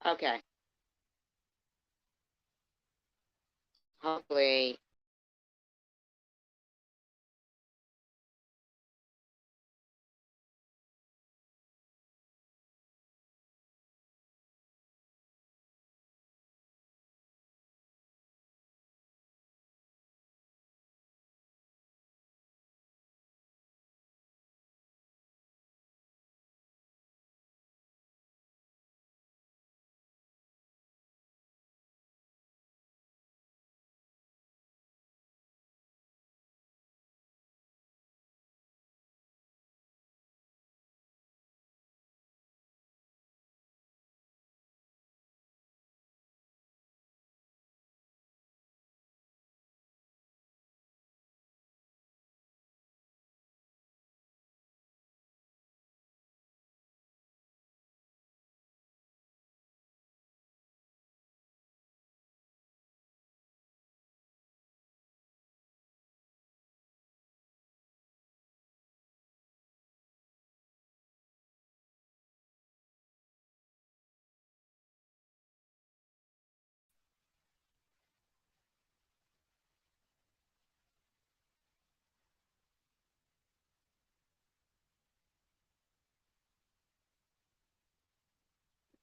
Okay. Hopefully.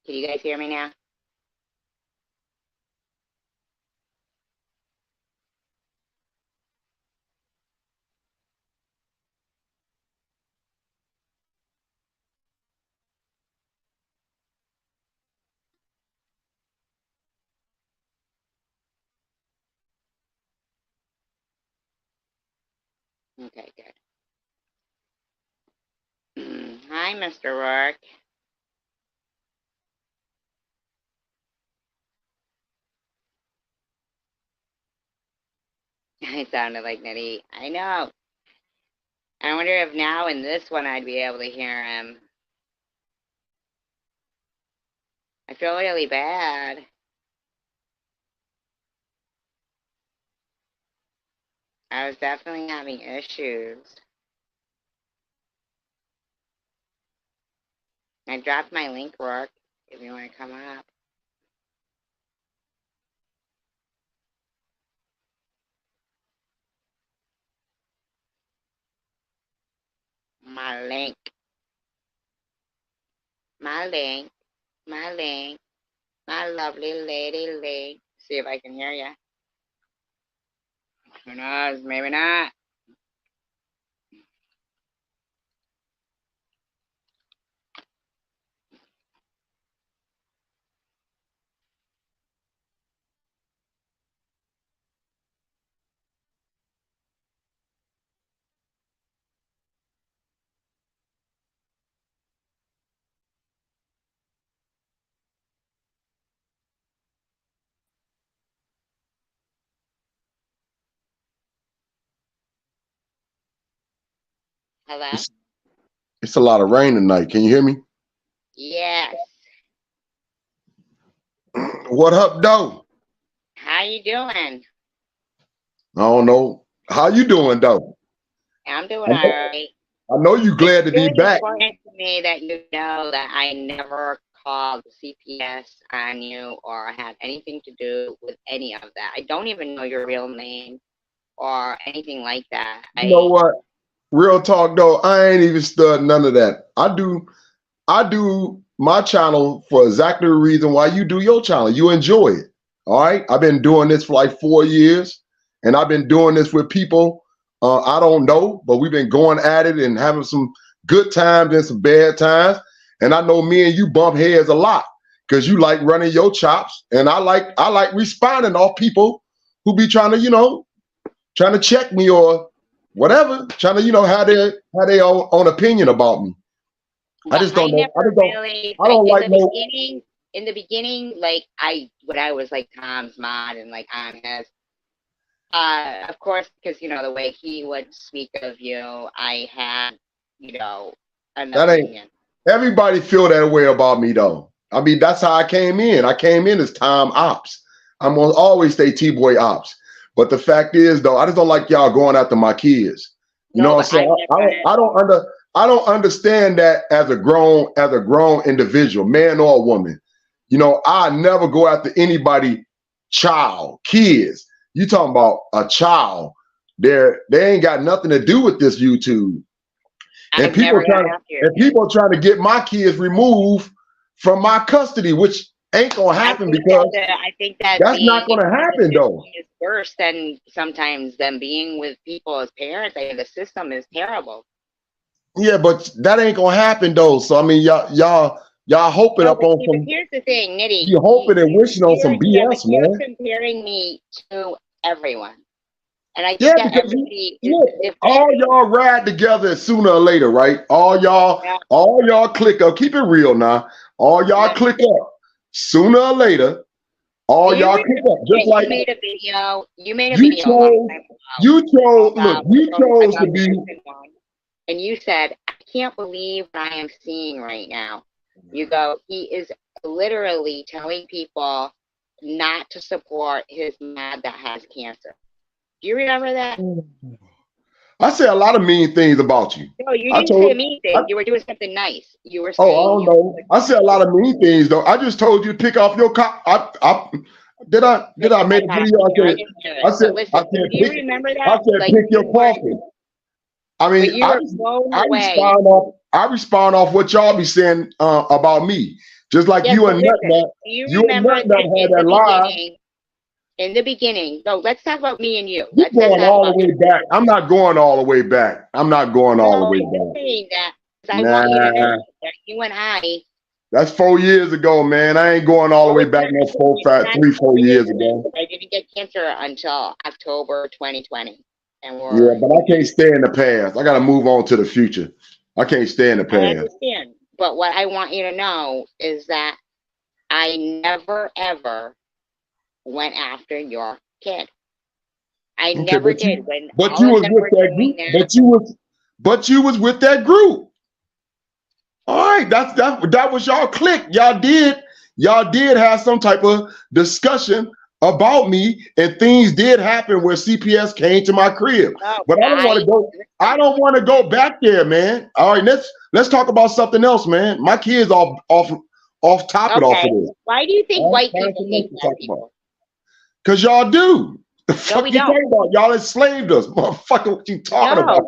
Can you guys hear me now? Okay, good. Hi, Mr. Rourke. I sounded like Nitty. I know. I wonder if now in this one I'd be able to hear him. I feel really bad. I was definitely having issues. I dropped my link, Rourke, if you want to come up. My link. My link. My link. My lovely lady link. See if I can hear you. Who knows? Maybe not. Hello? It's a lot of rain tonight. Can you hear me? Yes. What up, though? How you doing? I don't know. How you doing, though? I'm doing I all know, right. I know you It's glad to be really back. important to me that you know that I never called CPS on you or had anything to do with any of that. I don't even know your real name or anything like that. You know I what? Real talk, though. I ain't even stud none of that. I do my channel for exactly the reason why you do your channel. You enjoy it. All right. I've been doing this for like 4 years, and I've been doing this with people I don't know, but we've been going at it and having some good times and some bad times. And I know me and you bump heads a lot because you like running your chops, and I like responding off people who be trying to, trying to check me or whatever, trying to, have their own opinion about me. I well, just I don't know. never really I like don't in like the no. beginning. In the beginning, like I when I was like Tom's mod and like on his, of course, because the way he would speak of you, I had you know an That ain't. opinion. Everybody feel that way about me though. I mean, that's how I came in. I came in as Tom Ops. I'm gonna always stay T-Boy Ops. But the fact is though, I just don't like y'all going after my kids. You know No, what I'm but I've saying? never. I don't understand that as a grown individual, man or woman. You know, I never go after anybody, child, kids. You talking about a child. They ain't got nothing to do with this YouTube. And I've never gone after your kids. people are trying to get my kids removed from my custody, which ain't gonna happen because I think that that's not gonna happen though. Is worse than sometimes them being with people as parents. I mean, the system is terrible. Yeah, but that ain't gonna happen though. So I mean, y'all hoping up on some. Here's the thing, Nitty. You hoping and wishing on some BS, man. You're comparing me to everyone. And I think that because everybody all y'all ride together sooner or later, right? All y'all click up. Keep it real now. All y'all click up sooner or later. All y'all click up. Just like you made a video. You made a video. You chose to be. And you said, I can't believe what I am seeing right now. You go, he is literally telling people not to support his mom that has cancer. Do you remember that? I say a lot of mean things about you. No, you didn't say a mean thing. You were doing something nice. You were saying. Oh, I don't know. I said a lot of mean things though. I just told you to pick off your cop. Did I make a video? I said, do you remember that? I said, pick your coffin. I mean, I respond off what y'all be saying about me. Just like you and Nutnut. You and Nutnut had that live. In the beginning, no, let's talk about me and you. You're going all the way back. I'm not going all the way back. I'm not going all the way back. Saying that, I want you to know that you and I. That's 4 years ago, man. I ain't going all the way back no 4 years ago. I didn't get cancer until October 2020. Yeah, but I can't stay in the past. I got to move on to the future. I can't stay in the past. I understand. But what I want you to know is that I never, ever went after your kid. I never did. But you was with that group. But you was with that group. All right, that was y'all clique. Y'all did have some type of discussion about me, and things did happen where CPS came to my crib. But I don't want to go. I don't want to go back there, man. All right, let's talk about something else, man. My kids off topic off of this. Why do you think white people hate black people? Because y'all do. The fuck we you don't. talking about? Y'all enslaved us. Motherfucker, what you talking about?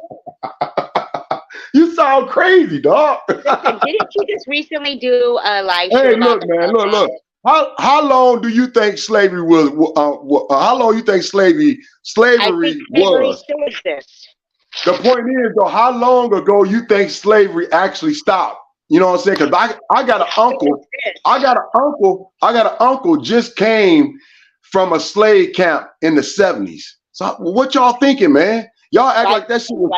You sound crazy, dog. Listen, didn't you just recently do a live show? Hey, look, man, look. How long do you think slavery was? How long you think slavery was? Still exists. The point is, though, how long ago you think slavery actually stopped? You know what I'm saying? Because I got an uncle. I got an uncle just came from a slave camp in the 70s. So what y'all thinking, man? Y'all act like that shit was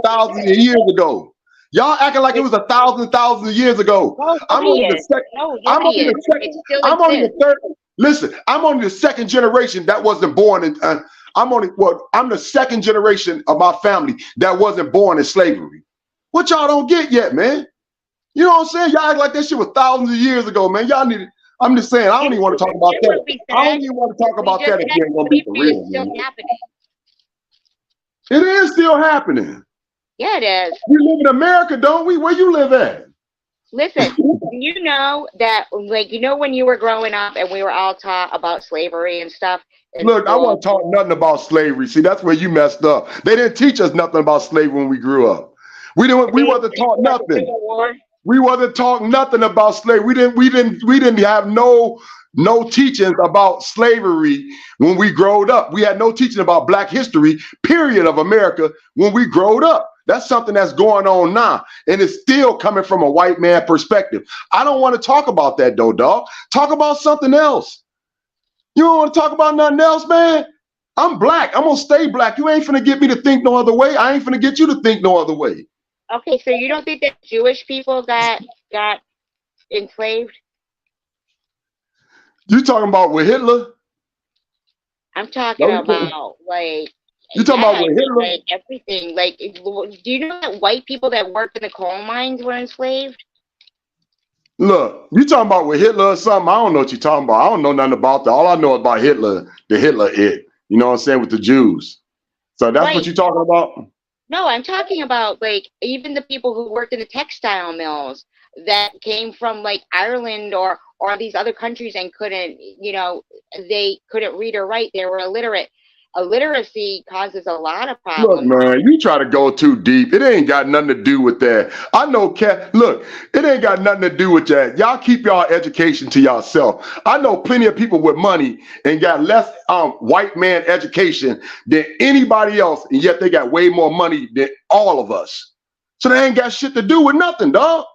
thousands of years ago. Y'all acting like it was thousands of years ago. I'm only the second generation that wasn't born in. I'm the second generation of my family that wasn't born in slavery. What y'all don't get yet, man? You know what I'm saying? Y'all act like that shit was thousands of years ago, man. Y'all need it. I'm just saying, I don't even want to talk about that. I don't even want to talk about that if you ain't gonna be for real. It is still happening. Yeah, it is. We live in America, don't we? Where you live at? Listen, you know that, like, you know, when you were growing up and we were all taught about slavery and stuff. Look, I wasn't taught nothing about slavery. See, that's where you messed up. They didn't teach us nothing about slavery when we grew up. We wasn't taught nothing. We wasn't taught nothing about slavery. We didn't have no teachings about slavery when we growed up. We had no teaching about Black history, period, of America when we growed up. That's something that's going on now, and it's still coming from a white man perspective. I don't want to talk about that though, dog. Talk about something else. You don't want to talk about nothing else, man? I'm Black. I'm gonna stay Black. You ain't finna get me to think no other way. I ain't finna get you to think no other way. Okay, so you don't think that Jewish people got enslaved? You talking about with Hitler? I'm talking about like. You talking about with Hitler? Like everything. Like, do you know that white people that worked in the coal mines were enslaved? Look, you talking about with Hitler or something? I don't know what you're talking about. I don't know nothing about that. All I know about Hitler, the Hitler it. You know what I'm saying, with the Jews. So that's what you're talking about? No, I'm talking about like even the people who worked in the textile mills that came from like Ireland or or these other countries and couldn't, they couldn't read or write. They were illiterate. Illiteracy causes a lot of Look, problems. man, you try to go too deep. It ain't got nothing to do with that. I know, Cat. Look, it ain't got nothing to do with that. Y'all keep y'all education to yourself. I know plenty of people with money and got less white man education than anybody else, and yet they got way more money than all of us. So they ain't got shit to do with nothing, dog.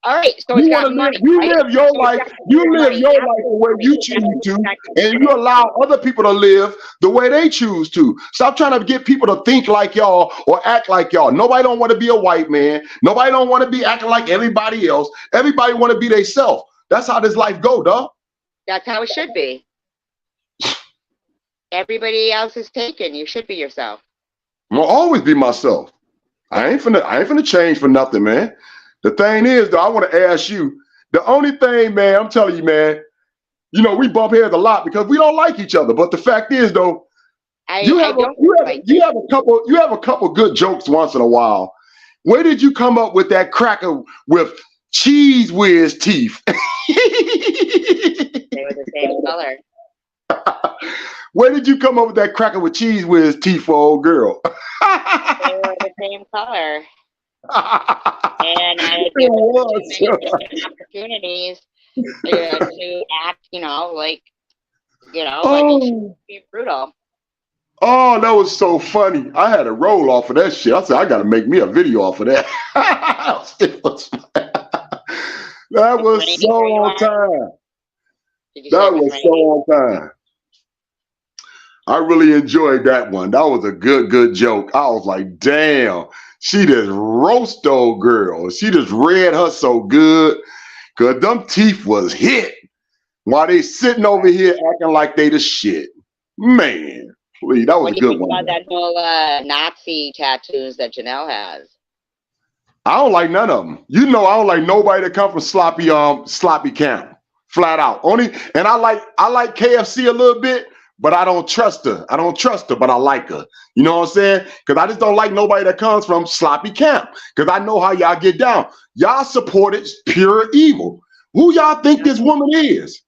All right, so You it's want got to money. live, you Right? live your life, you live money. your life the way you choose to, and you allow other people to live the way they choose to. Stop trying to get people to think like y'all or act like y'all. Nobody don't want to be a white man. Nobody don't want to be acting like everybody else. Everybody want to be themselves. That's how this life go, dog. That's how it should be. Everybody else is taken. You should be yourself. I'm gonna always be myself. I ain't finna change for nothing, man. The thing is, though, I want to ask you, the only thing, man, I'm telling you, man, we bump heads a lot because we don't like each other. But the fact is, though, you have a couple good jokes once in a while. Where did you come up with that cracker with cheese whiz teeth? They were the same color. Where did you come up with that cracker with cheese whiz teeth for old girl? They were the same color. And I give them many opportunities to act, like be brutal. Oh, that was so funny. I had a roll off of that shit. I said, I got to make me a video off of that. That was so on time. That was so on time. I really enjoyed that one. That was a good joke. I was like, damn, she just roast old girl. She just read her so good because them teeth was hit while they sitting over here acting like they the shit. Man, please, that was a good one. What do you think about that whole Nazi tattoos that Janelle has? I don't like none of them. I don't like nobody that come from sloppy camp. Flat out. And I like KFC a little bit. But I don't trust her. But I like her. You know what I'm saying? Because I just don't like nobody that comes from sloppy camp. Because I know how y'all get down. Y'all supported pure evil. Who y'all think this woman is?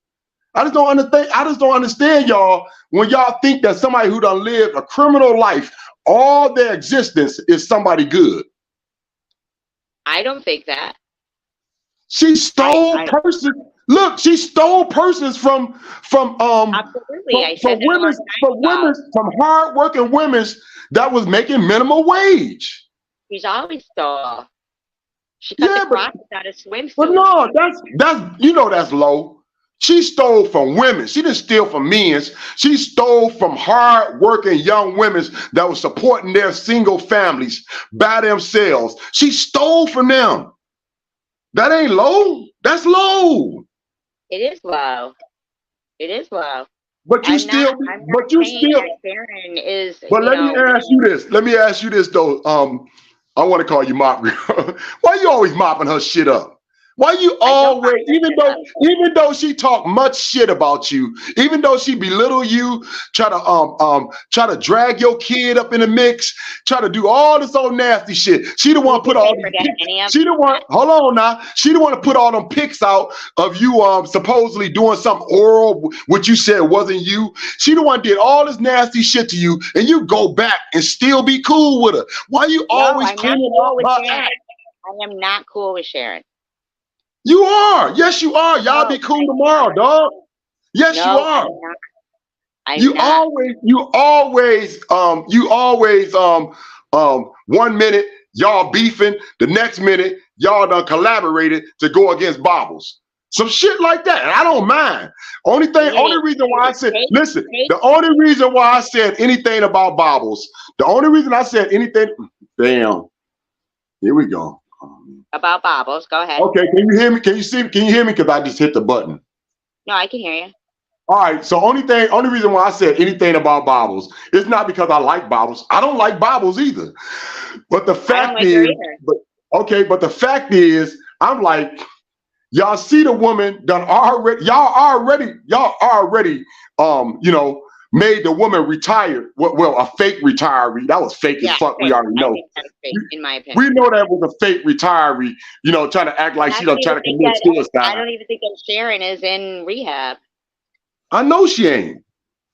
I just don't understand y'all when y'all think that somebody who done lived a criminal life all their existence is somebody good. I don't think that. She stole persons. Look, she stole persons from absolutely. from hardworking women that was making minimum wage. She's always stole. She cut the crotches out of swimsuits. But no, that's low. She stole from women. She didn't steal from men. She stole from hardworking young women that were supporting their single families by themselves. She stole from them. That ain't low. That's low. It is low. It is low. But you still. But Sharon is. But let me ask you this. Let me ask you this though. I want to call you mop girl. Why you always mopping her shit up? Why you always, even though she talk much shit about you, even though she belittle you, try to drag your kid up in the mix, try to do all this old nasty shit. She the one put all these, she the one, hold on now. She the one to put all them pics out of you supposedly doing some oral, which you said wasn't you. She the one did all this nasty shit to you, and you go back and still be cool with her. Why you always cleaning up her act? I am not cool with Sharon. You are. Yes, you are. Y'all be cool tomorrow, dog. Yes, you are. You always, 1 minute y'all beefing, the next minute y'all done collaborated to go against Bobbles. Some shit like that. And I don't mind. Only reason why I said, listen, the only reason why I said anything about Bobbles, the only reason I said anything, damn, here we go. About Bobbles, go ahead. Okay, can you hear me? Can you hear me? Because I just hit the button. No, I can hear you. All right, so only reason why I said anything about Bobbles is not because I like Bobbles. I don't like Bobbles either. But the fact is, but the fact is, I'm like, y'all see the woman done already, y'all already, made the woman retired. Well, a fake retiree. That was fake as fuck. We already know. I think that's fake, in my opinion. We know that was a fake retiree, you know, trying to act like she don't try to commit suicide. I don't even think that Sharon is in rehab. I know she ain't.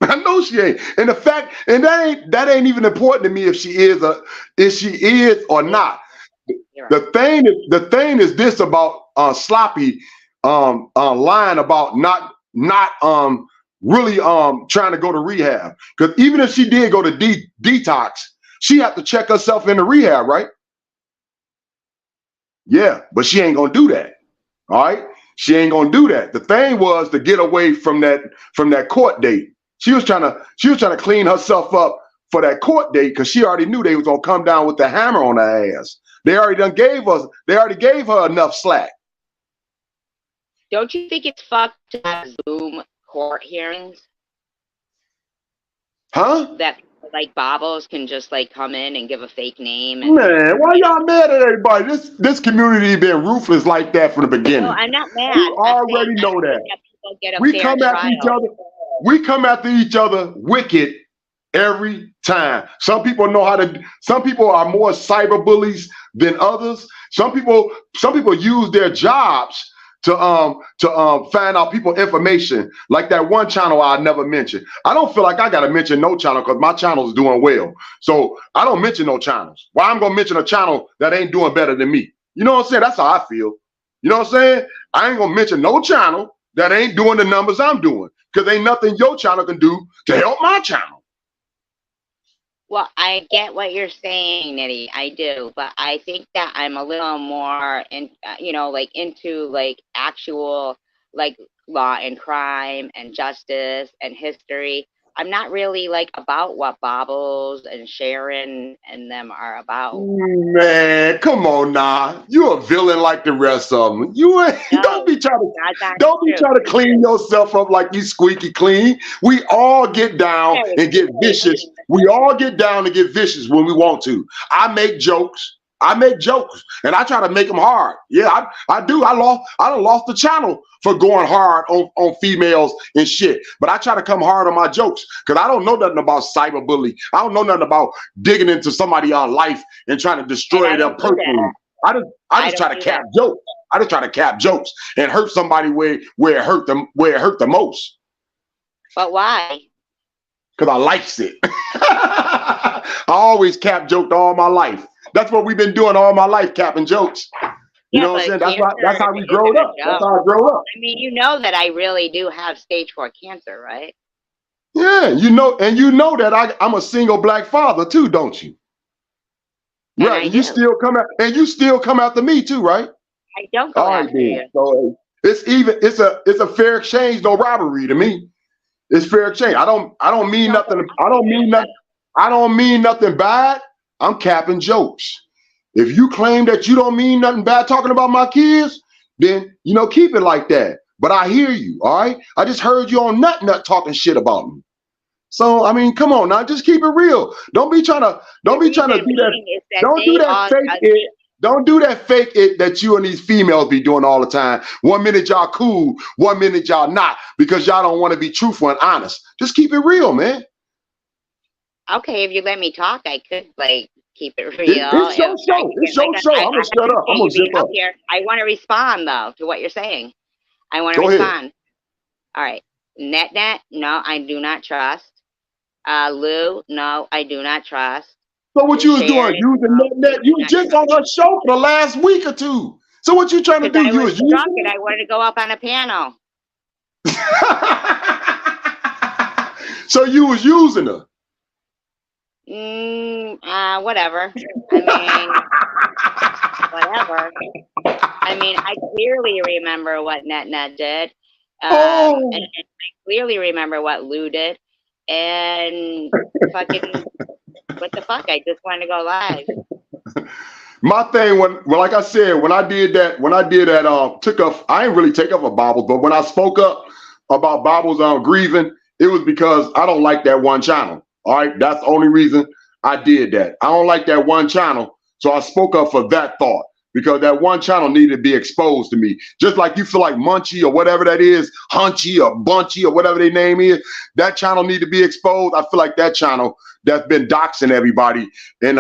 I know she ain't. And the fact, and that ain't even important to me if she is or not. Right. The thing is this about Sloppy lying about not really trying to go to rehab. Because even if she did go to detox, she had to check herself into rehab, right? Yeah, but she ain't gonna do that. All right, she ain't gonna do that. The thing was to get away from that court date. She was trying to clean herself up for that court date because she already knew they was gonna come down with the hammer on her ass. They already gave her enough slack. Don't you think it's fucked to have Zoom court hearings? Huh? That like Bobbles can just like come in and give a fake name. And, man, why y'all mad at everybody? This community been ruthless like that from the beginning. No, I'm not mad. You already know that. We come after each other. We come after each other wicked every time. Some people know how to. Some people are more cyber bullies than others. Some people use their jobs to find out people information, like that one channel I never mentioned. I don't feel like I gotta mention no channel because my channel is doing well. So I don't mention no channels. Why I'm gonna mention a channel that ain't doing better than me? You know what I'm saying? That's how I feel. You know what I'm saying? I ain't gonna mention no channel that ain't doing the numbers I'm doing, because ain't nothing your channel can do to help my channel. Well, I get what you're saying, Nitty. I do, but I think that I'm a little more into like actual like law and crime and justice and history. I'm not really like about what Bobbles and Sharon and them are about. Man, come on now. You a villain like the rest of them. You ain't, no, don't be trying to clean yourself up like you squeaky clean. We all get down and get vicious. We all get down and get vicious when we want to. I make jokes, and I try to make them hard. Yeah, I do. I done lost the channel for going hard on females and shit. But I try to come hard on my jokes because I don't know nothing about cyberbullying. I don't know nothing about digging into somebody's life and trying to destroy them personally. I just try to cap jokes. I just try to cap jokes and hurt somebody where it hurt them, where it hurt the most. But why? Because I likes it. I always cap joked all my life. That's what we've been doing all my life, capping jokes. You know what I'm saying? That's how we grow up. That's how I grow up. I mean, you know that I really do have stage 4 cancer, right? Yeah, you know that I'm a single black father too, don't you? And right. You still come after me too, right? I don't go after you. So it's a fair exchange, no robbery to me. It's fair exchange. I don't mean nothing. I don't mean nothing bad. I'm capping jokes. If you claim that you don't mean nothing bad talking about my kids, then, keep it like that. But I hear you, all right? I just heard you on Nut talking shit about me. So, I mean, come on now, just keep it real. Don't be trying to do that. Don't do that fake it. Don't do that fake it that you and these females be doing all the time. 1 minute y'all cool, 1 minute y'all not, because y'all don't want to be truthful and honest. Just keep it real, man. Okay, if you let me talk, I could keep it real. It's your show. It's your show. I'm gonna shut up. I'm gonna zip up. Here. I want to respond though to what you're saying. I want to respond. All right. Net, no, I do not trust. Lou, no, I do not trust. So what you was doing? Using Net? You was just on her show for the last week or two. So what you trying to do? I was drunk and I wanted to go up on a panel. So you was using her. Whatever. Whatever. I clearly remember what Net did. And I clearly remember what Lou did. And fucking, what the fuck? I just wanted to go live. My thing, like I said, when I did that, I didn't really take up for Bobbles, but when I spoke up about Bobbles grieving, it was because I don't like that one channel. All right, that's the only reason I did that. I don't like that one channel, so I spoke up for that thought. because that one channel needed to be exposed to me. Just like you feel like Munchie or whatever that is, Hunchy or Bunchy or whatever their name is, that channel need to be exposed. I feel like that channel that's been doxing everybody and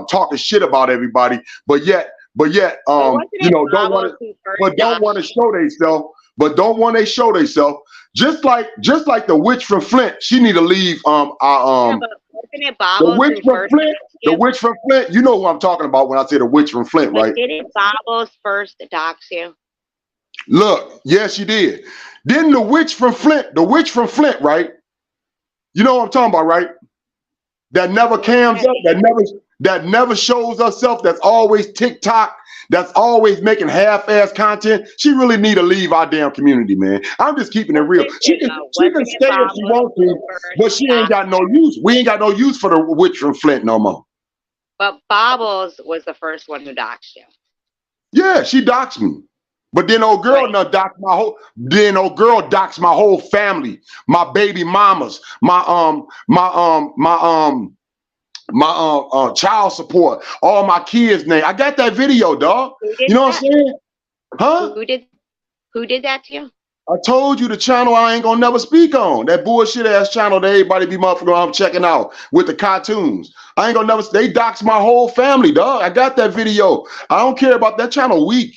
talking shit about everybody, but yet you know, don't want to show themselves, but don't want to show themselves. Just like the witch from Flint, she need to leave. The witch from Flint. The witch from Flint. You know who I'm talking about when I say the witch from Flint, right? Didn't Bobbles first dox you? Look, yes, she did. Then the witch from Flint, right? You know what I'm talking about, right? That never cams up, that never shows herself, that's always TikTok, that's always making half-ass content. She really need to leave our damn community, man. I'm just keeping it real. She can stay if she wants to, but she ain't got no use. We ain't got no use for the witch from Flint no more. But Bobbles was the first one who doxed you. Yeah, she doxed me. But then old girl doxed my whole family, my baby mamas, my child support, all my kids' name. I got that video, dog. You know what I'm saying? Huh? Who did that to you? I told you the channel I ain't gonna never speak on. That bullshit ass channel that everybody be motherfucking I'm checking out with the cartoons. I ain't gonna never, they doxed my whole family, dog. I got that video. I don't care about that channel weak.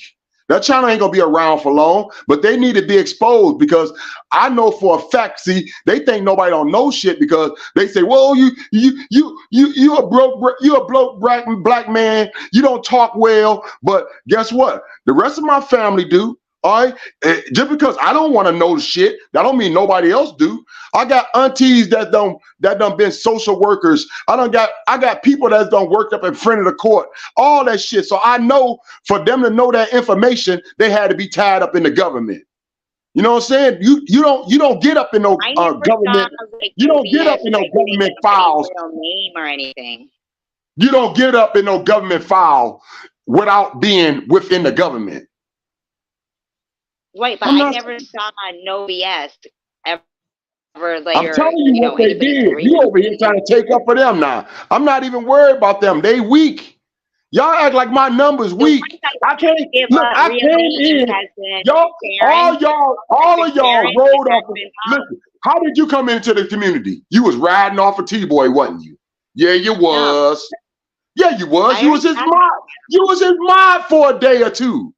That channel ain't gonna be around for long, but they need to be exposed because I know for a fact, see, they think nobody don't know shit because they say, well, you a broke black man, you don't talk well, but guess what? The rest of my family do. All right, just because I don't want to know shit, that don't mean nobody else do. I got aunties that done been social workers. I got people that done worked up in front of the court, all that shit. So I know for them to know that information, they had to be tied up in the government. You know what I'm saying? You don't get up in no government. You don't get up in no government files. Name or anything. You don't get up in no government file without being within the government. Right, but I never saw no BS ever. Like, I'm telling you what they did. You over here trying to take up for them now. I'm not even worried about them. They weak. Y'all act like my numbers weak. I can't look. I came in. Y'all, all of y'all rolled off. Listen, how did you come into the community? You was riding off a T-boy, wasn't you? Yeah, you was. No. Yeah, you was. You was his mod. You was his mod for a day or two.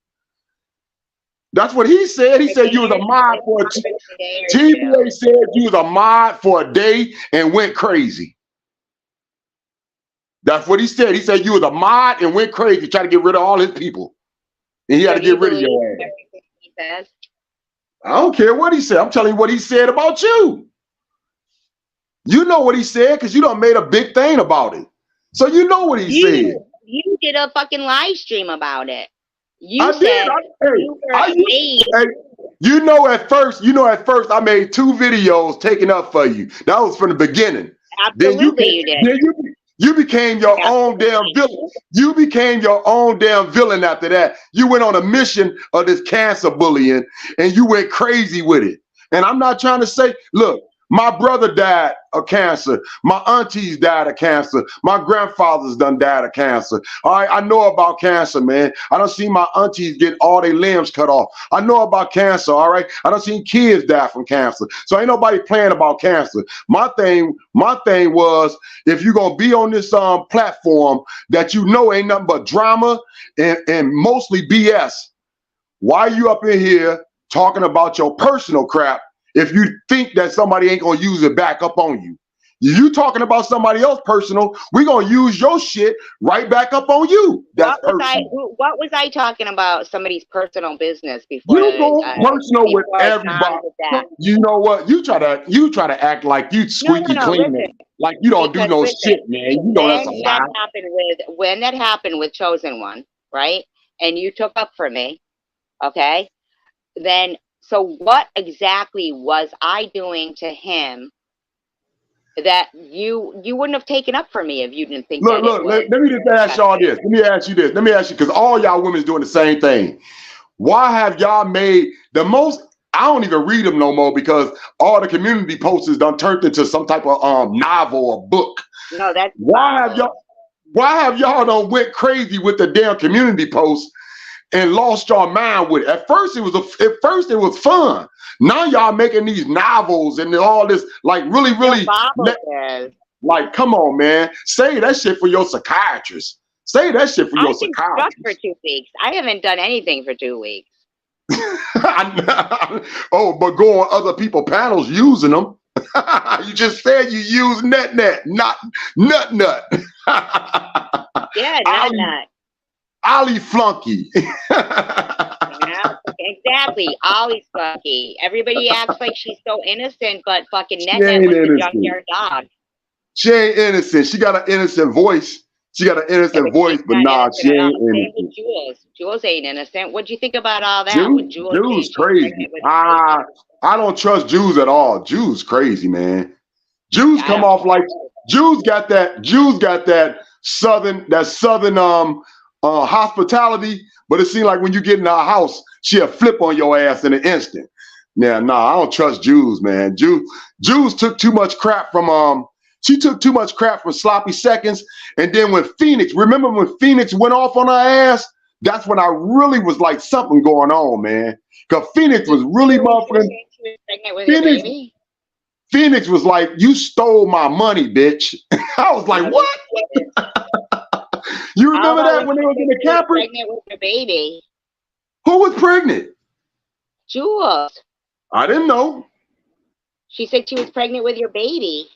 That's what he said. He said you was a mod for a T-boy said you was a mod for a day and went crazy. That's what he said. He said you was a mod and went crazy, trying to get rid of all his people. And he had to get rid of your ass. He says? I don't care what he said. I'm telling you what he said about you. You know what he said because you done made a big thing about it. So you know what he said. You did a fucking live stream about it. You know, at first I made 2 videos taking up for you. That was from the beginning. Absolutely, you did. You became your own damn villain. You became your own damn villain after that. You went on a mission of this cancer bullying and you went crazy with it. And I'm not trying to say, look, my brother died of cancer. My aunties died of cancer. My grandfathers done died of cancer. All right, I know about cancer, man. I done seen my aunties get all their limbs cut off. I know about cancer, all right? I done seen kids die from cancer. So ain't nobody playing about cancer. My thing was, if you're gonna be on this platform that you know ain't nothing but drama and mostly BS, why are you up in here talking about your personal crap if you think that somebody ain't gonna use it back up on you? You talking about somebody else personal, we're gonna use your shit right back up on you. What was I talking about? Somebody's personal business before. You go personal with everybody. You know what? You try to act like you squeaky clean, listen, like you don't do no shit, man. You know that's a lie. When that happened with Chosen One, right? And you took up for me, okay? Then, so what exactly was I doing to him that you wouldn't have taken up for me if you didn't think that? Look, let me just ask y'all this. Let me ask you this. Let me ask you, because all y'all women's doing the same thing. Why have y'all made the most? I don't even read them no more because all the community posters done turned into some type of novel or book. No, that's why have y'all? Why have y'all done went crazy with the damn community post and lost your mind with it? At first it was fun. Now y'all making these novels and all this like Your really Bible says. like, come on, man. Say that shit for your psychiatrist. Say that shit for your I've been struck for psychiatrist. 2 weeks. I haven't done anything for 2 weeks. Oh, but go on other people panels using them. You just said you use net, not nut. Yeah, Ali, nut. Ali Flunky. Yeah, exactly. Ollie's funky. Everybody acts like she's so innocent, but fucking She Net ain't was the innocent. junkyard dog. She ain't innocent. She got an innocent voice. She got an Yeah, but innocent she's voice, but not nah, innocent she at all. ain't Same with innocent. Jules. Jules ain't innocent. What'd you think about all that with Jules Jews saying she's crazy. pregnant with her baby? I don't trust Jews at all. Jews crazy, man. Jews I come don't off trust like her. Jews got that southern hospitality, but it seems like when you get in our house, she'll flip on your ass in an instant. Yeah, nah, I don't trust Jews, man. Jews took too much crap from she took too much crap from sloppy seconds. And then when Phoenix, remember when Phoenix went off on her ass? That's when I really was like something going on, man. Because Phoenix Did was you really hear when she was motherfucking saying she was pregnant with your Phoenix. baby? Phoenix was like, you stole my money, bitch. I was like, No, what? she didn't. You How remember about that when when they she was said in the she was camper? pregnant with your baby? Who was pregnant? Jules. I didn't know. She said she was pregnant with your baby.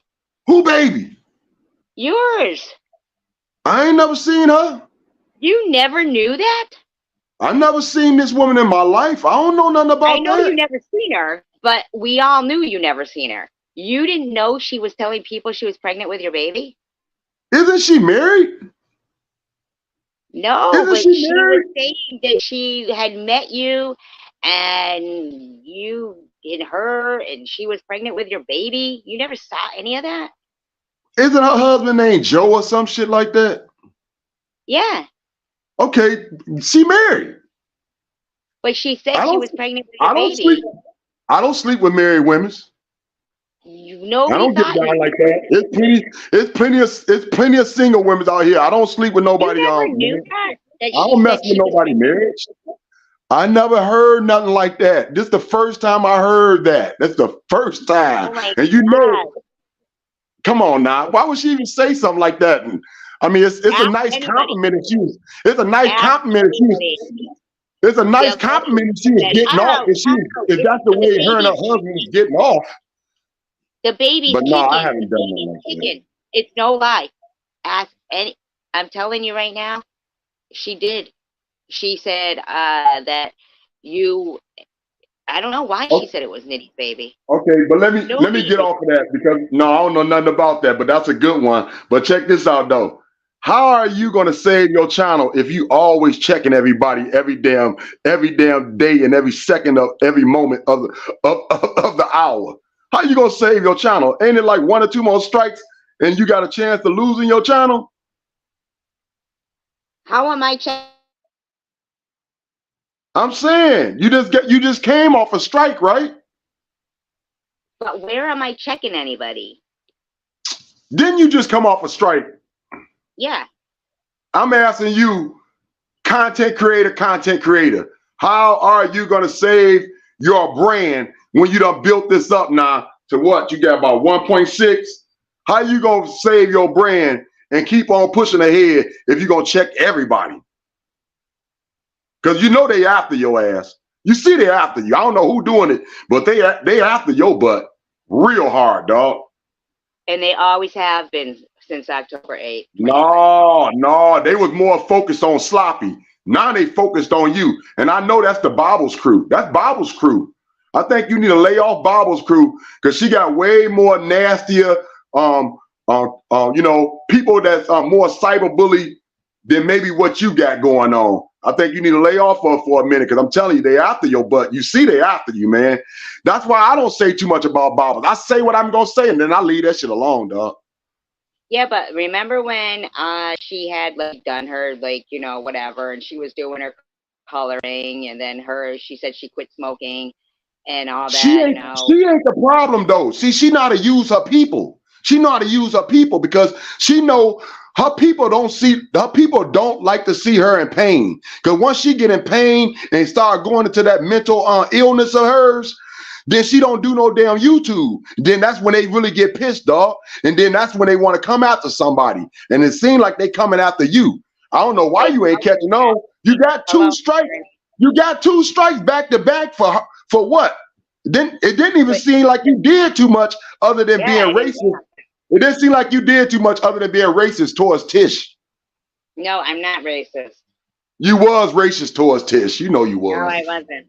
Who baby? Yours. I ain't never seen her. You never knew that? I never seen this woman in my life. I don't know nothing I about know you that. never seen her, but we all knew you never seen her. You didn't know she was telling people she was pregnant with your baby? Isn't she married? No, Isn't but she she was married? saying that she had met you and you and her and she was pregnant with your baby. You never saw any of that? Isn't her husband named Joe or some shit like that? Yeah, Okay, she married. but she said I she don't was pregnant with your I don't sleep. baby. I don't sleep with married women. I Nobody don't get thought you down like did. that. It's plenty of single women out here. I don't sleep with You nobody never knew married. that I she don't mess said with she was nobody pregnant. marriage. I never heard nothing like that. This is the first time I heard that. That's the first time. Oh my And you know, God. come on now. Why would she even say something like that? And I mean, it's a Ask nice anybody. compliment if she was. It's a nice Ask compliment if she was. anybody. It's a nice They'll tell you. compliment if she was Said, getting off. oh, oh, If that's the the way her and her baby's husband was kicking. getting off. The baby's But no, I kicking. The haven't done nothing baby's like that. kicking. It's no lie. Ask any. I'm telling you right now. She did. She said that you. I don't know why she Okay. said it was Nitty's baby. Okay, but let me Nobody get did. off of that because no, I don't know nothing about that, but that's a good one. But check this out though. How are you gonna save your channel if you always checking everybody every damn day and every second of every moment of the hour? How you gonna save your channel? Ain't it like one or two more strikes and you got a chance to losing your channel? How am I checking? I'm saying you just came off a strike, right? But where am I checking anybody? Didn't you just come off a strike? Yeah. I'm asking you, content creator, how are you going to save your brand when you done built this up now to what? You got about 1.6? How you going to save your brand and keep on pushing ahead if you're going to check everybody? Because you know they after your ass. You see they after you. I don't know who doing it, but they after your butt real hard, dog. And they always have been since October 8th. No, they was more focused on sloppy. Now they focused on you. And I know that's the Bobbles crew. That's Bobbles crew. I think you need to lay off Bobbles crew because she got way more nastier, people that's more cyberbully than maybe what you got going on. I think you need to lay off her for a minute because I'm telling you, they after your butt. You see they after you, man. That's why I don't say too much about Bobbles. I say what I'm going to say and then I leave that shit alone, dog. Yeah, but remember when she had like done her like, whatever, and she was doing her coloring, and then she said she quit smoking and all She that, ain't she ain't the problem though. See, she know how to use her people. She know how to use her people because she know her people don't like to see her in pain. Because once she get in pain and start going into that mental illness of hers, then she don't do no damn YouTube. Then that's when they really get pissed, dog. And then that's when they want to come after somebody. And it seems like they coming after you. I don't know why you ain't catching on. You got two strikes. You got 2 strikes back to back for what? Then it didn't even seem like you did too much other than being racist. It didn't seem like you did too much other than being racist towards Tish. No, I'm not racist. You was racist towards Tish. You know you was. No, I wasn't.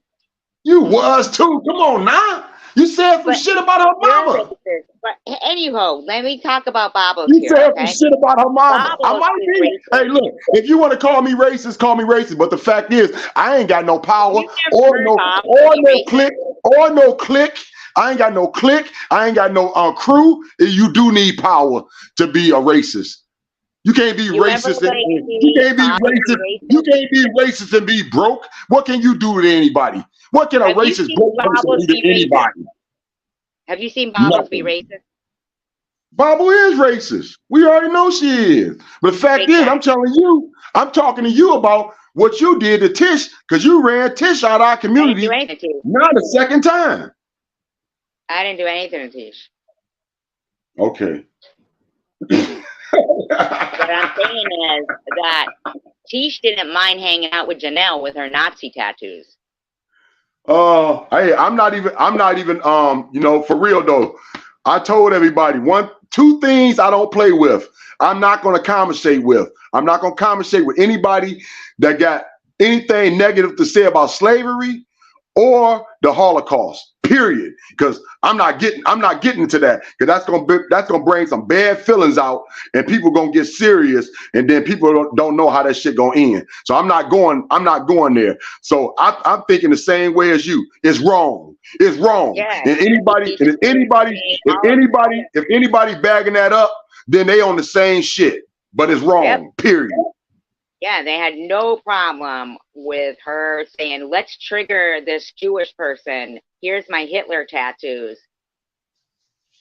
You was too. Come on now. You said some shit about her mama. Racist. But anyhow, let me talk about Bobbles You here. said some shit about her mama. I Bobbles might be. Hey, look, if you want to call me racist, call me racist. But the fact is, I ain't got no power or no click. I ain't got no click. I ain't got no crew. You do need power to be a racist. You can't be racist. You can't be racist. You can't be racist and be broke. What can you do to anybody? What can a racist broke person do to anybody? Have you seen Bobbles be racist? Bobble is racist. We already know she is. But the fact is, I'm telling you, I'm talking to you about what you did to Tish, because you ran Tish out of our community. Not a second time. I didn't do anything to Tish. Okay. What I'm saying is that Tish didn't mind hanging out with Janelle with her Nazi tattoos. Hey, I'm not even, you know, for real though. I told everybody 2 things I don't play with. I'm not going to conversate with. I'm not going to conversate with anybody that got anything negative to say about slavery or the Holocaust. Period. Because I'm not getting into that, because that's gonna bring some bad feelings out, and people gonna get serious, and then people don't know how that shit gonna end. So I'm not going there. So I'm thinking the same way as you. It's wrong. It's wrong. Yeah. And if anybody bagging that up, then they on the same shit. But it's wrong. Yep. Period. Yeah, they had no problem with her saying, let's trigger this Jewish person. Here's my Hitler tattoos.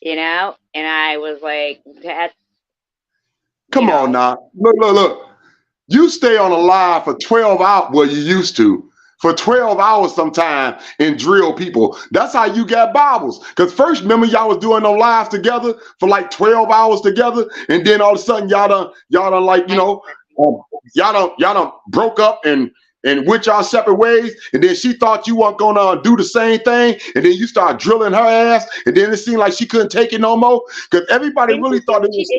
You know? And I was like, that's... Come on now. Look. You stay on a live for 12 hours. Well, you used to. For 12 hours sometime and drill people. That's how you got Bibles. Because first, remember, y'all was doing no lives together for like 12 hours together. And then all of a sudden, y'all done like, you know... y'all done broke up and went y'all separate ways, and then she thought you weren't gonna do the same thing, and then you start drilling her ass, and then it seemed like she couldn't take it no more, because everybody really thought it was.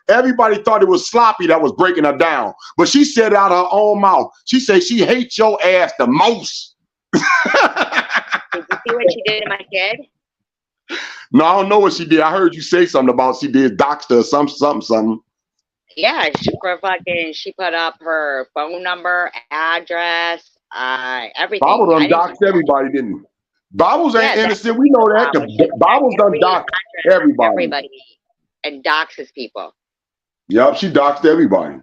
Everybody thought it was Sloppy that was breaking her down, but she said it out of her own mouth. She said she hates your ass the most. Did you see what she did to my kid? No, I don't know what she did. I heard you say something about she did doxed her something. Yeah, she put up her phone number, address, everything. Bobbles done doxed everybody, didn't he? Bobbles ain't innocent. We know that. Bobbles done doxed everybody. And doxes people. Yep, she doxed everybody.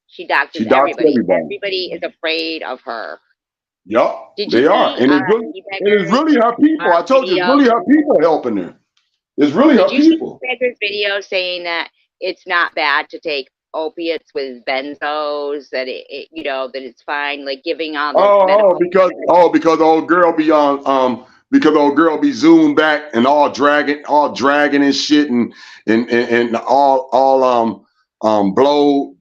She doxes everybody. Everybody is afraid of her. Yep, they are. And it's really her people. I told you, it's really her people helping her. It's really her people. Did you see Becker's video saying that it's not bad to take opiates with benzos, that that it's fine, like giving on because old girl be on because old girl be zoomed back and all dragging and shit and all blowed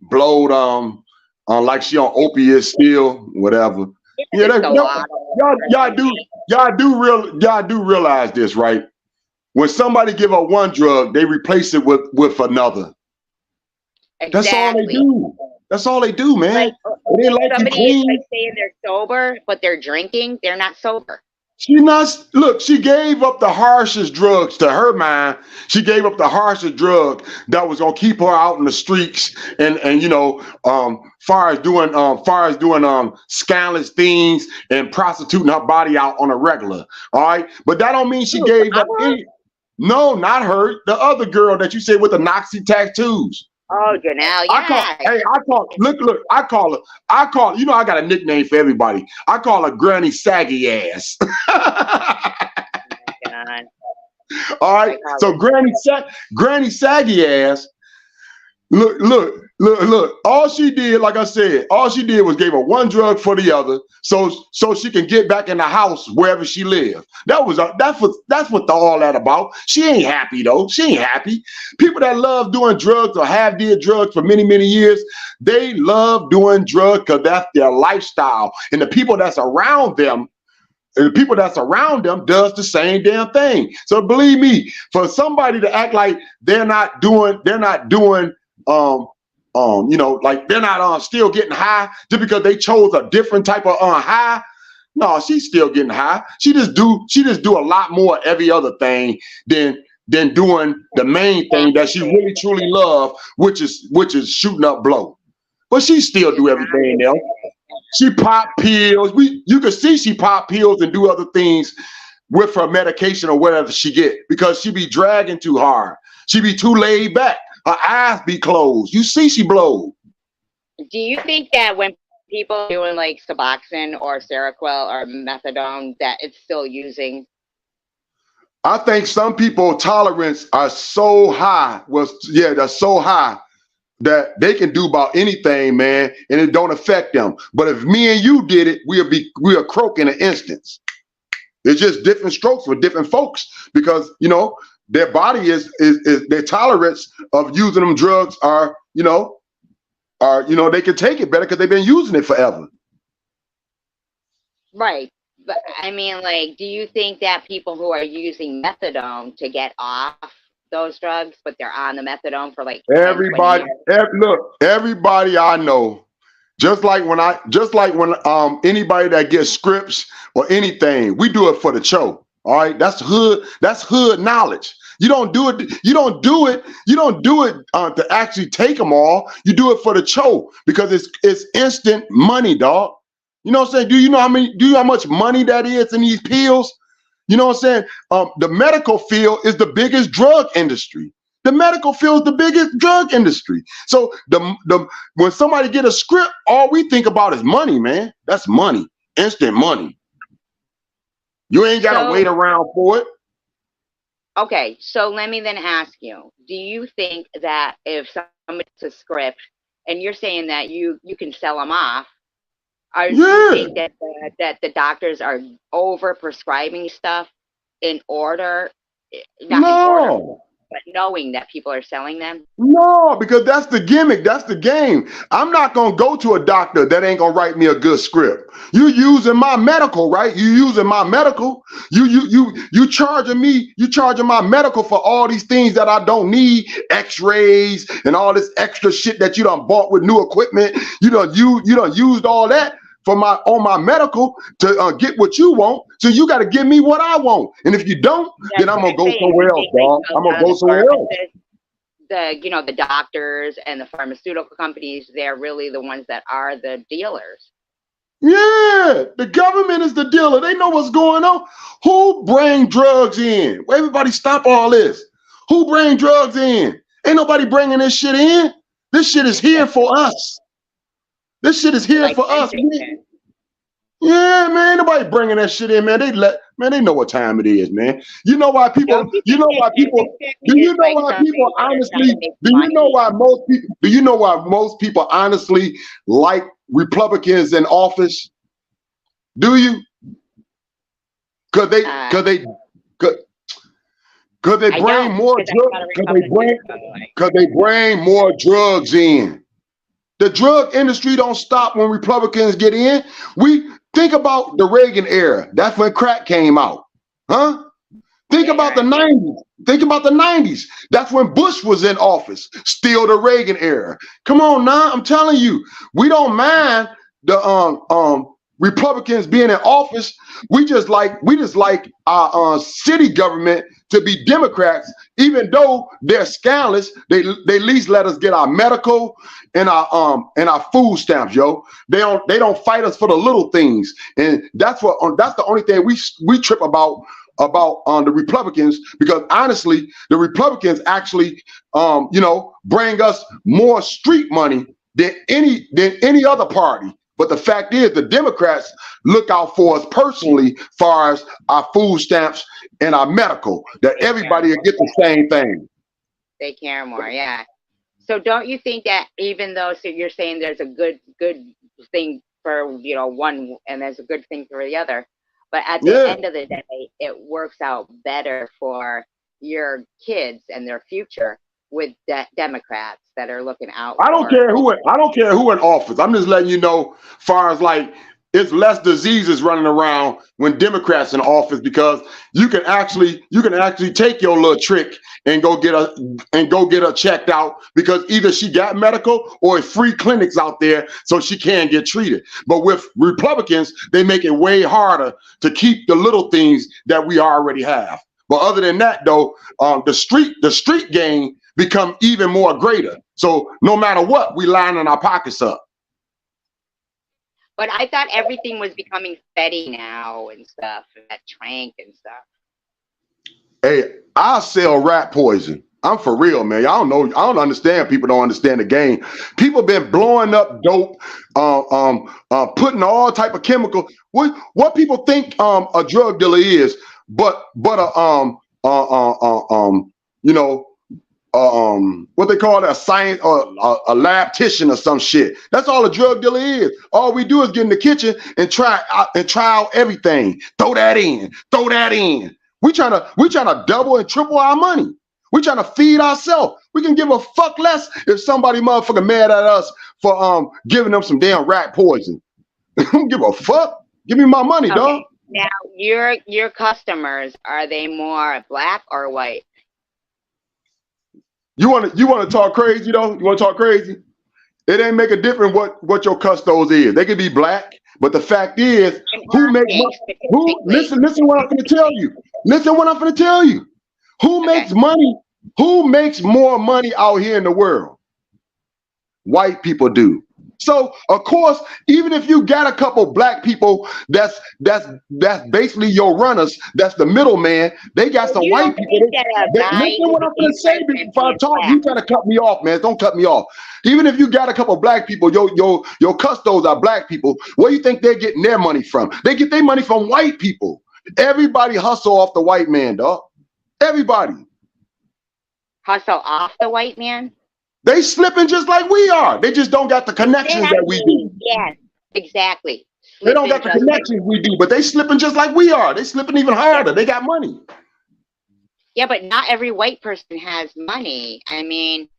like she on opiates still, whatever. Y'all do realize this, right? When somebody give up one drug, they replace it with another. Exactly. That's all they do. That's all they do, man. Like, somebody is like saying they're sober, but they're drinking. They're not sober. She gave up the harshest drugs to her mind. She gave up the harshest drug that was gonna keep her out in the streets and far as doing scandalous things and prostituting her body out on a regular. All right, but that don't mean she gave up any. No, not her. The other girl that you said with the Nazi tattoos. Oh, Janelle, yeah. I call her, you know, I got a nickname for everybody. I call her Granny Saggy Ass. Oh my God. All right. So Granny Saggy Ass, Look. All she did, like I said, all she did was gave her one drug for the other, so she can get back in the house wherever she lived. That's what all that about. She ain't happy though. She ain't happy. People that love doing drugs or have did drugs for many years, they love doing drugs because that's their lifestyle, and the people that's around them. And the people that's around them does the same damn thing. So believe me, for somebody to act like um like they're not still getting high just because they chose a different type of high. No, she's still getting high. She just do a lot more every other thing than doing the main thing that she really truly love, which is shooting up blow. But she still do everything else. She pop pills. You can see she pop pills and do other things with her medication or whatever she get because she be dragging too hard. She be too laid back. Her eyes be closed. You see she blows. Do you think that when people are doing like Suboxone or Seroquel or methadone, that it's still using? I think some people tolerance are so high. They're so high that they can do about anything, man, and it don't affect them. But if me and you did it, we'll croak in an instance. It's just different strokes for different folks because their body is their tolerance of using them drugs are they can take it better because they've been using it forever. Right. But I mean, like, do you think that people who are using methadone to get off those drugs, but they're on the methadone for like 10, 20 Everybody, years? look, everybody I know, just like when anybody that gets scripts or anything, we do it for the show. All right, that's hood knowledge. You don't do it. You don't do it to actually take them all. You do it for the show because it's instant money, dog. You know what I'm saying? Do you know how much money that is in these pills? You know what I'm saying? The medical field is the biggest drug industry. The medical field is the biggest drug industry. So when somebody get a script, all we think about is money, man. That's money, instant money. You ain't got to wait around for it. Okay, so let me then ask you: do you think that if somebody gets a script and you're saying that you can sell them off, or do you think that the doctors are over prescribing stuff in order, not in order, but knowing that people are selling them? No, because that's the gimmick. That's the game. I'm not gonna go to a doctor that ain't gonna write me a good script. You using my medical, right? You using my medical. You charging me. You charging my medical for all these things that I don't need, X-rays and all this extra shit that you done bought with new equipment. You done used all that for my medical to get what you want. So you got to give me what I want. And if you don't, then I'm gonna go somewhere else, dog. I'm gonna go somewhere else. The doctors and the pharmaceutical companies, they're really the ones that are the dealers. Yeah, the government is the dealer. They know what's going on. Who bring drugs in? Everybody stop all this. Who bring drugs in? Ain't nobody bringing this shit in. This shit is here for us. This shit is here like for us. Yeah, man. Nobody bringing that shit in, man. They know what time it is, man. You know why people? Do you know why people honestly? Do you know why most people? Do you know why most people honestly like Republicans in office? Do you? Because they bring more drugs. Because they bring more drugs in. The drug industry don't stop when Republicans get in. We think about the Reagan era. That's when crack came out. Huh? Think about the 90s. Think about the 90s. That's when Bush was in office. Still the Reagan era. Come on now. I'm telling you, we don't mind the Republicans being in office. We just like our city government to be Democrats, even though they're scandalous. They at least let us get our medical and our food stamps, yo. They don't fight us for the little things, and that's the only thing we trip about the Republicans, because honestly, the Republicans actually bring us more street money than any other party. But the fact is, the Democrats look out for us personally, far as our food stamps and our medical, that everybody will get the same thing. They care more, yeah. So don't you think that even though, so you're saying there's a good thing for, you know, one and there's a good thing for the other, but at the Yeah. end of the day, it works out better for your kids and their future with Democrats that are looking out I don't for care who old. I don't care who in office. I'm just letting you know, far as like it's less diseases running around when Democrats in office, because you can actually take your little trick and go get her checked out, because either she got medical or it's free clinics out there so she can get treated. But with Republicans, they make it way harder to keep the little things that we already have. But other than that, though, the street game become even more greater. So no matter what, we lining our pockets up. But I thought everything was becoming Fetty now and stuff, and that Trank and stuff. Hey, I sell rat poison. I'm for real, man. Y'all don't know. I don't understand. People don't understand the game. People been blowing up dope, putting all type of chemical. What people think a drug dealer is, but you know, what they call it, a science or a lab-tician or some shit. That's all a drug dealer is. All we do is get in the kitchen and try out everything. Throw that in. Throw that in. We trying to double and triple our money. We trying to feed ourselves. We can give a fuck less if somebody motherfucking mad at us for giving them some damn rat poison. Don't give a fuck. Give me my money, Okay. dog. Now, your customers, are they more black or white? You want to talk crazy though? You want to talk crazy? It ain't make a difference what your custos is. They could be black, but the fact is, I'm who make asking who specifically. listen what I'm gonna tell you. Listen what I'm gonna tell you. Who Okay. makes money? Who makes more money out here in the world? White people do. So of course, even if you got a couple black people, that's basically your runners. That's the middleman. They got So some you white don't people. think that a guy Listen who what I'm gonna became say president before I being talk. black? You trying to cut me off, man? Don't cut me off. Even if you got a couple black people, your custos are black people. Where you think they're getting their money from? They get their money from white people. Everybody hustle off the white man, dog. Everybody. Hustle off the white man? They slipping just like we are. They just don't got the connections that we Exactly. do. Yes, exactly. They don't Slipping got the just like. connections we do, but they slipping just like we are. They slipping even Yeah. harder. They got money. Yeah, but not every white person has money. I mean,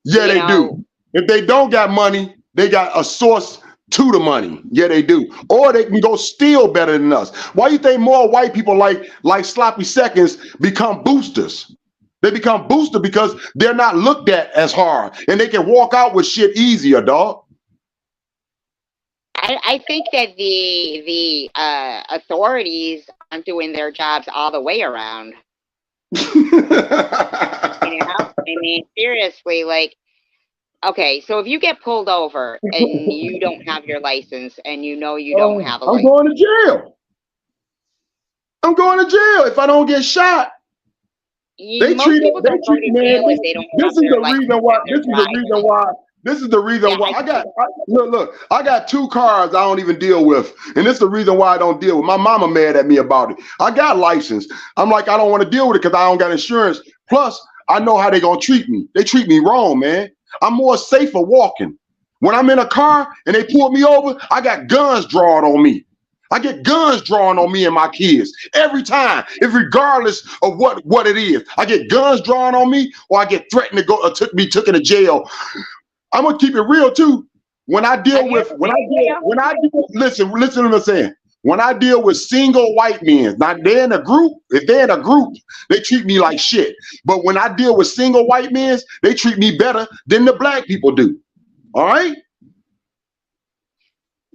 Yeah, you they know, do. If they don't got money, they got a source to the money. Yeah, they do. Or they can go steal better than us. Why you think more white people like sloppy seconds become boosters? They become booster because they're not looked at as hard and they can walk out with shit easier, dog. I think that the authorities aren't doing their jobs all the way around. You know, I mean, seriously, like, okay, so if you get pulled over and you don't have your license and you know you don't have a I'm license, going to jail. I'm going to jail if I don't get shot. most people They don't go treat to man. jail if they don't This have is their the reason license why. and they're driving. This is the reason Yeah, why look. I got 2 cars I don't even deal with, and this is the reason why I don't deal with. My mama mad at me about it. I got license. I'm like, I don't want to deal with it because I don't got insurance. Plus, I know how they gonna treat me. They treat me wrong, man. I'm more safer walking. When I'm in a car and they pull me over, I got guns drawn on me. I get guns drawn on me and my kids every time, if regardless of what it is. I get guns drawn on me, or I get threatened to go or be taken to jail. I'm gonna keep it real too. When I deal with listen to what I'm saying. When I deal with single white men, now they're in a group. If they're in a group, they treat me like shit. But when I deal with single white men, they treat me better than the black people do. All right.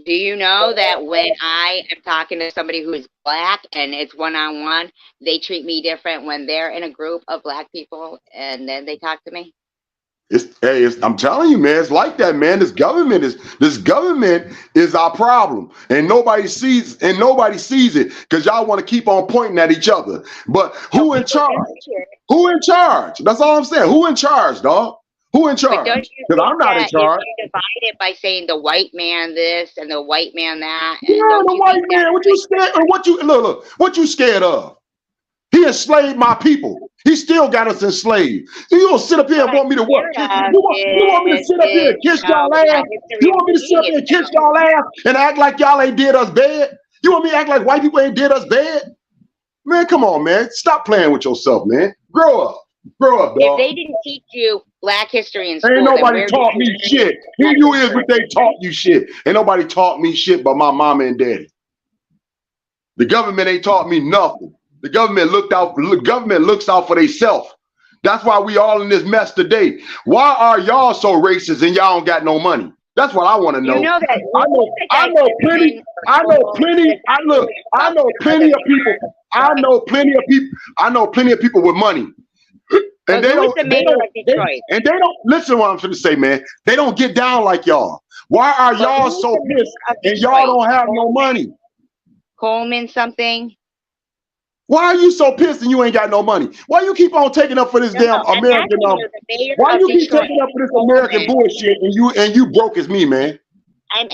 Do you know that when I am talking to somebody who is black and it's one-on-one, they treat me different when they're in a group of black people and then they talk to me? I'm telling you, man, it's like that, man. This government is our problem, and nobody sees it because y'all want to keep on pointing at each other. But who in charge? Who in charge? That's all I'm saying. Who in charge, dog? Who in But don't charge? you Because think I'm not in that if charge. you divide it by saying the white man this and the white man that, Yeah, and don't the you white think that man. What you scared? Or what you look? What you scared of? He enslaved my people. He still got us enslaved. So you gonna sit up here and want me to what? You want me to sit up here and kiss y'all ass? You want me to sit up here and kiss y'all ass and act like y'all ain't did us bad? You want me to act like white people ain't did us bad? Man, come on, man. Stop playing with yourself, man. Grow up. Grow up, dog. If they didn't teach you Black history in school, ain't nobody taught me shit. Here you is what they taught you shit. Ain't nobody taught me shit but my mama and daddy. The government ain't taught me nothing. The government looks out for themselves. That's why we all in this mess today. Why are y'all so racist and y'all don't got no money? That's what I want to know. You know that I know plenty of people with money. And they don't listen to what I'm trying to say, man. They don't get down like y'all. Why are y'all so pissed and y'all don't have no money? Coleman something. Why are you so pissed and you ain't got no money? Why you keep on taking up for this damn American? Why you keep taking up for this American bullshit and you broke as me, man? I'm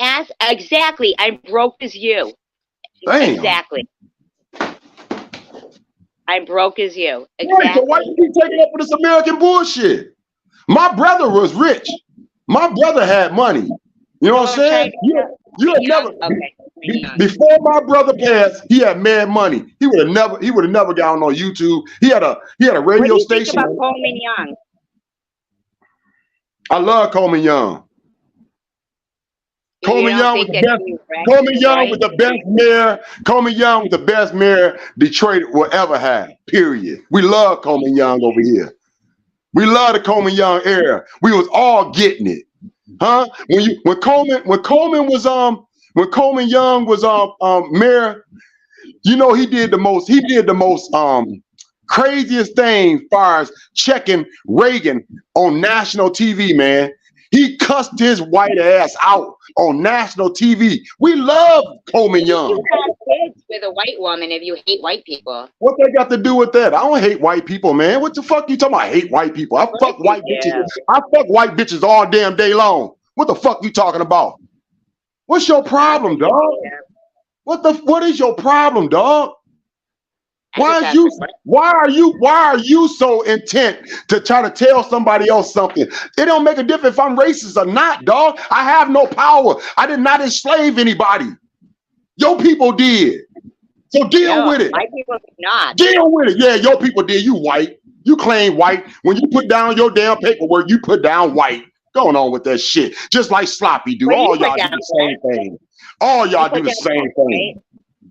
exactly. I'm broke as you. Damn. Exactly. I'm broke as you. Exactly. Right, so why you keep taking up for this American bullshit? My brother was rich. My brother had money. You know what I'm saying? You had never. Okay. Before my brother passed, he had mad money. He would have never gotten on YouTube. He had a radio station. What do you think about Coleman Young? I love Coleman Young. Coleman Young was the best. Coleman Young was the best mayor. Coleman Young was the best mayor Detroit will ever have. Period. We love Coleman Young over here. We love the Coleman Young era. We was all getting it, huh? When Coleman Young was mayor, you know he did the most craziest thing as far as checking Reagan on national TV, man. He cussed his white ass out on national TV. We love Coleman Young. You have kids with a white woman if you hate white people. What they got to do with that? I don't hate white people, man. What the fuck you talking about? I hate white people. I fuck white bitches. I fuck white bitches all damn day long. What the fuck you talking about? What's your problem, dog? What is your problem, dog? Why are you so intent to try to tell somebody else something? It don't make a difference if I'm racist or not, dog. I have no power. I did not enslave anybody. Your people did. So deal with it. My people did not. Deal with it. Yeah, your people did. You white. You claim white. When you put down your damn paperwork, you put down white. Going on with that shit. Just like Sloppy do. All y'all do the same thing. All y'all do the same thing.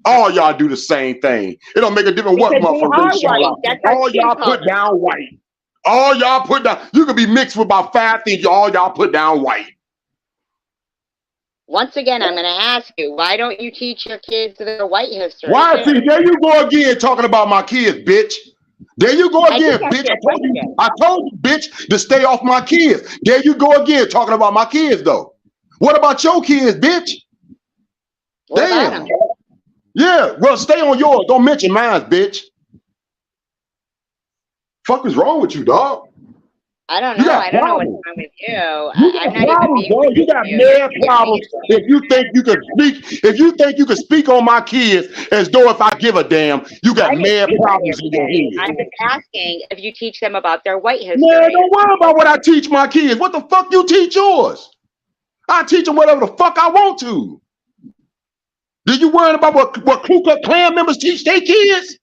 All y'all do the same thing. It don't make a difference what motherfucker. All y'all put down white. All y'all put down. You could be mixed with about 5 things. All y'all put down white. Once again, I'm going to ask you, why don't you teach your kids their white history? Why? See, there you go again talking about my kids, bitch. There you go again, bitch. I told you, bitch, to stay off my kids. There you go again talking about my kids, though. What about your kids, bitch? Damn. Yeah, well, stay on yours. Don't mention mine, bitch. Fuck is wrong with you, dog? I don't know. I don't know what's wrong with you. I'm not even being dog. You got mad problems if you think you can speak. If you think you can speak on my kids as though if I give a damn, you got mad problems in your head. I'm just asking if you teach them about their white history. Man, don't worry about what I teach my kids. What the fuck you teach yours? I teach them whatever the fuck I want to. Did you worry about what Ku Klux Klan members teach their kids?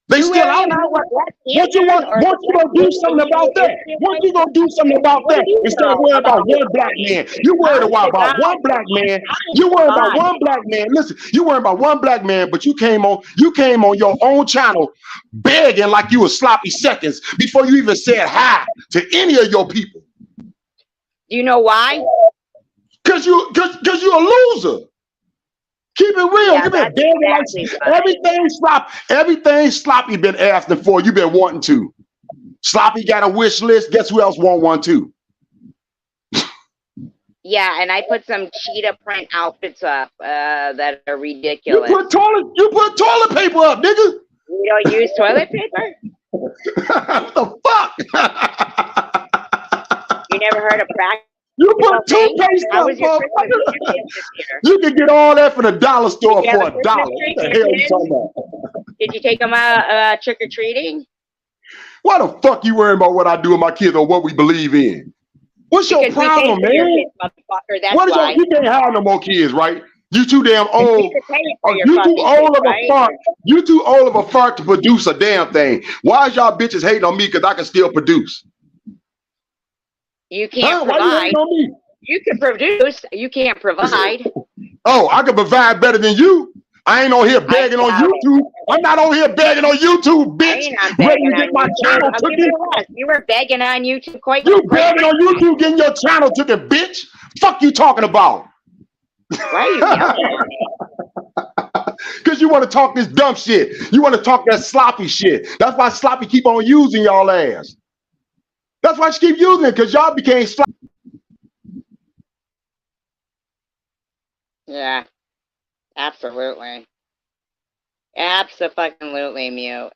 They still out. What you gonna do something about that? What you gonna do something about that instead of worrying about one black man? You worried about one black man. You worried about one black man. Listen, you worried about one black man, but you came on your own channel begging like you were sloppy seconds before you even said hi to any of your people. Do you know why? Cause you're a loser. Keep it real. Yeah, everything Sloppy been asking for, you've been wanting to. Sloppy got a wish list. Guess who else want one too? Yeah, and I put some cheetah print outfits up that are ridiculous. You put toilet paper up, nigga. You don't use toilet paper? What the fuck? You never heard of practice? You put toothpaste up, you can get all that from the dollar store for $1. What the hell you talking about? Did you take them out trick or treating? Why the fuck you worrying about what I do with my kids or what we believe in? What's your Because we pay problem, for your man? kids, motherfucker. That's What is your, why. you can't have no more kids, right? You too damn We old. are paying for Or your you too fucking kids, old of a right? fart. You too old of a fart to produce a damn thing. Why is y'all bitches hating on me because I can still produce? You can't Huh? Why you hating provide. on me? You can produce. You can't provide. Oh, I can provide better than you. I ain't on here I begging on doubt it. YouTube. I'm not on here begging on YouTube, I bitch. ain't on Ready begging to get on my YouTube. channel I'll give taken. you less. You were begging on YouTube quite You begging on YouTube getting your channel taken, bitch. Fuck you talking about? Why are you yelling at me? Because you want to talk this dumb shit. You want to talk that sloppy shit. That's why sloppy keep on using y'all ass. That's why she keep using it, because y'all became sloppy. Yeah, absolutely. Absolutely, Mew.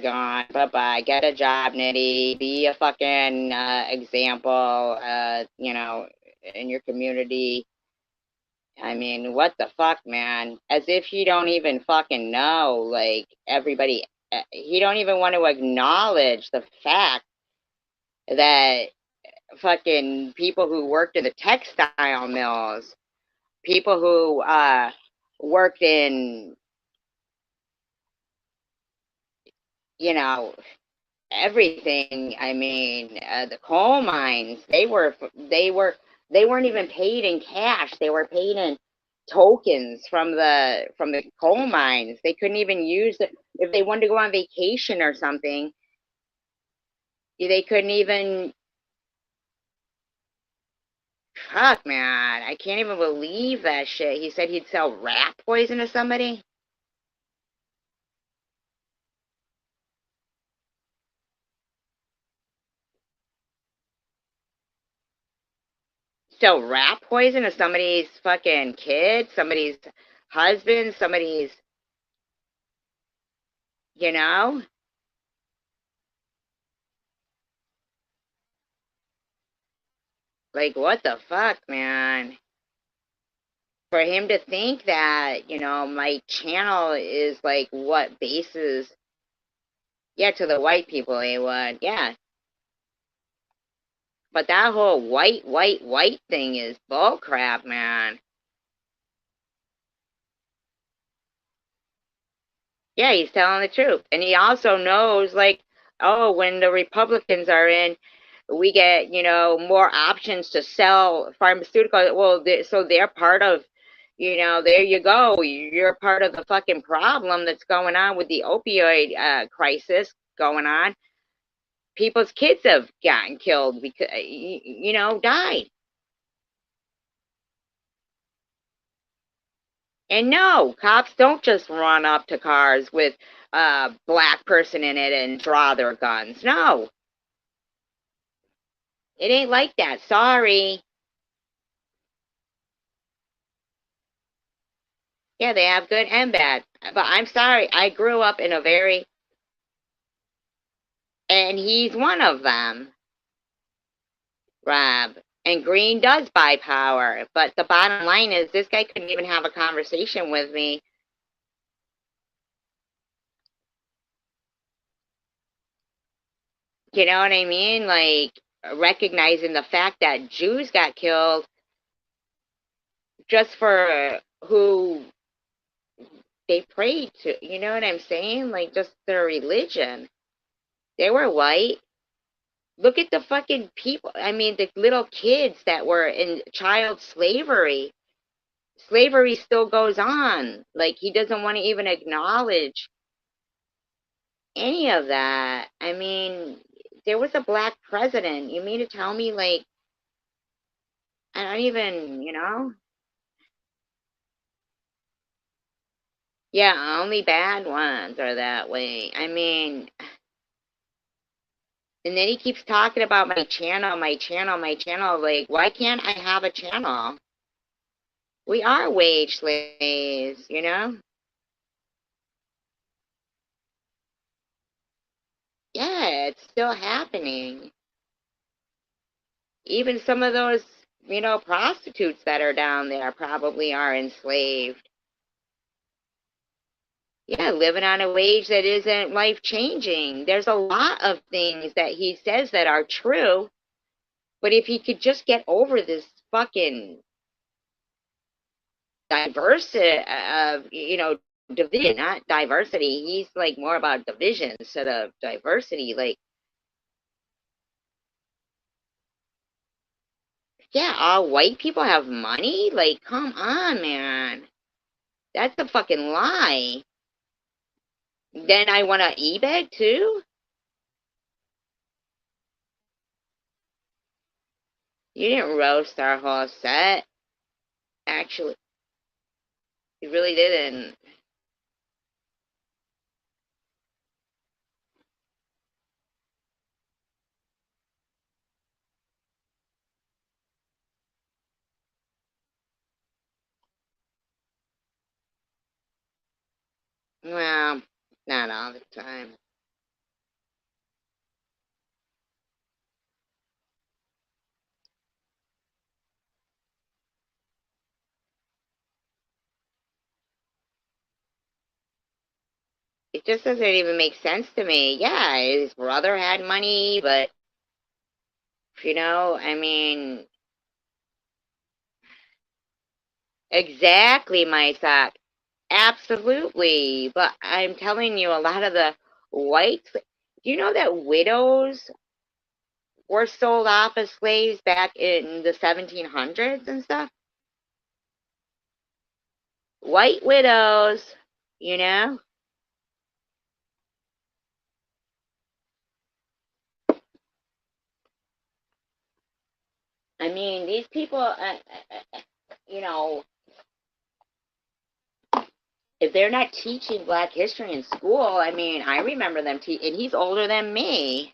Gone. Bye-bye. Get a job, Nitty. Be a fucking example, you know, in your community. I mean, what the fuck, man? As if you don't even fucking know, like, everybody, he don't even want to acknowledge the fact that fucking people who worked in the textile mills, people who worked in, you know, everything. I mean, the coal mines, they weren't even paid in cash. They were paid in tokens from the coal mines. They couldn't even use it if they wanted to go on vacation or something. They couldn't even. Fuck, man, I can't even believe that shit. He said he'd sell rat poison to somebody. Sell rat poison to somebody's fucking kid, somebody's husband, somebody's, you know? Like, what the fuck, man? For him to think that, you know, my channel is like what bases, yeah, to the white people, they would, yeah. But that whole white thing is bullcrap, man. Yeah, he's telling the truth. And he also knows, like, oh, when the Republicans are in, we get, you know, more options to sell pharmaceuticals. Well, so they're part of, you know, there you go. You're part of the fucking problem that's going on with the opioid crisis going on. People's kids have gotten killed because, you know, died. And no, cops don't just run up to cars with a black person in it and draw their guns. No, it ain't like that. Sorry. Yeah, they have good and bad. But I'm sorry. I grew up in a very, and he's one of them, Rob. And green does buy power. But the bottom line is this guy couldn't even have a conversation with me. You know what I mean? Like, recognizing the fact that Jews got killed just for who they prayed to. You know what I'm saying? Like, just their religion. They were white. Look at the fucking people. I mean, the little kids that were in child slavery. Slavery still goes on. Like, he doesn't want to even acknowledge any of that. I mean, there was a black president. You mean to tell me, like, I don't even, you know? Yeah, only bad ones are that way. I mean, and then he keeps talking about my channel, my channel, my channel. Like, why can't I have a channel? We are wage slaves, you know? Yeah, it's still happening. Even some of those, you know, prostitutes that are down there probably are enslaved. Yeah, living on a wage that isn't life changing. There's a lot of things that he says that are true, but if he could just get over this fucking diversity of, division, not diversity. He's like more about division instead of diversity. Like, yeah, all white people have money? Like, come on, man. That's a fucking lie. Then I want to e-bag too? You didn't roast our whole set. Actually, you really didn't. Well, not all the time. It just doesn't even make sense to me. Yeah, his brother had money, but, I mean, exactly, my sock. Absolutely. But I'm telling you, a lot of the whites, do you know that widows were sold off as slaves back in the 1700s and stuff? White widows, you know? I mean, these people, you know, if they're not teaching Black history in school, I mean, I remember them and he's older than me.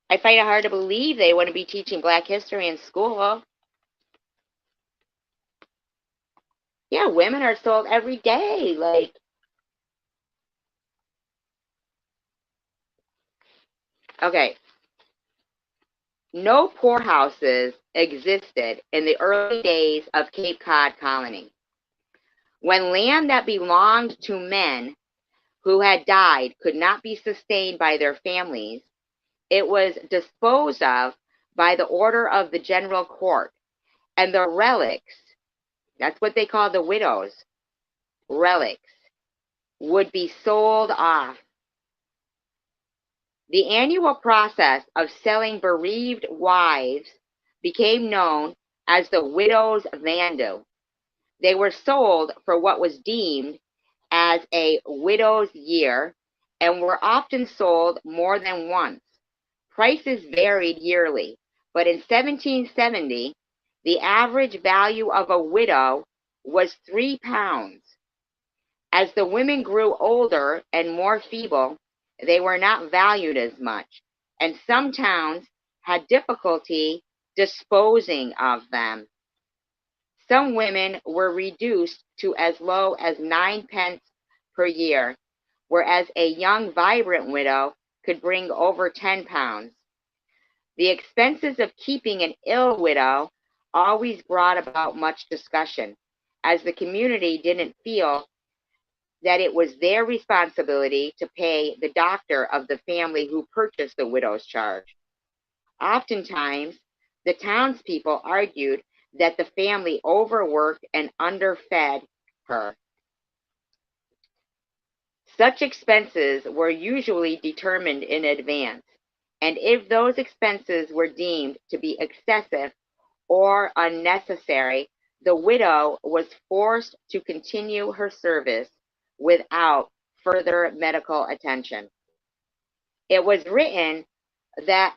I find it hard to believe they wouldn't be teaching Black history in school. Yeah, women are sold every day. Like, okay, no poorhouses existed in the early days of Cape Cod colony. When land that belonged to men who had died could not be sustained by their families, it was disposed of by the order of the general court, and the relics, that's what they call the widows, relics, would be sold off. The annual process of selling bereaved wives became known as the widow's vandal. They were sold for what was deemed as a widow's year and were often sold more than once. Prices varied yearly, but in 1770, the average value of a widow was £3. As the women grew older and more feeble, they were not valued as much, and some towns had difficulty disposing of them. Some women were reduced to as low as 9 pence per year, whereas a young, vibrant widow could bring over £10. The expenses of keeping an ill widow always brought about much discussion, as the community didn't feel that it was their responsibility to pay the doctor of the family who purchased the widow's charge. Oftentimes, the townspeople argued that the family overworked and underfed her. Such expenses were usually determined in advance, and if those expenses were deemed to be excessive or unnecessary, the widow was forced to continue her service without further medical attention. It was written that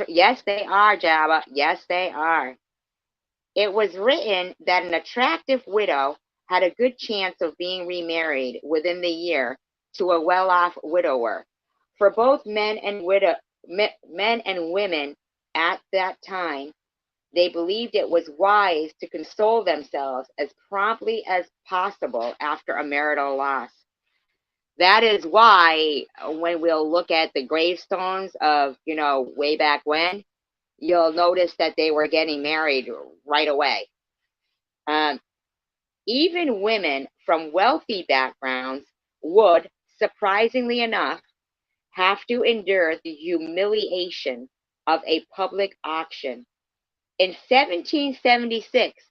yes, they are, Jabba. Yes, they are. It was written that an attractive widow had a good chance of being remarried within the year to a well-off widower. For both men and women at that time, they believed it was wise to console themselves as promptly as possible after a marital loss. That is why when we'll look at the gravestones of, way back when, you'll notice that they were getting married right away. Um, Even women from wealthy backgrounds would, surprisingly enough, have to endure the humiliation of a public auction. In 1776,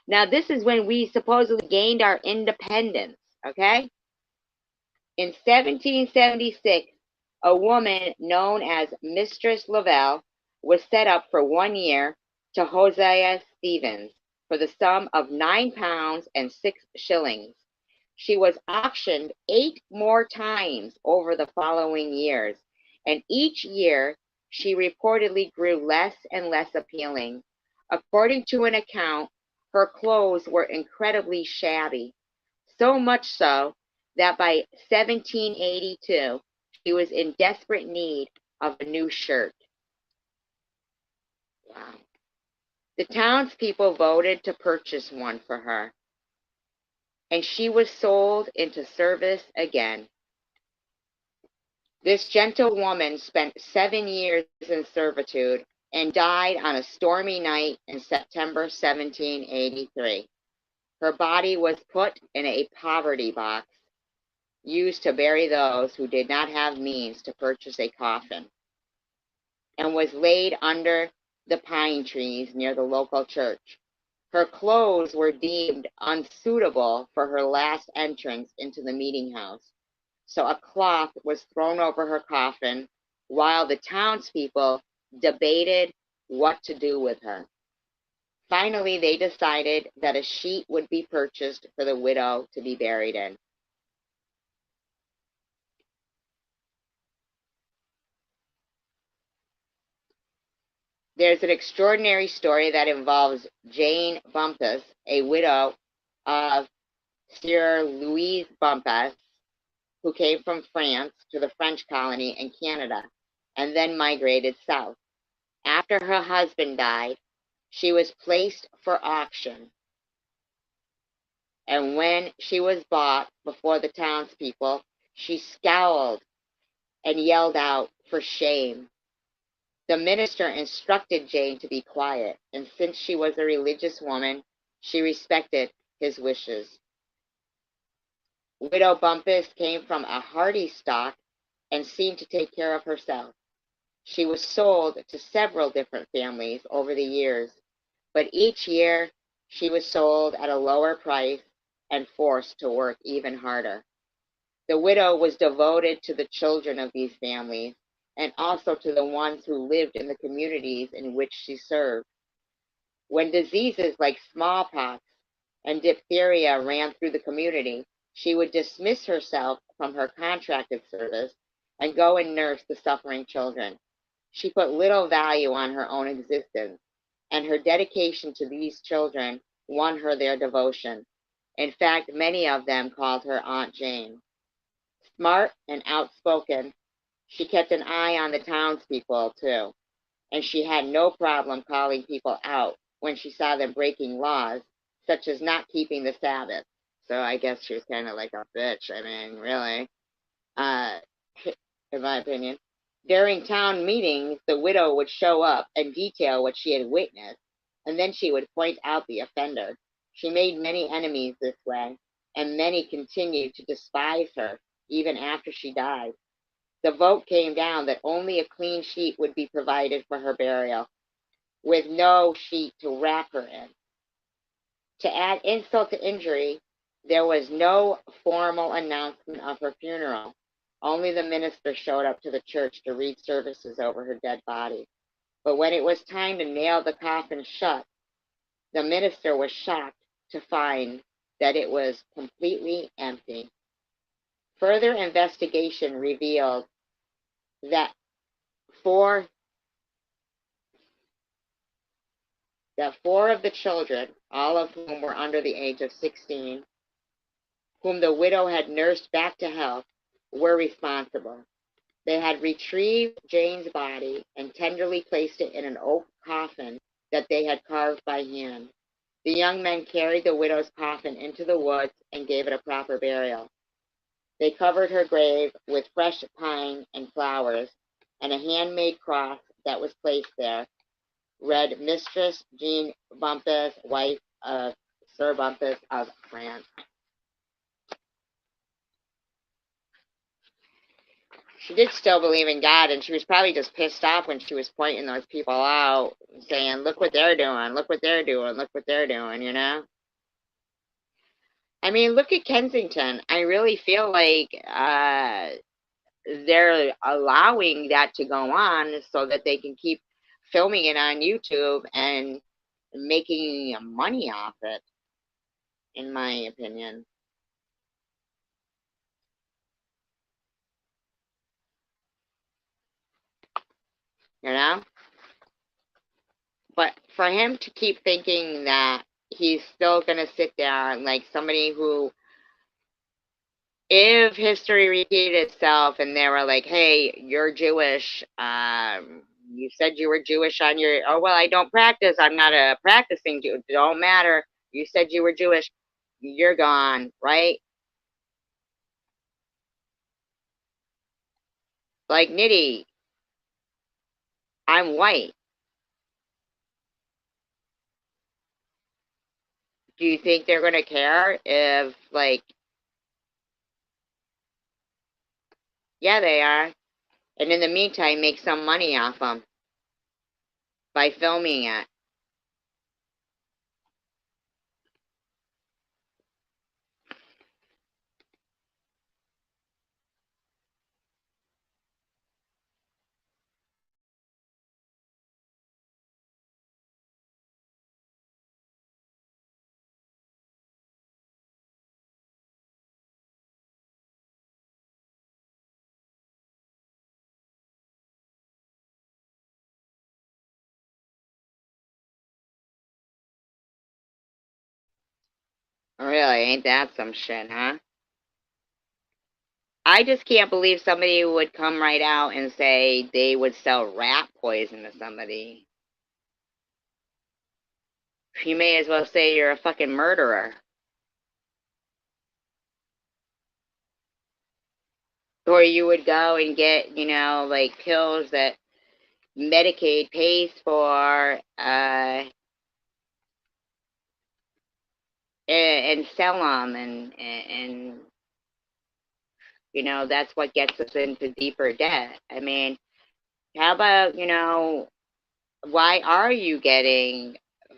now this is when we supposedly gained our independence, okay? In 1776, a woman known as Mistress Lavelle was set up for 1 year to Hosea Stevens for the sum of £9 and 6 shillings. She was auctioned 8 more times over the following years, and each year she reportedly grew less and less appealing. According to an account, her clothes were incredibly shabby, so much so that by 1782 she was in desperate need of a new shirt. Wow. The townspeople voted to purchase one for her, and she was sold into service again. This gentle woman spent 7 years in servitude and died on a stormy night in September 1783. Her body was put in a poverty box used to bury those who did not have means to purchase a coffin, and was laid under the pine trees near the local church. Her clothes were deemed unsuitable for her last entrance into the meeting house, so a cloth was thrown over her coffin while the townspeople debated what to do with her. Finally, they decided that a sheet would be purchased for the widow to be buried in. There's an extraordinary story that involves Jane Bumpus, a widow of Sir Louis Bumpus, who came from France to the French colony in Canada and then migrated south. After her husband died, she was placed for auction, and when she was bought before the townspeople, she scowled and yelled out for shame. The minister instructed Jane to be quiet, and since she was a religious woman, she respected his wishes. Widow Bumpus came from a hardy stock and seemed to take care of herself. She was sold to several different families over the years, but each year she was sold at a lower price and forced to work even harder. The widow was devoted to the children of these families and also to the ones who lived in the communities in which she served. When diseases like smallpox and diphtheria ran through the community, she would dismiss herself from her contracted service and go and nurse the suffering children. She put little value on her own existence, and her dedication to these children won her their devotion. In fact, many of them called her Aunt Jane. Smart and outspoken, she kept an eye on the townspeople, too, and she had no problem calling people out when she saw them breaking laws, such as not keeping the Sabbath. So I guess she was kind of like a bitch. I mean, really, uh, in my opinion. During town meetings, the widow would show up and detail what she had witnessed, and then she would point out the offender. She made many enemies this way, and many continued to despise her even after she died. The vote came down that only a clean sheet would be provided for her burial, with no sheet to wrap her in. To add insult to injury, there was no formal announcement of her funeral. Only the minister showed up to the church to read services over her dead body. But when it was time to nail the coffin shut, the minister was shocked to find that it was completely empty. Further investigation revealed that four of the children, all of whom were under the age of 16, whom the widow had nursed back to health, were responsible. They had retrieved Jane's body and tenderly placed it in an oak coffin that they had carved by hand. The young men carried the widow's coffin into the woods and gave it a proper burial. They covered her grave with fresh pine and flowers, and a handmade cross that was placed there read Mistress Jean Bumpus, wife of Sir Bumpus of France. She did still believe in God, and she was probably just pissed off when she was pointing those people out, saying, look what they're doing, look what they're doing, look what they're doing, you know? I mean, look at Kensington. I really feel like they're allowing that to go on so that they can keep filming it on YouTube and making money off it, in my opinion. You know? But for him to keep thinking that he's still going to sit there like somebody who, if history repeated itself and they were like, hey, you're Jewish, you said you were Jewish on your, oh, well, I don't practice, I'm not a practicing Jew, don't matter, you said you were Jewish, you're gone, right? Like, Nitty, I'm white. Do you think they're going to care if, like, yeah, they are. And in the meantime, make some money off them by filming it. Really, ain't that some shit, huh? I just can't believe somebody would come right out and say they would sell rat poison to somebody. You may as well say you're a fucking murderer. Or you would go and get, you know, like pills that Medicaid pays for, and sell them, and you know, that's what gets us into deeper debt. I mean, how about, you know, why are you getting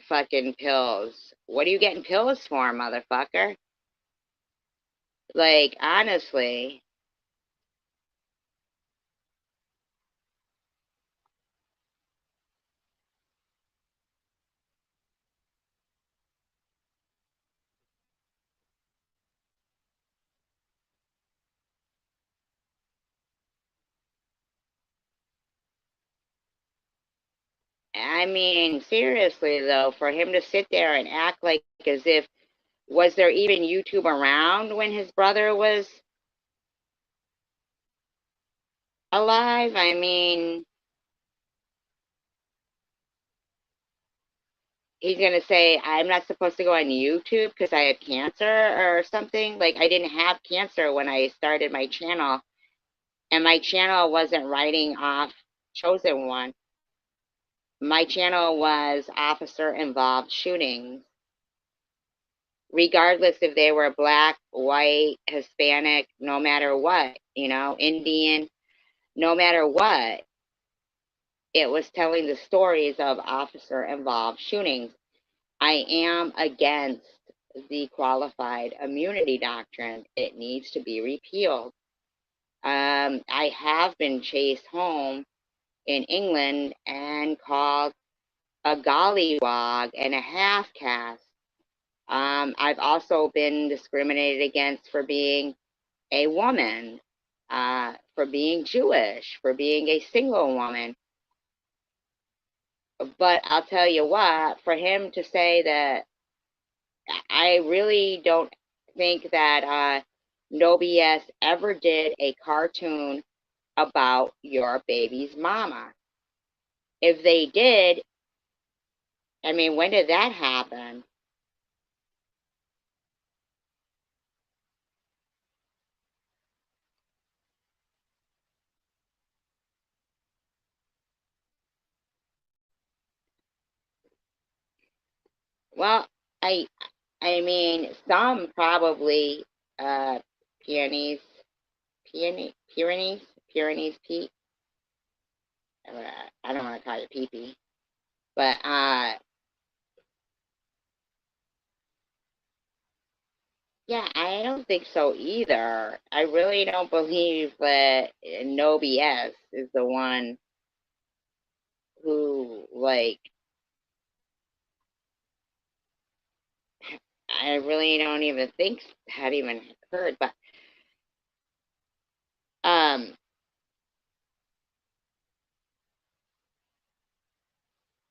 fucking pills? What are you getting pills for, motherfucker? Like, honestly. I mean, seriously though, for him to sit there and act like as if, was there even YouTube around when his brother was alive? I mean, he's gonna say, I'm not supposed to go on YouTube because I have cancer or something. Like, I didn't have cancer when I started my channel, and my channel wasn't writing off Chosen One. My channel was officer involved shootings, regardless if they were black, white, Hispanic, no matter what, you know, Indian, no matter what. It was telling the stories of officer involved shootings. I am against the qualified immunity doctrine. It needs to be repealed. I have been chased home in England and called a gollywog and a half caste. I've also been discriminated against for being a woman, for being Jewish, for being a single woman. But I'll tell you what, for him to say that, I really don't think that No BS ever did a cartoon about your baby's mama. If they did, I mean, when did that happen? Well, I I mean, some probably Pyrenees, Pyrenees Pete. I don't want to call it pee-pee, but yeah, I don't think so either. I really don't believe that No BS is the one who, like, I really don't even think that even occurred. But um,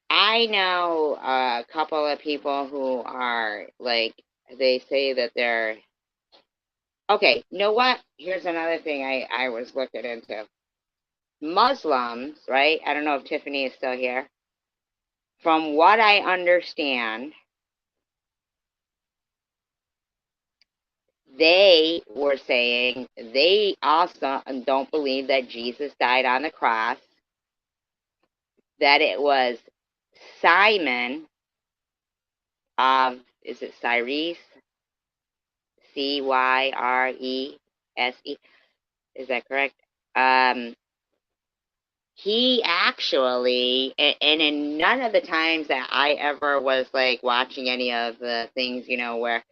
I know a couple of people who are like, they say that they're okay. You know what? Here's another thing I was looking into. Muslims, right? I don't know if Tiffany is still here. From what I understand, they were saying they also don't believe that Jesus died on the cross, that it was Simon of, is it Cyrese? Cyrese? Is that correct? Um, he actually, and in none of the times that I ever was like watching any of the things, where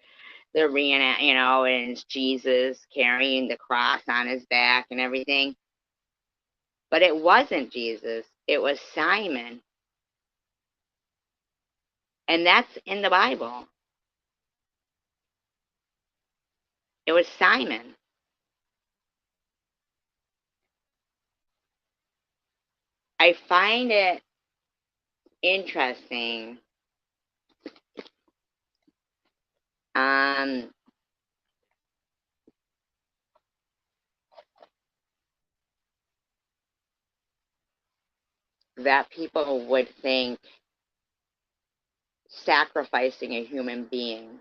they're reenact, and it's Jesus carrying the cross on his back and everything. But it wasn't Jesus, it was Simon. And that's in the Bible. It was Simon. I find it interesting um, that people would think sacrificing a human being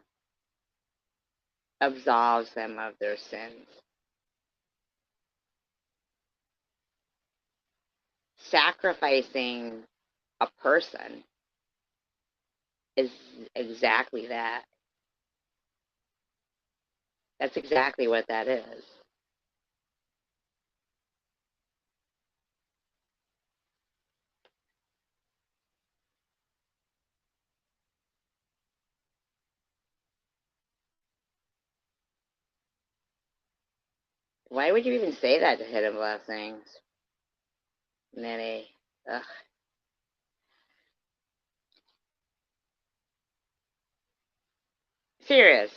absolves them of their sins. Sacrificing a person is exactly that. That's exactly what that is. Why would you even say that to hidden blessings? Nitty. Ugh. Serious.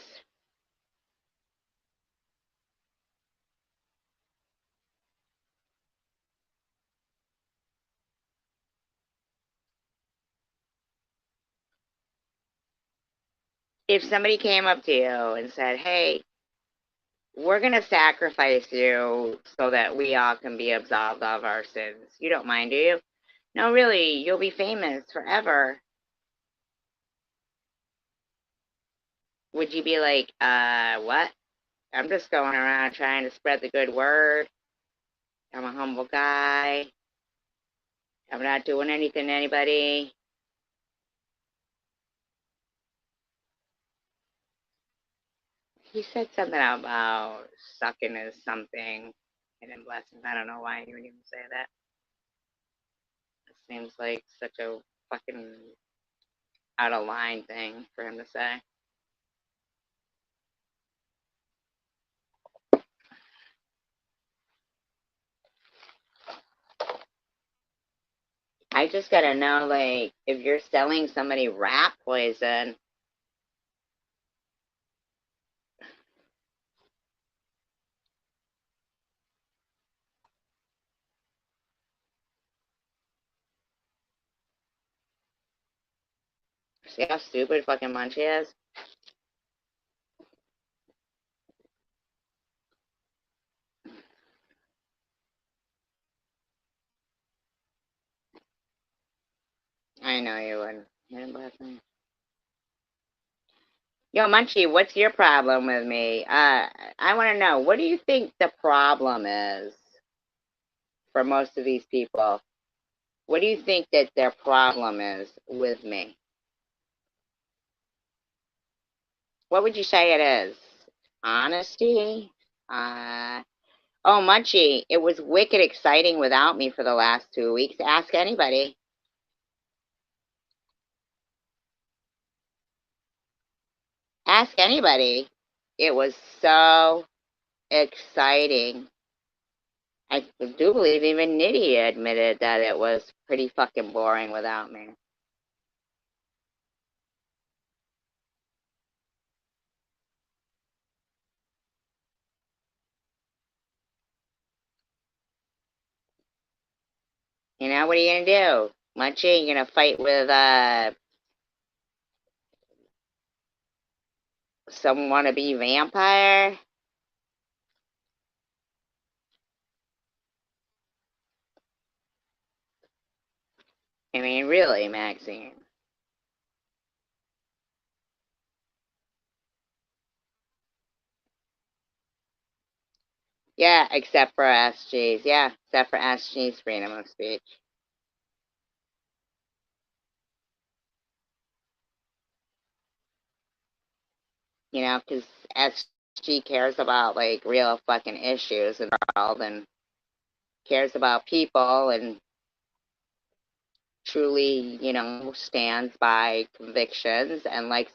If somebody came up to you and said, hey, we're going to sacrifice you so that we all can be absolved of our sins, you don't mind, do you? No, really, you'll be famous forever. Would you be like, what? I'm just going around trying to spread the good word. I'm a humble guy. I'm not doing anything to anybody. He said something about sucking is something and then blessings. I don't know why he would even say that. It seems like such a fucking out of line thing for him to say. I just gotta know, like, if you're selling somebody rat poison, see how stupid fucking Munchie is? I know you wouldn't. Yo, Munchie, what's your problem with me? I want to know, what do you think the problem is for most of these people? What do you think that their problem is with me? What would you say it is? Honesty? Oh, Munchie, it was wicked exciting without me for the last 2 weeks. Ask anybody. Ask anybody. It was so exciting. I do believe even Nitty admitted that it was pretty fucking boring without me. You know, what are you gonna do? Munchie, you gonna fight with some wannabe vampire? I mean, really, Maxine. Yeah, except for SG's. Yeah, except for SG's freedom of speech. You know, because SG cares about, like, real fucking issues in the world and cares about people and truly, you know, stands by convictions and likes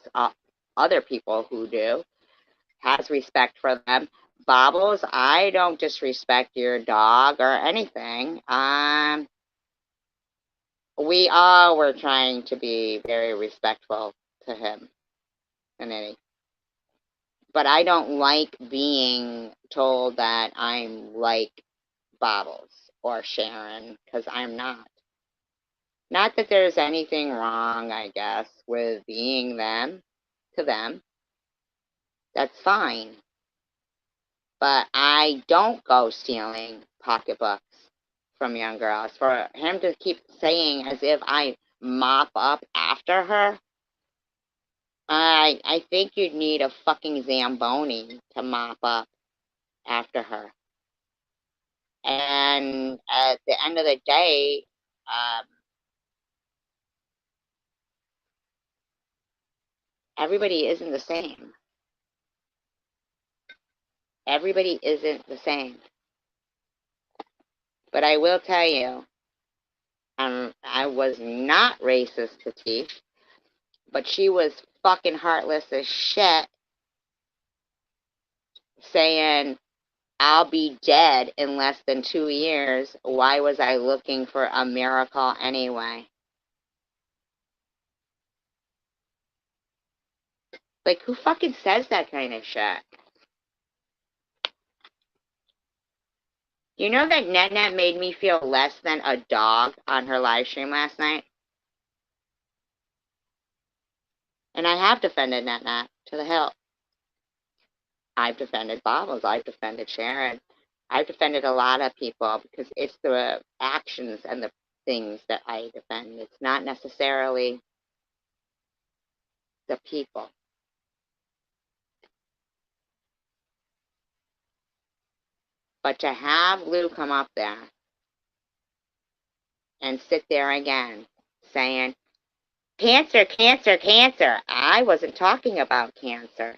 other people who do, has respect for them. Bobbles, I don't disrespect your dog or anything. We all were trying to be very respectful to him and any. But I don't like being told that I'm like Bobbles or Sharon, because I'm not. Not that there's anything wrong, I guess, with being them to them. That's fine. But I don't go stealing pocketbooks from young girls. For him to keep saying as if I mop up after her, I think you'd need a fucking Zamboni to mop up after her. And at the end of the day, everybody isn't the same. Everybody isn't the same. But I will tell you, I was not racist to Tish, but she was fucking heartless as shit, saying, I'll be dead in less than 2 years. Why was I looking for a miracle anyway? Like, who fucking says that kind of shit? You know that NetNet made me feel less than a dog on her live stream last night? And I have defended NetNet to the hilt. I've defended Bobbles. I've defended Sharon. I've defended a lot of people because it's the actions and the things that I defend. It's not necessarily the people. But to have Lou come up there and sit there again saying, cancer, cancer, cancer. I wasn't talking about cancer.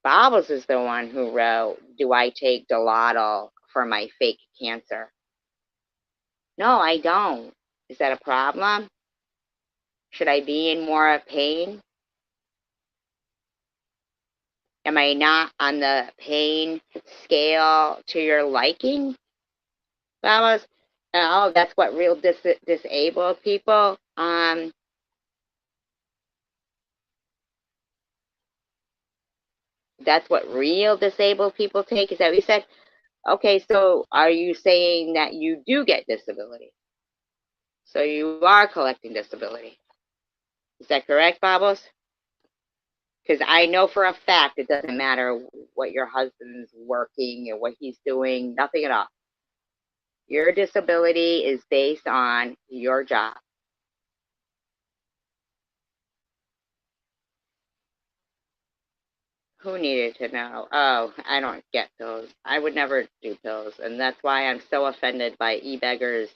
Bobbles is the one who wrote, do I take Dilaudid for my fake cancer? No, I don't. Is that a problem? Should I be in more pain? Am I not on the pain scale to your liking? Bobbles? Oh, that's what real disabled people, that's what real disabled people take? Is that what you said? Okay, so are you saying that you do get disability? So you are collecting disability. Is that correct, Bobbles? Because I know for a fact it doesn't matter what your husband's working or what he's doing, nothing at all. Your disability is based on your job. Who needed to know? Oh, I don't get pills. I would never do pills. And that's why I'm so offended by eBeggar's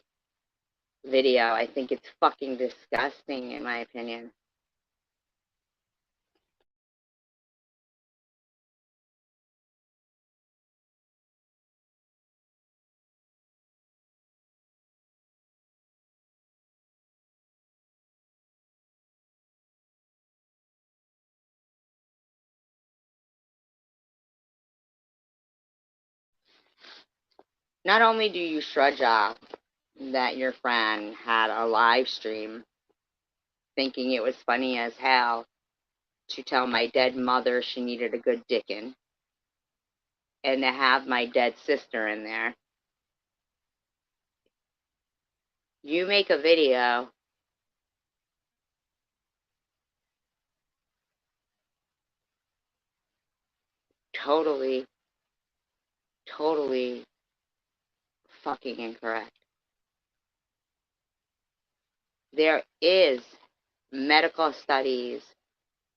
video. I think it's fucking disgusting, in my opinion. Not only do you shrug off that your friend had a live stream thinking it was funny as hell to tell my dead mother she needed a good dickin', and to have my dead sister in there, you make a video totally, totally fucking incorrect. There is medical studies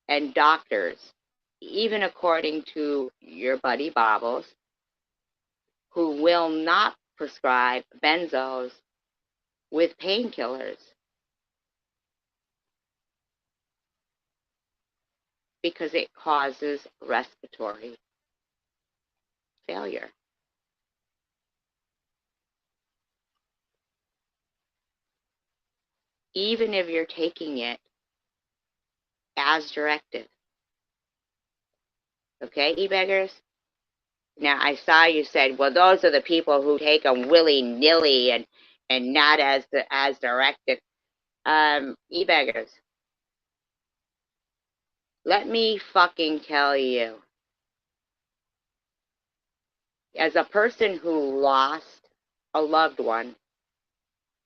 and doctors, even according to your buddy Bobbles, who will not prescribe benzos with painkillers because it causes respiratory failure. Even if you're taking it as directed. Okay, e-beggars? Now, I saw you said, well, those are the people who take them willy-nilly and not as directed. E-beggars, let me fucking tell you, as a person who lost a loved one,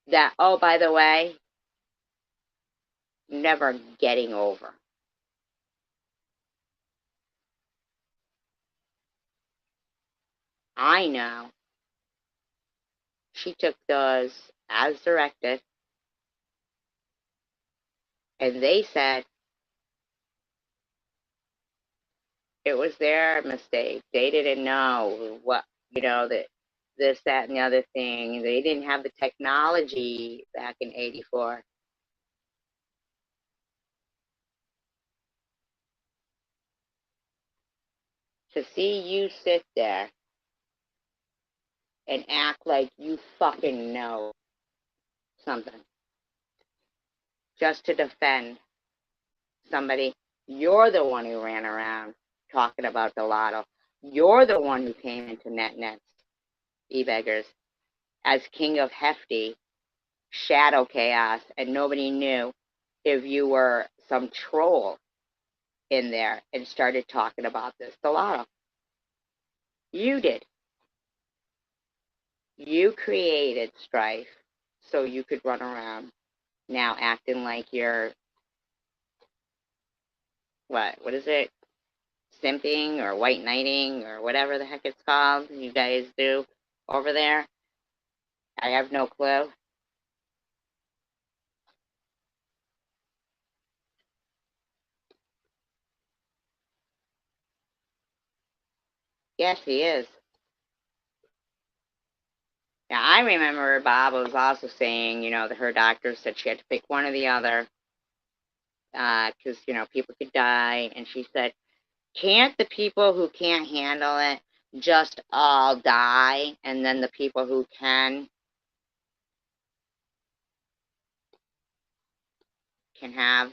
that, oh, by the way, never getting over. I know she took those as directed, and they said it was their mistake. They didn't know what, that this, that, and the other thing. They didn't have the technology back in '84. To see you sit there and act like you fucking know something just to defend somebody. You're the one who ran around talking about the lotto. You're the one who came into NetNets, e-beggars, as king of hefty, shadow chaos, and nobody knew if you were some troll in there and started talking about this, the lotto. You did. You created strife so you could run around now acting like you're, what is it? Simping or white knighting or whatever the heck it's called you guys do over there. I have no clue. Yes, he is. Now, I remember Bob was also saying, that her doctor said she had to pick one or the other because, people could die. And she said, can't the people who can't handle it just all die? And then the people who can have,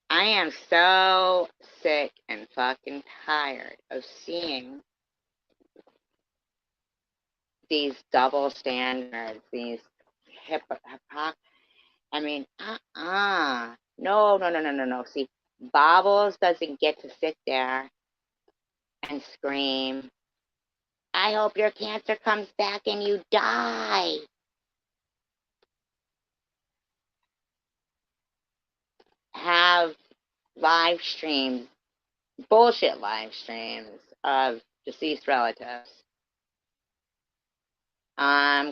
I am so sick and fucking tired of seeing these double standards, these I mean, no, no, no, no, no, no. See, Bobbles doesn't get to sit there and scream, I hope your cancer comes back and you die. Have live streams, bullshit live streams of deceased relatives.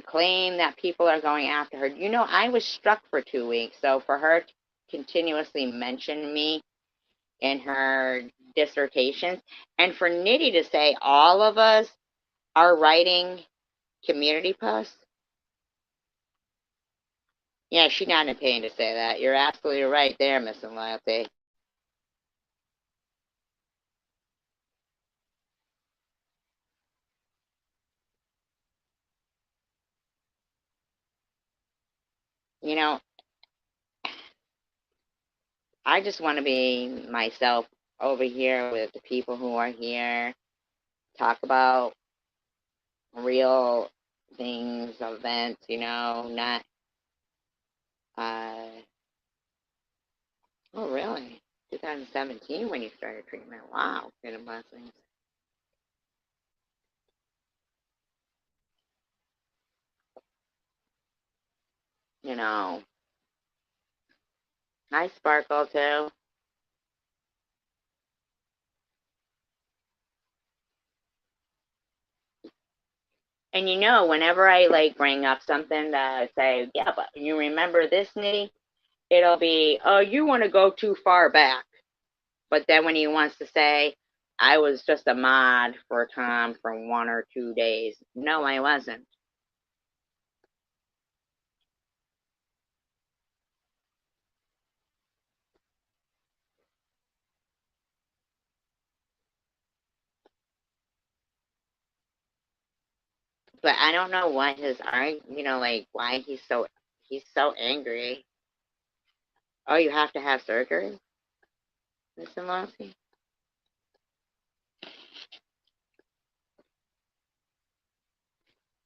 Claim that people are going after her. I was struck for 2 weeks, so for her to continuously mention me in her dissertations, and for Nitty to say all of us are writing community posts. Yeah, she's not in pain to say that. You're absolutely right there, Miss Loyalty. You know, I just want to be myself over here with the people who are here, talk about real things, events, not, uh, oh, really? 2017 when you started treatment. Wow, good blessings. I sparkle too. And whenever I like bring up something that I say, yeah, but you remember this, Nitty? It'll be, oh, you want to go too far back. But then when he wants to say, I was just a mod for Tom for 1 or 2 days. No, I wasn't. But I don't know what his like why he's so angry. Oh, you have to have surgery, Mr. Mossy?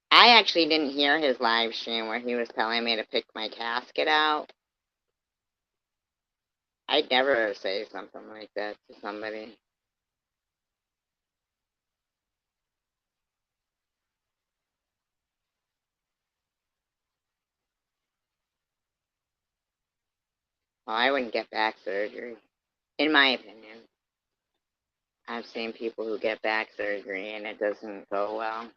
I actually didn't hear his live stream where he was telling me to pick my casket out. I'd never say something like that to somebody. Well, I wouldn't get back surgery, in my opinion. I've seen people who get back surgery and it doesn't go well.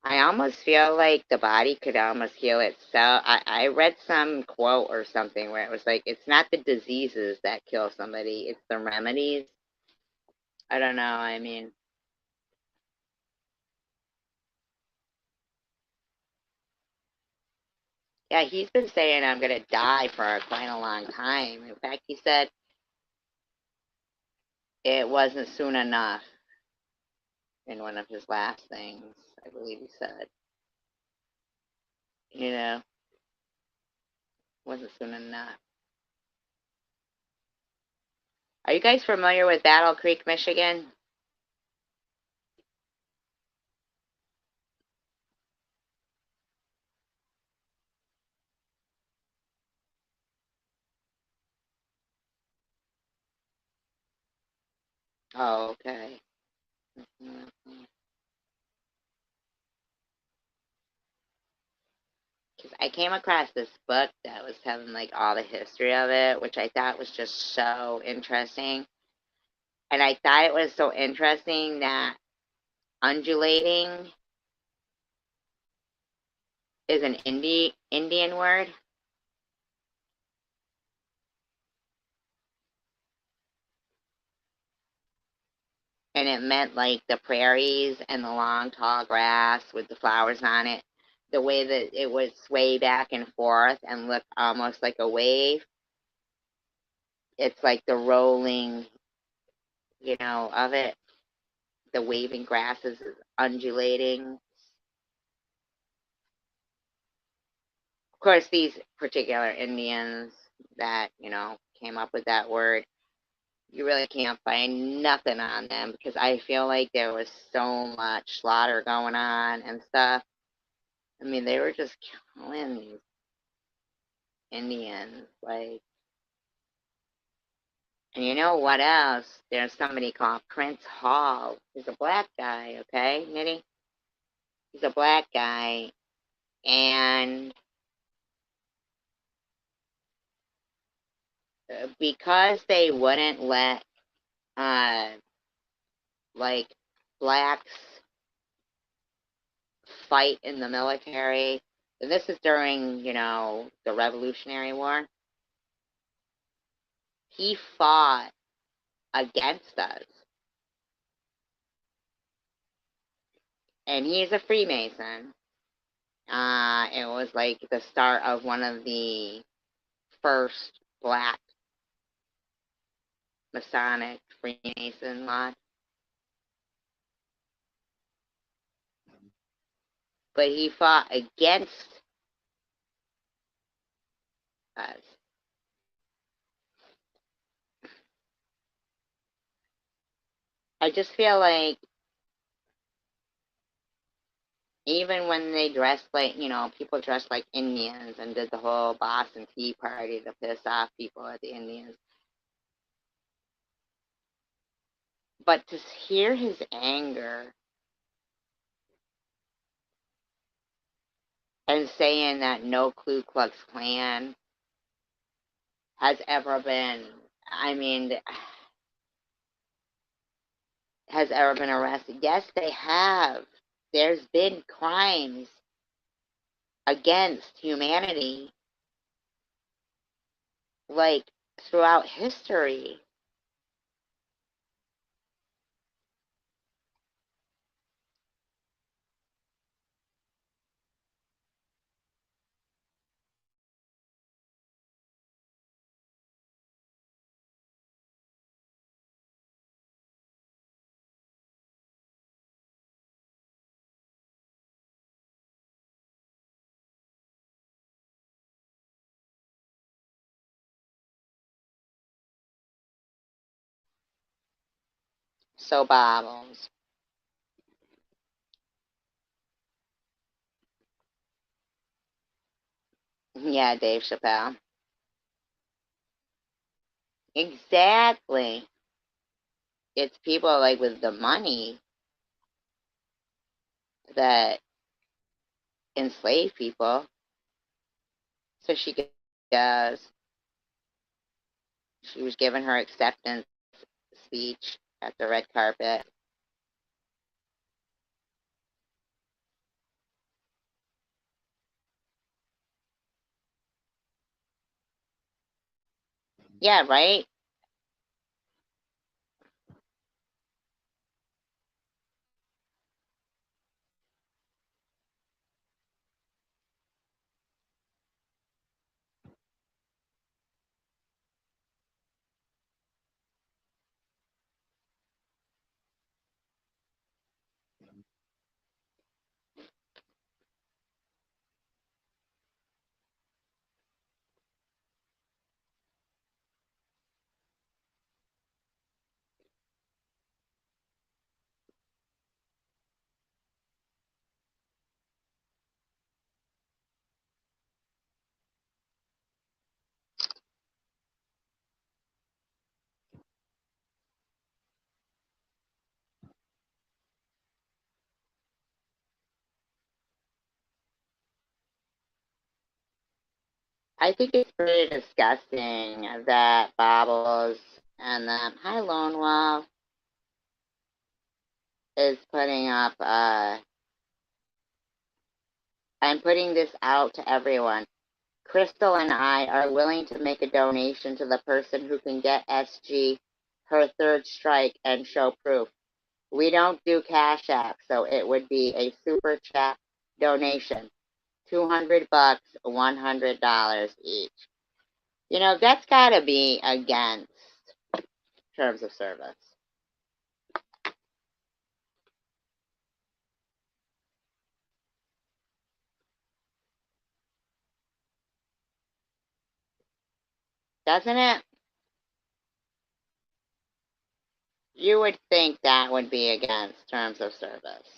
I almost feel like the body could almost heal itself. I read some quote or something where it was like, it's not the diseases that kill somebody, it's the remedies. I don't know, I mean, yeah, he's been saying I'm going to die for quite a long time. In fact, he said it wasn't soon enough in one of his last things, I believe he said. Wasn't soon enough. Are you guys familiar with Battle Creek, Michigan? Oh, okay. Because I came across this book that was telling like all the history of it, which I thought was just so interesting. And I thought it was so interesting that undulating is an Indian word. And it meant like the prairies and the long tall grass with the flowers on it. The way that it would sway back and forth and look almost like a wave. It's like the rolling, of it. The waving grasses is undulating. Of course, these particular Indians that, came up with that word, you really can't find nothing on them because I feel like there was so much slaughter going on and stuff. I mean, they were just killing these Indians. Like, and you know what else? There's somebody called Prince Hall. He's a black guy, okay, Nitty? He's a black guy. And because they wouldn't let, like, blacks fight in the military, and this is during, the Revolutionary War, he fought against us. And he's a Freemason. It was like the start of one of the first black Masonic Freemason lodge. But he fought against us. I just feel like even when they dressed like, people dressed like Indians and did the whole Boston Tea Party to piss off people at the Indians. But to hear his anger and saying that no Ku Klux Klan has ever been, I mean, has ever been arrested. Yes, they have. There's been crimes against humanity, like, throughout history. So, Bobbles. Yeah, Dave Chappelle. Exactly. It's people like with the money that enslave people. So does. She was giving her acceptance speech at the red carpet. Yeah, right? I think it's pretty disgusting that Bobbles and Hi Lone Wolf is putting up I'm putting this out to everyone. Crystal and I are willing to make a donation to the person who can get SG her third strike and show proof. We don't do Cash App, so it would be a super chat donation. $200, $100 each. That's gotta be against terms of service. Doesn't it? You would think that would be against terms of service.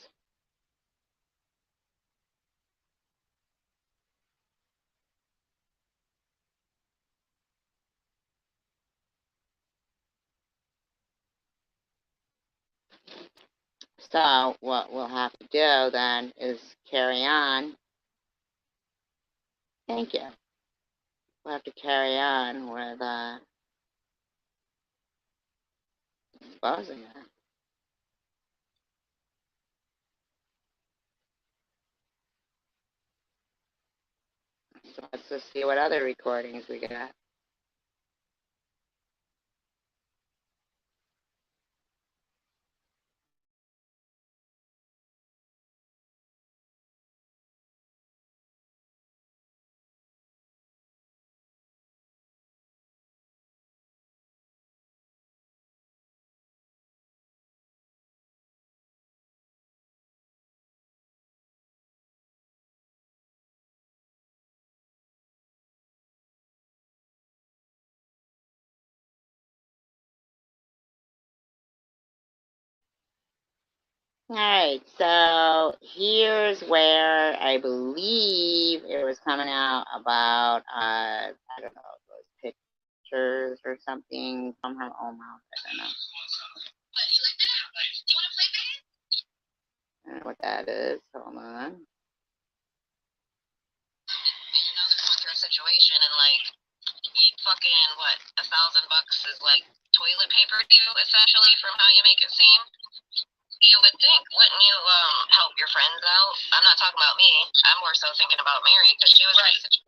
So what we'll have to do then is carry on. Thank you. We'll have to carry on with exposing it. So let's just see what other recordings we got. Alright, so here's where I believe it was coming out about, I don't know, it was pictures or something from her own mouth. I don't know. I don't know what that is. Hold on. Situation and like fucking what $1,000 is like toilet paper to you essentially from how you make it seem. You would think, wouldn't you help your friends out? I'm not talking about me. I'm more so thinking about Mary because she was right. In a situation.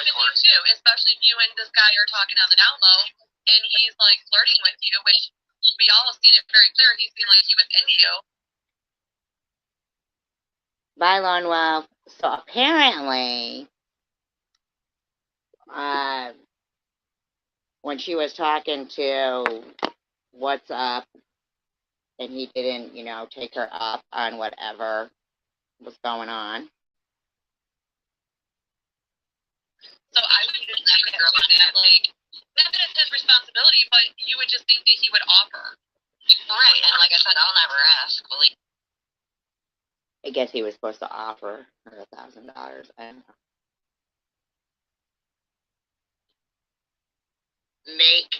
Even you too, especially if you and this guy are talking on the down low and he's like flirting with you, which we all have seen it very clear. He seemed like he was into you. Bylon, well, so apparently, when she was talking to What's Up, and he didn't, you know, take her up on whatever was going on. So I would just take a girl that, like, not that it's his responsibility, but you would just think that he would offer. Right, and like I said, I'll never ask, will he? I guess he was supposed to offer her $1,000. I don't know. Make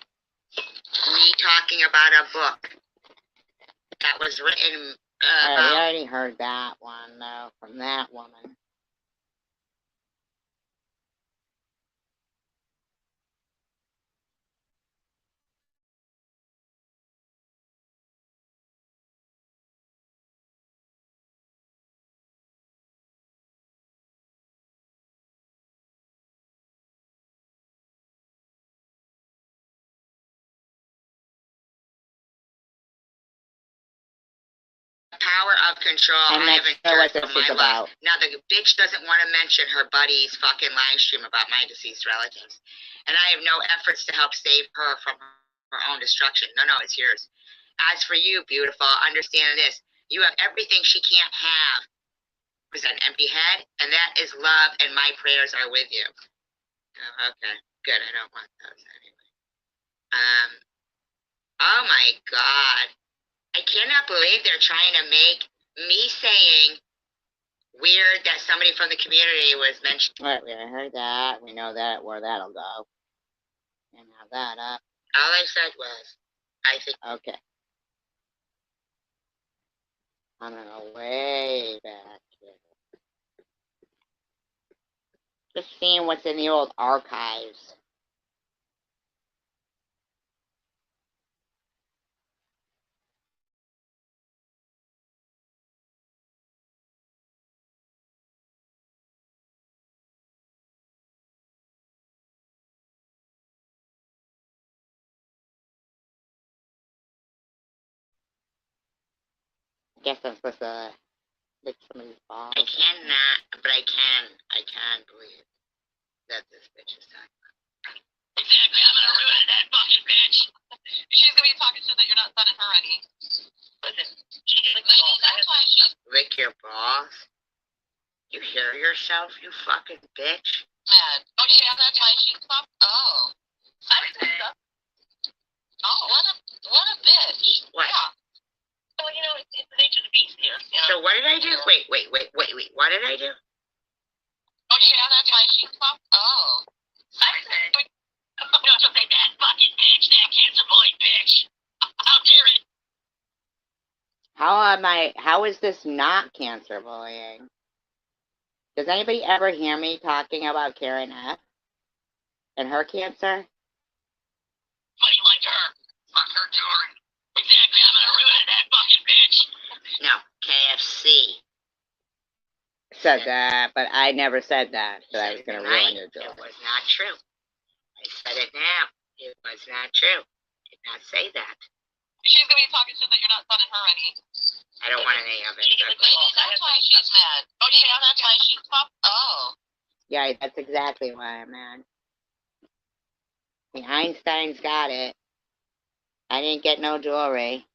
me talking about a book that was written about... We already heard that one, though, from that woman. Power of control. I haven't heard from my life. Now, the bitch doesn't want to mention her buddy's fucking live stream about my deceased relatives. And I have no efforts to help save her from her own destruction. No, it's yours. As for you, beautiful, understand this. You have everything she can't have. Is that an empty head? And that is love, and my prayers are with you. Oh, okay, good. I don't want those anyway. Oh my God. I cannot believe they're trying to make me saying weird that somebody from the community was mentioned. All right, we heard that. We know that where that'll go. And have that up. All I said was, I think. Okay. I'm gonna go way back here. Just seeing what's in the old archives. I guess I'm supposed to lick somebody's balls. I cannot, but I can believe that this bitch is talking about. Exactly, I'm gonna ruin that fucking bitch. She's gonna be talking shit that you're not sending her any. Listen, that's why she's... Lick your balls? You hear yourself, you fucking bitch? Mad. Oh, yeah, that's why she's up. Oh. I didn't say. Oh, what a bitch. What? Yeah. Well, you know, it's the nature of the beast here. You know? So what did I do? Wait. What did I do? Oh, yeah, that's why she's up. Oh. I didn't say. No, don't say that fucking bitch, that cancer boy bitch. How dare it? How is this not cancer bullying? Does anybody ever hear me talking about Karen F. and her cancer? What do you like her? Fuck her, Jordan. Exactly, I'm gonna ruin that fucking bitch. No, KFC said that, but I never said that I was gonna ruin your joke. It was not true. I said it now. It was not true. I did not say that. She's gonna be talking shit that you're not sending her any. I don't want any of it. That's why she's mad. Oh, yeah, that's why she's up. Oh. Yeah, that's exactly why I'm mad. The Einstein's got it. I didn't get no jewelry.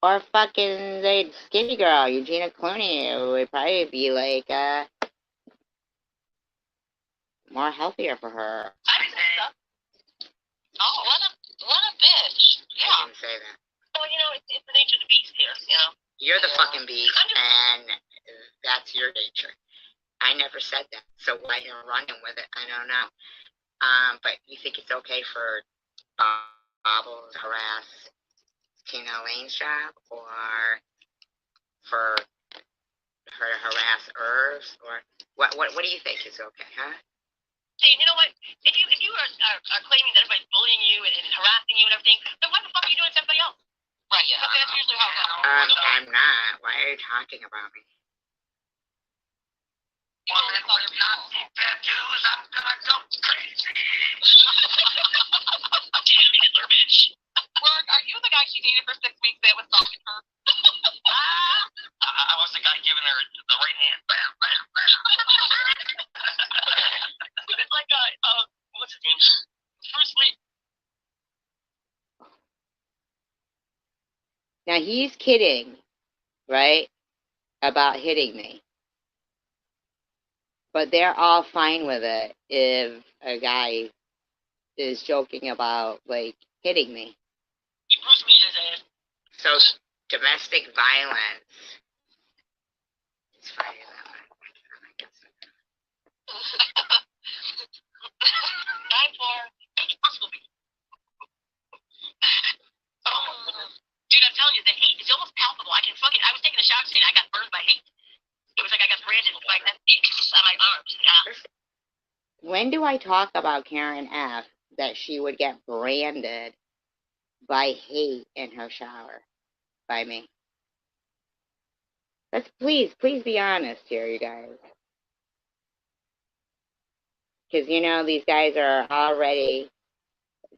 Or fucking the skinny girl, Eugenia Clooney, who would probably be like, more healthier for her. I didn't say that. didn't say that. Well, you know, it's the nature of the beast here, you know. You're the fucking beast, and that's your nature. I never said that, so why you're running with it, I don't know. But you think it's okay for Bobble to harass Tina Lane's job, or for her to harass Irv's, or what do you think is okay, huh? See, you know what? If you are claiming that everybody's bullying you and harassing you and everything, then why the fuck are you doing it to everybody else? Right, yeah. But that's usually how it goes. I'm not. Why are you talking about me? Well, that's other people. I'm gonna go crazy. Damn Hitler, bitch. Mark, are you the guy she dated for 6 weeks that was stalking her? I was the guy giving her the right hand. Bam, bam, bam. It's like, what's his name? Bruce Lee. Now he's kidding, right, about hitting me. But they're all fine with it if a guy is joking about, like, hitting me. Bruce Lee his ass. So, domestic violence. It's funny that way. Time for impossible beat. Dude, I'm telling you, the hate is almost palpable. I was taking a shower today and I got burned by hate. It was like I got branded like that on my arms. Yeah. When do I talk about Karen F. that she would get branded by hate in her shower by me? Please be honest here, you guys. Because, these guys are all ready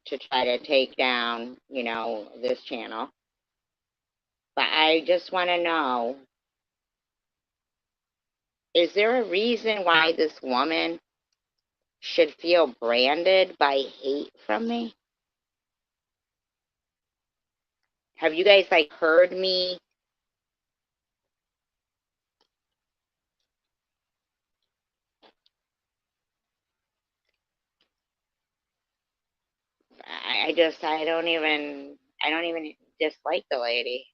to try to take down, this channel. But I just want to know, is there a reason why this woman should feel branded by hate from me? Have you guys, heard me? I don't even dislike the lady.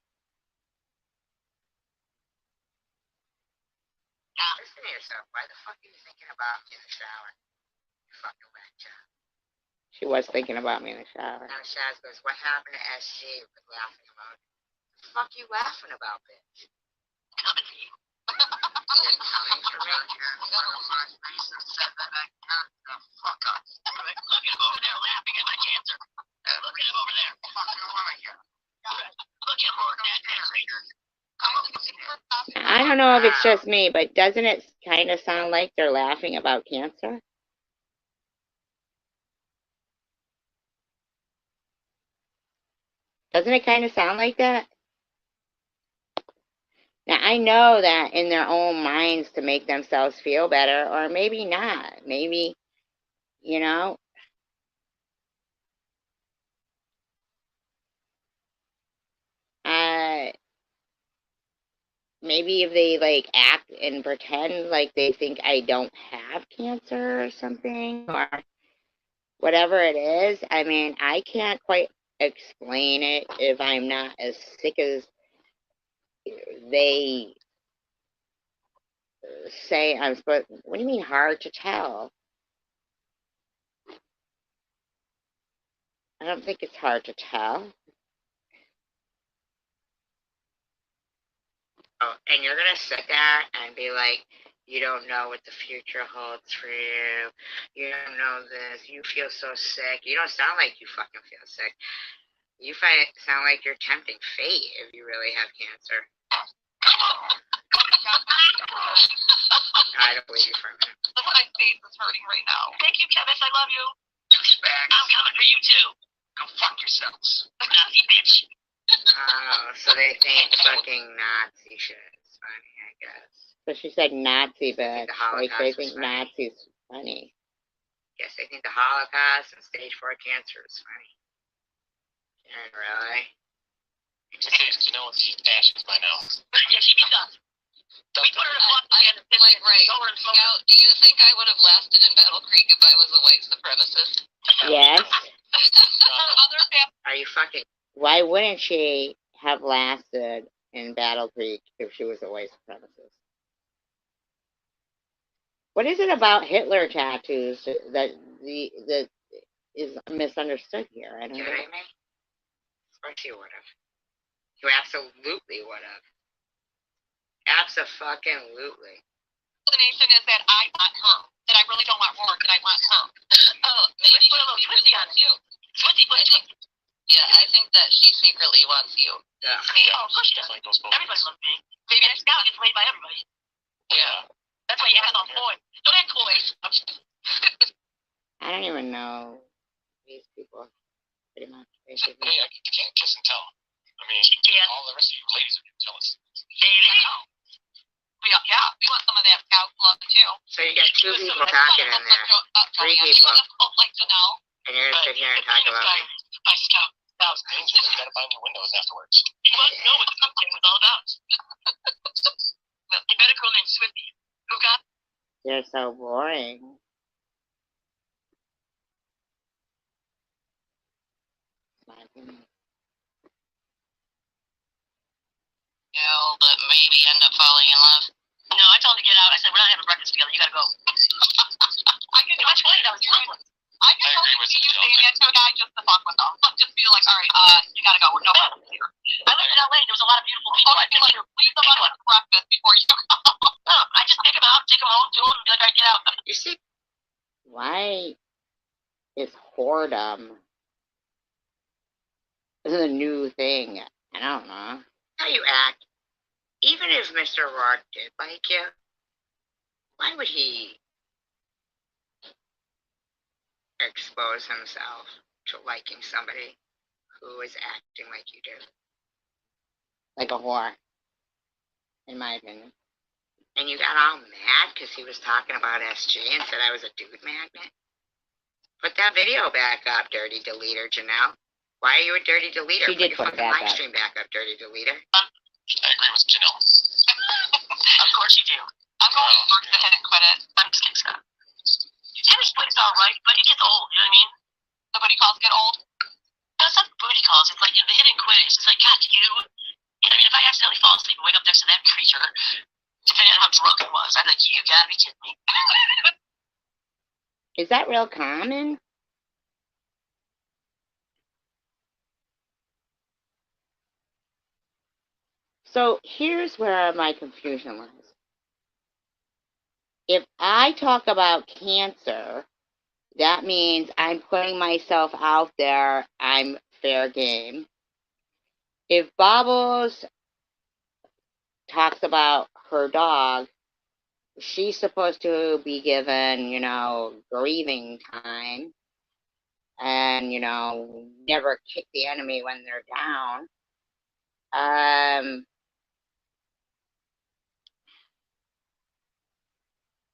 Listen to yourself. Why the fuck are you thinking about me in the shower? You fucking whack job. She was thinking about me in the shower. Now Shaz goes, what happened to SG with laughing about it? What the fuck are you laughing about, bitch? Coming for you. You're coming for me? Fuck up. Look at him over there laughing at my cancer. Look at him over there. Fuck you over here. Look at him over there. I don't know if it's just me, but doesn't it kind of sound like they're laughing about cancer? Doesn't it kind of sound like that? Now, I know that in their own minds to make themselves feel better, or maybe not. Maybe, maybe if they, act and pretend like they think I don't have cancer or something, or whatever it is. I mean, I can't quite explain it if I'm not as sick as they say I'm supposed. What do you mean hard to tell? I don't think it's hard to tell. Oh, and you're gonna sit there and be like, you don't know what the future holds for you. You don't know this. You feel so sick. You don't sound like you fucking feel sick. You sound like you're tempting fate if you really have cancer. I don't believe you for a minute. My face is hurting right now. Thank you, Kevin. I love you. I'm coming for you too. Go fuck yourselves. Nazi bitch. Oh, so they think fucking Nazi shit is funny, I guess. So she said Nazi bitch. They think Nazi's funny. Yes, they think the Holocaust and stage 4 cancer is funny. And really? She seems to know she's ashes by now. Yeah, she does. We put her in a box and right. Scout, do you think I would have lasted in Battle Creek if I was a white supremacist? Yes. Her other family. Are you fucking Why wouldn't she have lasted in Battle Creek if she was a white supremacist? What is it about Hitler tattoos that is misunderstood here? I don't know. Kidding me? Of course you would have. You absolutely would have. Absolutely. The nation is that I want her. That I really don't want war. That I want her. Oh, maybe she secretly wants you. Yeah, I think that she secretly wants you. Yeah. Me? Oh, of course she does. Everybody loves me. Baby, that scout gets laid by everybody. Yeah. That's why you act on coy. Don't act coy. I don't even know these people, pretty much, basically. Hey, you can't kiss and tell. I mean, all the rest of you ladies are jealous. Hey, yeah, we want some of that scout love too. So you got two people talking in there. Three people. Like to know. And you're gonna sit here and talk about me. My scout. It's dangerous. You gotta find your windows afterwards. You must know what the something was all about. Well, you better go and swim me. Who got? They're so boring. My opinion. But maybe end up falling in love. No, I told him to get out. I said, we're not having breakfast together. You gotta go. I can do it. That was ruthless. I can agree with you you, saying that to a guy just to fuck with them. Just feel like, all right, you gotta go. We're no fun here. I lived in LA. There was a lot of beautiful people. I feel like leave them on breakfast before you go. No, I just take them out, take them home, do them, and be like, all right, get out. You see? Why is whoredom a new thing? I don't know. How you act. Even if Mr. Rourke did like you, why would he expose himself to liking somebody who is acting like you do? Like a whore, in my opinion. And you got all mad because he was talking about SG and said I was a dude magnet? Put that video back up, dirty deleter, Janelle. Why are you a dirty deleter? She did put your fucking it back live up. stream back up, dirty deleter. I agree with Janelle. Of course you do. I'm going to work the head and quit it. I'm just kidding, Scott. Tennis plays all right, but it gets old, you know what I mean? The booty calls get old? No, it's not booty calls. It's like, the hit and quit. It's just like, God, you know what I mean? If I accidentally fall asleep and wake up next to that creature, depending on how drunk I was, I'd be like, you gotta be kidding me. Is that real common? So here's where my confusion lies. If I talk about cancer, that means I'm putting myself out there. I'm fair game. If Bobbles talks about her dog, she's supposed to be given, grieving time and, never kick the enemy when they're down.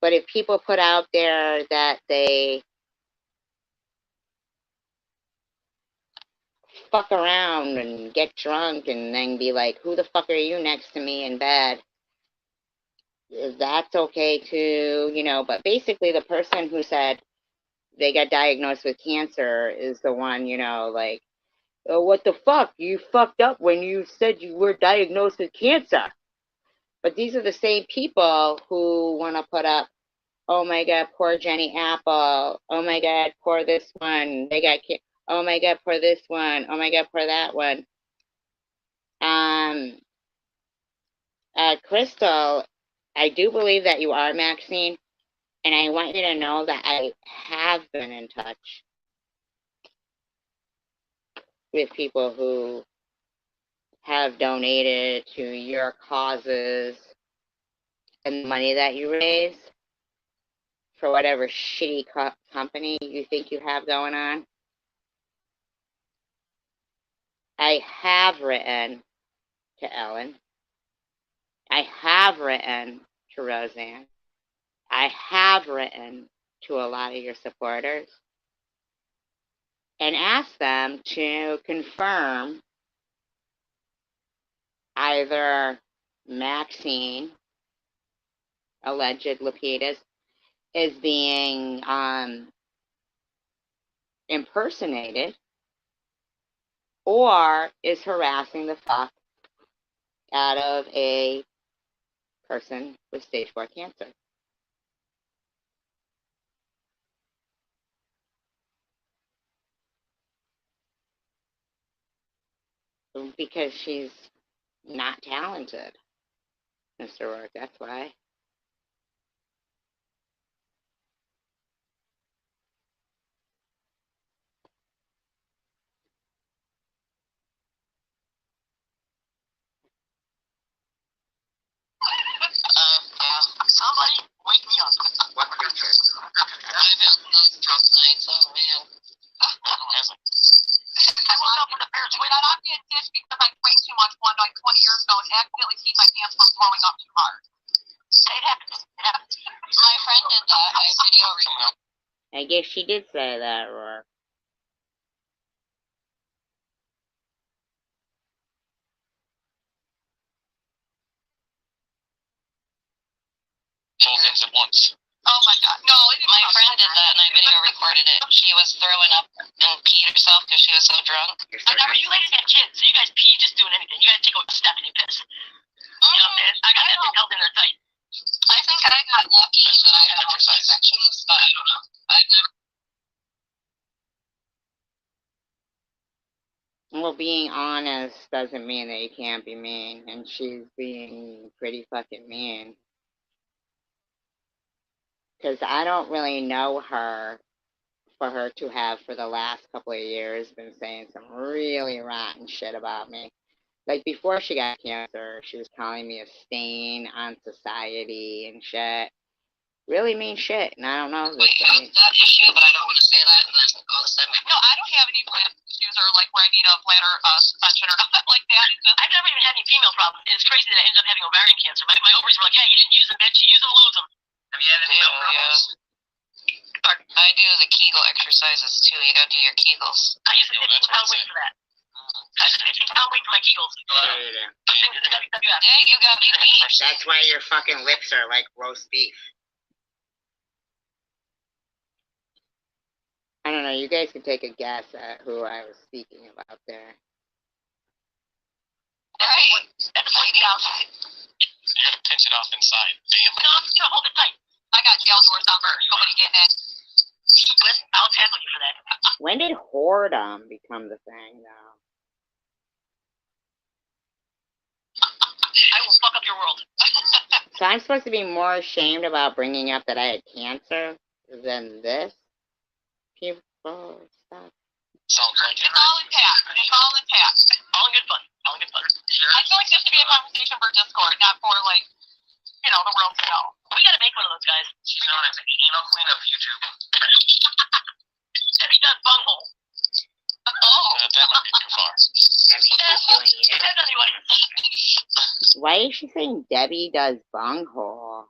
But if people put out there that they fuck around and get drunk and then be like, who the fuck are you next to me in bed? That's okay too, but basically the person who said they got diagnosed with cancer is the one, like, oh, what the fuck? You fucked up when you said you were diagnosed with cancer. But these are the same people who want to put up, oh my God, poor Jenny Apple. Oh my God, poor this one. They got cancer. Oh my God, poor this one. Oh my God, poor that one. Crystal, I do believe that you are Maxine, and I want you to know that I have been in touch with people who have donated to your causes and the money that you raise for whatever shitty company you think you have going on. I have written to Ellen. I have written to Roseanne. I have written to a lot of your supporters and asked them to confirm either Maxine, alleged Lapidus, is being impersonated, or is harassing the fuck out of a person with stage 4 cancer. Because she's not talented, Mr. Rourke, that's why. Somebody wake me up. What creature? I've had nice drunk nights, oh man. Who hasn't? I woke up with a pair of twins. I got me a dish because I drank too much one night 20 years ago and accidentally peed my pants from throwing up too hard. It happens. It happens. My friend did that. I video recorded. I guess she did say that, Rourke. All things at once. Oh my god. No, it didn't. My friend did that and I video recorded it. She was throwing up and peed herself because she was so drunk. I never, you ladies have kids, so you guys pee just doing anything. You guys take a step and you piss. You know, man, I got that thing held in there tight. I think I got lucky that I had exercise sections, but I don't know. I've never. Well, being honest doesn't mean that you can't be mean, and she's being pretty fucking mean. Because I don't really know her for her to have, for the last couple of years, been saying some really rotten shit about me. Like, before she got cancer, she was calling me a stain on society and shit. Really mean shit, and I don't know. Wait, that issue, but I don't want to say that, and then all of a sudden, No, I don't have any bladder issues or like where I need a bladder suspension or nothing like that. I've never even had any female problems. It's crazy that I ended up having ovarian cancer. My ovaries were like, hey, you didn't use them, bitch. You use them, lose them. Have you had any female problems? I do the Kegel exercises too. You gotta do your Kegels. I use a 15-pound weight for that. I use a 15-pound weight for my Kegels. Yeah, you got me beat. That's why your fucking lips are like roast beef. I don't know, you guys can take a guess at who I was speaking about there. Right? That's the point down. You gotta pinch it off inside. Damn. No, I'm just gonna hold it tight. I got jail doors number. Nobody getting in. Listen, I'll tackle you for that. When did whoredom become the thing, though? I will fuck up your world. So I'm supposed to be more ashamed about bringing up that I had cancer than this? People, stop. Sounds like it. It's all intact. It's all intact. All in good fun. All in good fun. I feel like this should be a conversation for Discord, not for like, you know, the world to know. We gotta make one of those guys. She's known as the emo queen of YouTube. Debbie does bunghole. Oh. That might be too far. It depends on anybody. Why is she saying Debbie does bunghole?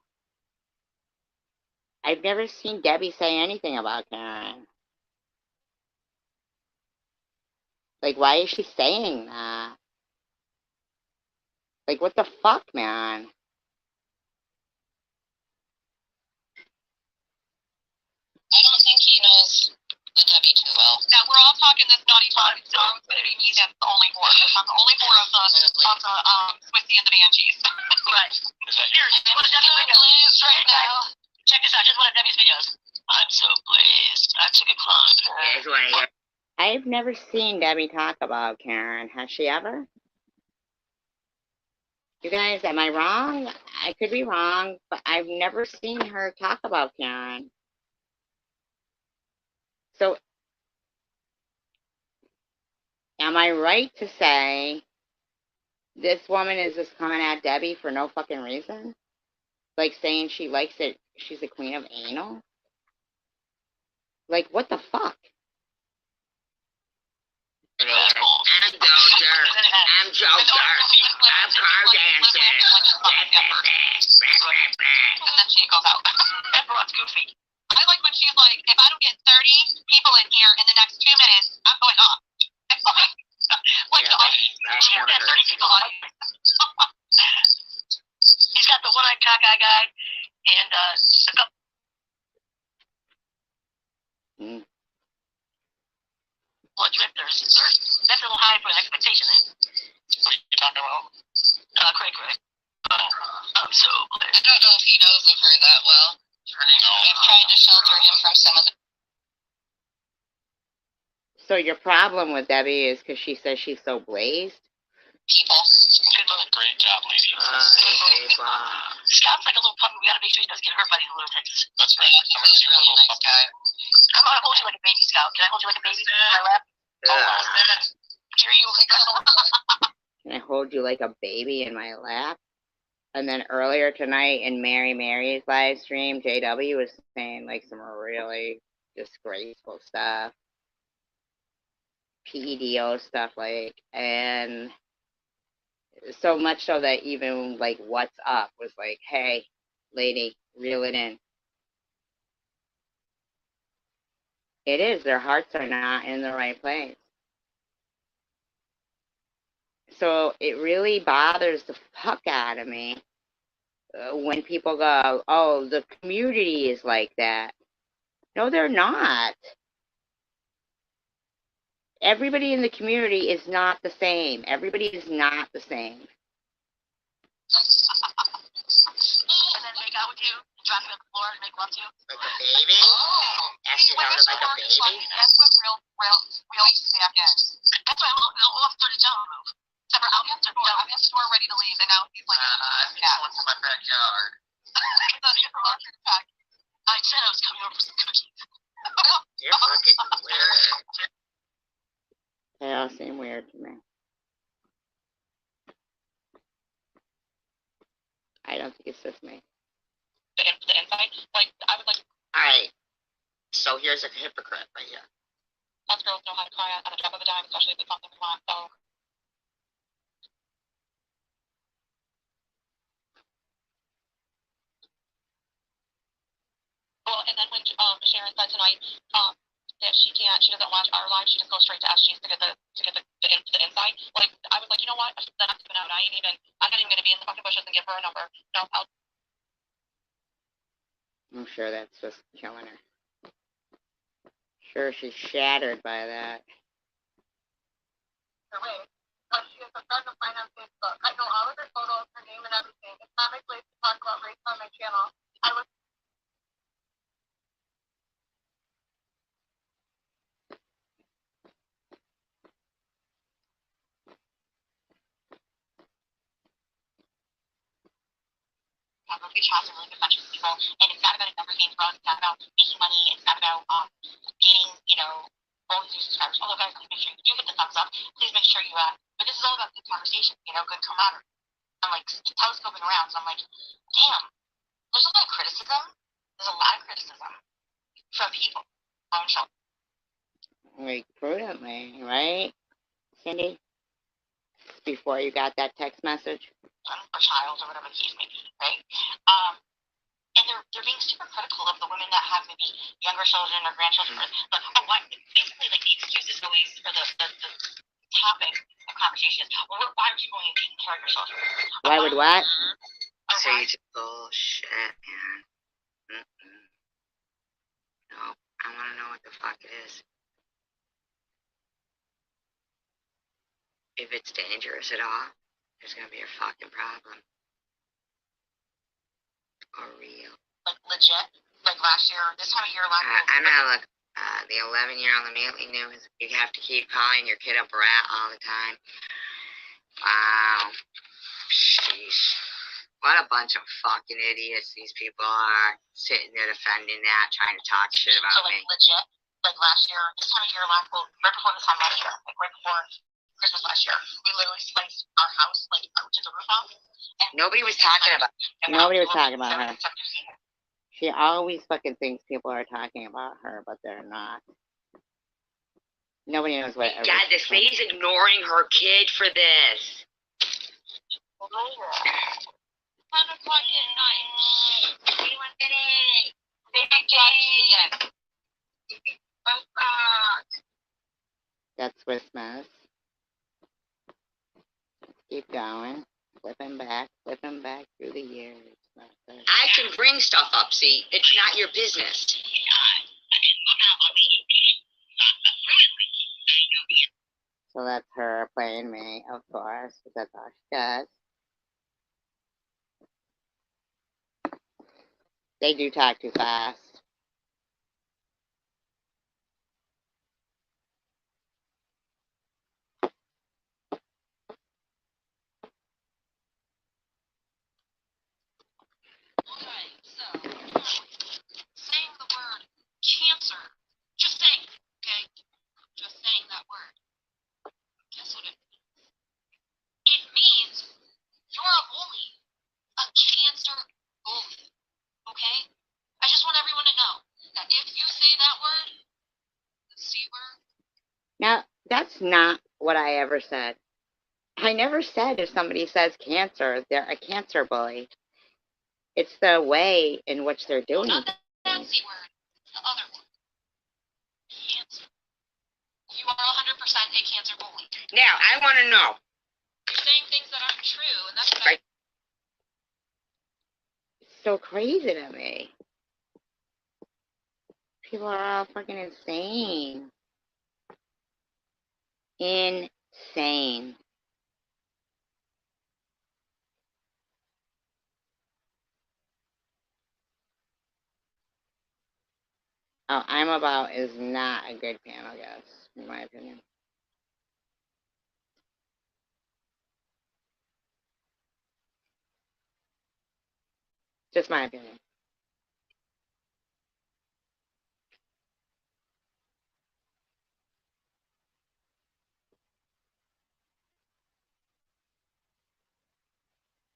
I've never seen Debbie say anything about Karen. Like, why is she saying that? Like, what the fuck, man? I don't think he knows the Debbie too well. Now we're all talking this naughty talk, so it's gonna be me that's the only whore. I'm the only whore of the Swifty and the Banshees. Right. Is that Here, your one of Debbie's videos. Please, right now. Check this out. Here's one of Debbie's videos. I'm so blessed. I took a climb. Here's one of your I've never seen Debbie talk about Karen. Has she ever? You guys, am I wrong? I could be wrong, but I've never seen her talk about Karen. So, am I right to say this woman is just coming at Debbie for no fucking reason? Like saying she likes it, she's the queen of anal? Like, what the fuck? I'm Joker. I'm Joker. I'm car dancing. And then she goes out. Everyone's goofy. I like when she's like, if I don't get 30 people in here in the next 2 minutes, I'm going off. Like, Yeah, she's got 30 people on here. He's got the one-eyed cockeye guy and a couple. Well, drifters. That's a little high for trying to shelter him from some of the So your problem with Debbie is because she says she's so blazed? people. Good luck. Great job, ladies. Scout's like a little puppy. We gotta make sure he doesn't get hurt by these little Texas. That's right. He's a really nice guy. I'm gonna hold you like a baby, Scout. Can I hold you like a baby in my lap? Jerry, you like that? Can I hold you like a baby in my lap? And then earlier tonight in Mary's live stream, JW was saying like some really disgraceful stuff. PEDO stuff, like, and so much so that even like What's Up was like, hey, lady, reel it in. It is, their hearts are not in the right place. So it really bothers the fuck out of me when people go, oh, the community is like that. No, they're not. Everybody in the community is not the same. Everybody is not the same. And then make out with you, drop you on the floor, and make love to you. Like a baby? Ask you how to like a baby? That's what real staff is. That's why we'll have to start a jungle move. Except for I'm at the store ready to leave, and now he's like, Someone's in my backyard. I said I was coming over for some cookies. You're fucking weird. They all seem weird to me. I don't think it's just me. The inside, like, I would like. Alright. So here's a hypocrite right here. Us girls know how to cry on a drop of a dime, especially if it's something we want, so. Well, and then when Sharon said tonight that she doesn't watch our live, she just goes straight to SG's to get the inside. Like, I was like, you know what? Then I'm giving out. I'm not even gonna be in the fucking bushes and give her a number. No, I'm sure that's just killing her. Sure, she's shattered by that. She has a friend of mine on Facebook. I know all of her photos, her name, and everything. It's not my place to talk about race on my channel. I was. These shots are really good bunch of people, and it's not about a number game for us. It's not about making money. It's not about getting, all these new subscribers. Although, guys, please make sure you do hit the thumbs up. Please make sure you but this is all about good conversation, good camaraderie. I'm like telescoping around, so I'm like, damn, there's a lot of criticism. There's a lot of criticism from people on show. Like, prudently, right, Cindy? Before you got that text message? Or child, or whatever the case may be, right? And they're being super critical of the women that have maybe younger children or grandchildren. But basically, like, the excuse is always, or the topic of conversation is, well, why are you going and taking care of your children? Why would what? Sage bullshit, man. No, I want to know what the fuck it is. If it's dangerous at all, there's gonna be a fucking problem. Or real. Like, legit? Like, last year, this time of year, last year? I'm not like, the 11-year-old immediately knew you have to keep calling your kid a brat all the time. Wow. Sheesh. What a bunch of fucking idiots these people are, sitting there defending that, trying to talk shit about so, like, me. Legit? Like, last year, this time of year, right before this time last year, like, right before Christmas last year, we literally sliced our house, like, out to the roof off. Nobody was talking about her. She always fucking thinks people are talking about her, but they're not. Nobody knows what. God, this lady's ignoring her kid for this. 10 o'clock at night. Anyone today? Big day. That's Christmas. Keep going. Flipping back through the years. I can bring stuff up, see? It's not your business. So that's her playing me, of course, because that's all she does. They do talk too fast. Now, that's not what I ever said. I never said if somebody says cancer, they're a cancer bully. It's the way in which they're doing Not it. that C word. The other one. Cancer. You are 100% a cancer bully. Now, I want to know. You're saying things that aren't true, and that's Right. It's so crazy to me. People are all fucking insane. Insane. Oh, I'm About is not a good panel guest, in my opinion. Just my opinion.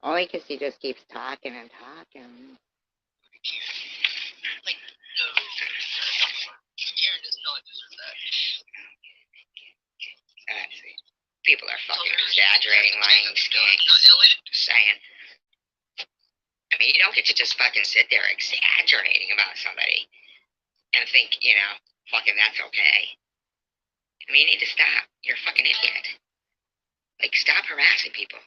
Only because he just keeps talking and talking. like, no. Aaron does not deserve that. See. People are fucking exaggerating, lying, skanks. Just saying. I mean, you don't get to just fucking sit there exaggerating about somebody and think, you know, fucking that's okay. I mean, you need to stop. You're a fucking idiot. Like, stop harassing people.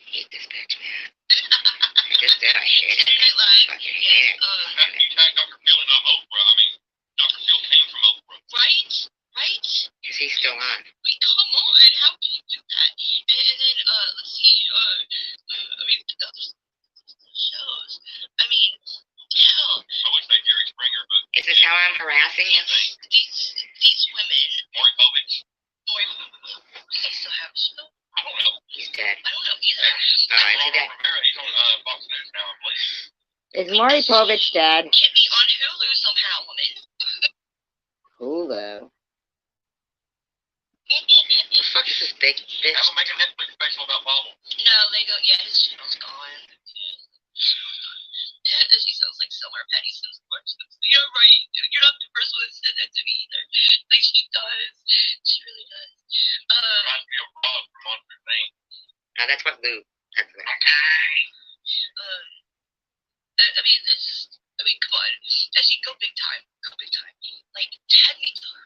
I hate this bitch, man. I just did. I hate it. I fucking hate it. You tagged Dr. Phil and Oprah. I mean, Dr. Phil came from Oprah. Right? Right? Is he still on? Wait, come on. How can you do that? And then, let's see. I mean, the other shows. I mean, hell. I would say Jerry Springer, but Is this how I'm harassing you? These women. Maury Povich. They still have a show? I don't know. He's dead. I don't know either. Oh, is he dead? Rivera, he's on Fox News now, I believe. Is Maury Povich dead? Get me on Hulu somehow, woman. Hulu. The fuck is this big bitch? Have him make a Netflix special about Bobble. No, they go. Yeah, his channel's gone. Yeah, she sounds like Summer Patty Sims. You're right. You're not the first one that said that to me either. Like she does. She really does. Reminds me of Rob from Monster Thing. No, that's what Lou. That's it. I mean, it's just. I mean, come on. As she go big time. Go big time. Like tag me to her.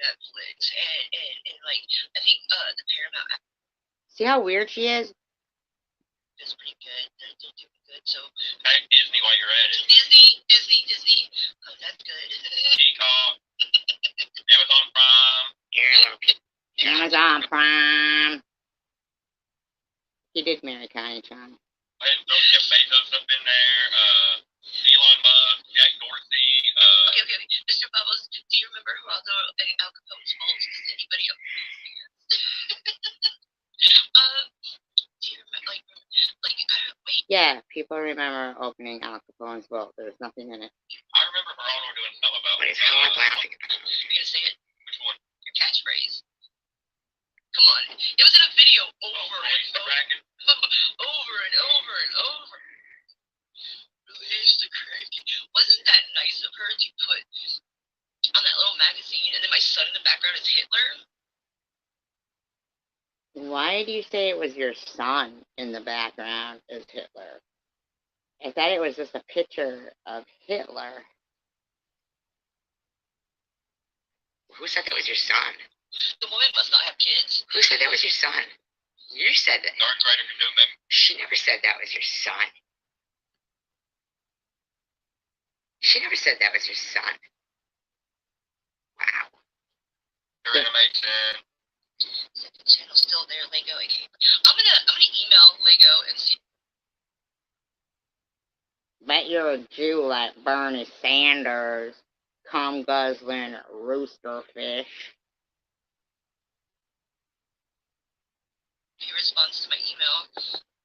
Netflix and like I think the Paramount app See how weird she is? is pretty good. They're doing good. So Tag Disney while you're at it. Disney. Oh, that's good. Peacock. Amazon Prime. Amazon Prime. He did marry Connie Chung. I had to throw Jeff Bezos up in there. Elon Musk, Jack Dorsey. Okay. Mr. Bubbles, do you remember who all the Al Capone's faults? Does anybody else? Do you remember wait. Yeah, people remember opening Al Capone's vault. There's nothing in it. I remember Geraldo doing something about What is hell I'm laughing about? You're gonna say it? Which one? Your catchphrase. Come on. It was in a video over and Release the over. Kraken. Over and over and over. Release the Kraken. Wasn't that nice of her to put on that little magazine and then my son in the background is Hitler? Why do you say it was your son in the background as Hitler? I thought it was just a picture of Hitler. Who said that was your son? The woman must not have kids. Who said that was your son? You said that. Darth Vader can do them. She never said that was your son. She never said that was your son. Wow. They're animation. The channel's still there, Lego. Okay. I'm gonna email Lego and see. Bet you're a Jew like Bernie Sanders, cum guzzling rooster fish. He responds to my email.